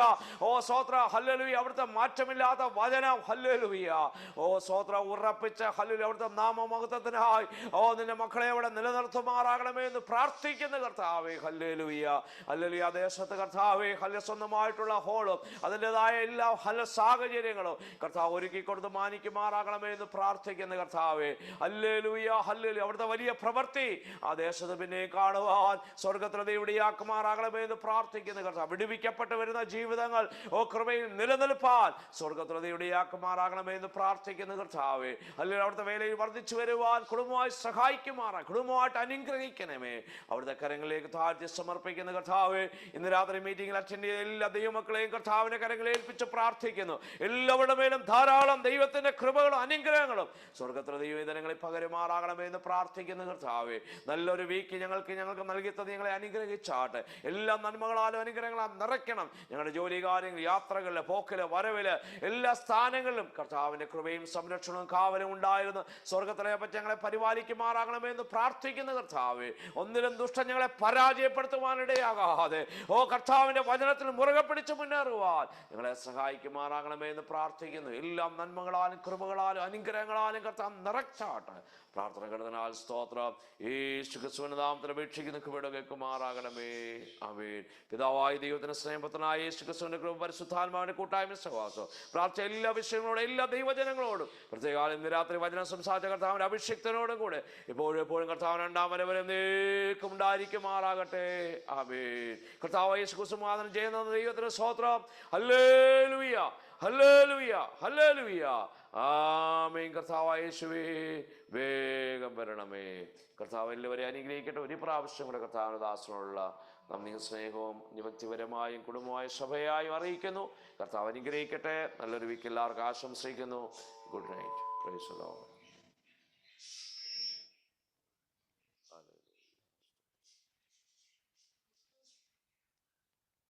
ഓ സ്വോത്ര, ഹല്ലേലൂയ, അവിടുത്തെ മാറ്റമില്ലാത്ത വചനം, ഹല്ലേലൂയ, ഓ സ്വോത്ര ഉറപ്പിച്ച, ഹല്ലേലൂയ, അവിടുത്തെ നാമമഹത്വത്തിനായി ഓ നിന്റെ മക്കളെ അവിടെ നിലനിർത്തുമാറാകണമേ എന്ന് പ്രാർത്ഥിക്കുന്ന കർത്താവേ, ഹല്ലേലൂയ, ഹല്ലേലൂയ. ദേശത്ത് കർത്താവേ, സ്വന്തമായിട്ടുള്ള ഹോളും അതിൻ്റെതായ എല്ലാ സാഹചര്യങ്ങളും കർത്താവ് ഒരുക്കി കൊടുത്ത് മാനിക്കുമാറാകണമേ എന്ന് പ്രാർത്ഥിക്കുന്ന കർത്താവേ, ഹല്ലേലൂയ, ഹല്ലേലൂയ. അവിടുത്തെ വലിയ പ്രവൃത്തി ആ ദേശത്ത് പിന്നെ കാണുവാൻ സ്വർഗത്തിലെ ദൈവടിയാക്കുമാറാകണമേ എന്ന് പ്രാർത്ഥിക്കുന്ന കർത്താവ്, വിടുവിക്കപ്പെട്ട് വരുന്ന ജീവിതങ്ങൾ ഓ കൃപയിൽ നിലനിൽപ്പാൻ സ്വർഗത്തിലെ ദൈവടിയാക്കുമാറാകണമേ എന്ന് പ്രാർത്ഥിക്കുന്ന കർത്താവേ, ഹല്ലേലൂയ. അവിടുത്തെ വേലയിൽ വർദ്ധിച്ചു വരുവാൻ കുടുംബമായി കുടുംബമായിട്ട് അനുഗ്രഹിക്കണമേ. അവിടുത്തെ കരങ്ങളിലേക്ക് താഴ്ത്തി സമർപ്പിക്കുന്ന കർത്താവേ, ഇന്ന് രാത്രി മീറ്റിംഗിൽ അറ്റൻഡ് ചെയ്ത എല്ലാ ദൈവമക്കളെയും കർത്താവിന്റെ കരങ്ങളിൽ ഏൽപ്പിച്ച് പ്രാർത്ഥിക്കുന്നു. എല്ലാവരുടെ മേലും ധാരാളം ദൈവത്തിന്റെ കൃപകളും അനുഗ്രഹങ്ങളും സ്വർഗത്തിലെ ദൈവജനങ്ങളിൽ പകരുമാറാകണമേ എന്ന് പ്രാർത്ഥിക്കുന്ന കർത്താവേ, നല്ലൊരു വീക്ക് ഞങ്ങൾക്ക് നൽകിത്തത് ഞങ്ങളെ അനുഗ്രഹിച്ചാട്ടെ. എല്ലാ നന്മകളാലും അനുഗ്രഹങ്ങളാലും നിറയ്ക്കണം. ഞങ്ങളുടെ ജോലി കാര്യങ്ങൾ, യാത്രകളില്, പോക്കില്, വരവില്, എല്ലാ സ്ഥാനങ്ങളിലും കർത്താവിന്റെ കൃപയും സംരക്ഷണവും കാവലും ഉണ്ടായിരുന്നു സ്വർഗത്തിലെ പറ്റി ഞങ്ങളെ പരിപാലിക്കുമാറാകണമേ എന്ന് പ്രാർത്ഥിക്കുന്ന കർത്താവേ, ഒന്നിലും ദുഷ്ടൻ ഞങ്ങളെ പരാജയപ്പെടുത്തുവാനിടയാകാതെ ഓ കർത്താവിന്റെ വചനത്തിൽ മുറുകെ പിടിച്ച് മുന്നേറുവാൻ ഞങ്ങളെ സഹായിക്കുമാറാകണമേ എന്ന് പ്രാർത്ഥിക്കുന്നു. എല്ലാം നന്മകളാലും കൃപകളാലും അനുഗ്രഹങ്ങളാലും കർത്താവ് നിറച്ചാട്ടെ. പ്രാർത്ഥന കേട്ടതിനാൽ സ്തോത്രം. യേശു ക്രിസ്തുവിന്റെ നാമത്തിൽ അപേക്ഷിക്കുന്ന കൃപയുടെ കേൾക്കുമാറാകണമേ. ആമേൻ. പിതാവായ ദൈവത്തിന്റെ സ്നേഹപുത്രനായ യേശു ക്രിസ്തുവിന്റെ കൃപ, പരിശുദ്ധാത്മാവിന്റെ കൂട്ടായ്മ, സഹവാസം, പ്രാർത്ഥന എല്ലാ വിഷയങ്ങളോടും എല്ലാ ദൈവജനങ്ങളോടും പ്രത്യേകം ഇന്ന് രാത്രി വചനം സംസാരിച്ച കർത്താവിന്റെ അഭിഷിക്തനോടും കൂടെ എപ്പോഴും കർത്താവ് രണ്ടാം വരവരെ എന്നേക്കും ഉണ്ടായിരിക്കുമാറാകട്ടെ. ആമേൻ. കർത്താവ് യേശു ക്രിസ്തു മാതനം ചെയ്യുന്ന ദൈവത്തിന്റെ സ്തോത്രം. ഹല്ലേലൂയ, ഹല്ലേലൂയ, ഹല്ലേലൂയ. ആമേൻ. കർത്താവായ യേശുവേ, വേഗം വരണമേ. കർത്താവ് എല്ലാവരെയും അനുഗ്രഹിക്കട്ടെ. ഒരു പ്രാവശ്യം കൂടെ കർത്താവിന്റെ ദാസനോടുള്ള നന്ദിയും സ്നേഹവും വ്യക്തിപരമായും കുടുംബമായും സഭയായും അറിയിക്കുന്നു. കർത്താവ് അനുഗ്രഹിക്കട്ടെ. നല്ലൊരു വീക്ക് എല്ലാവർക്കും ആശംസിക്കുന്നു. Good night. Price the Lord.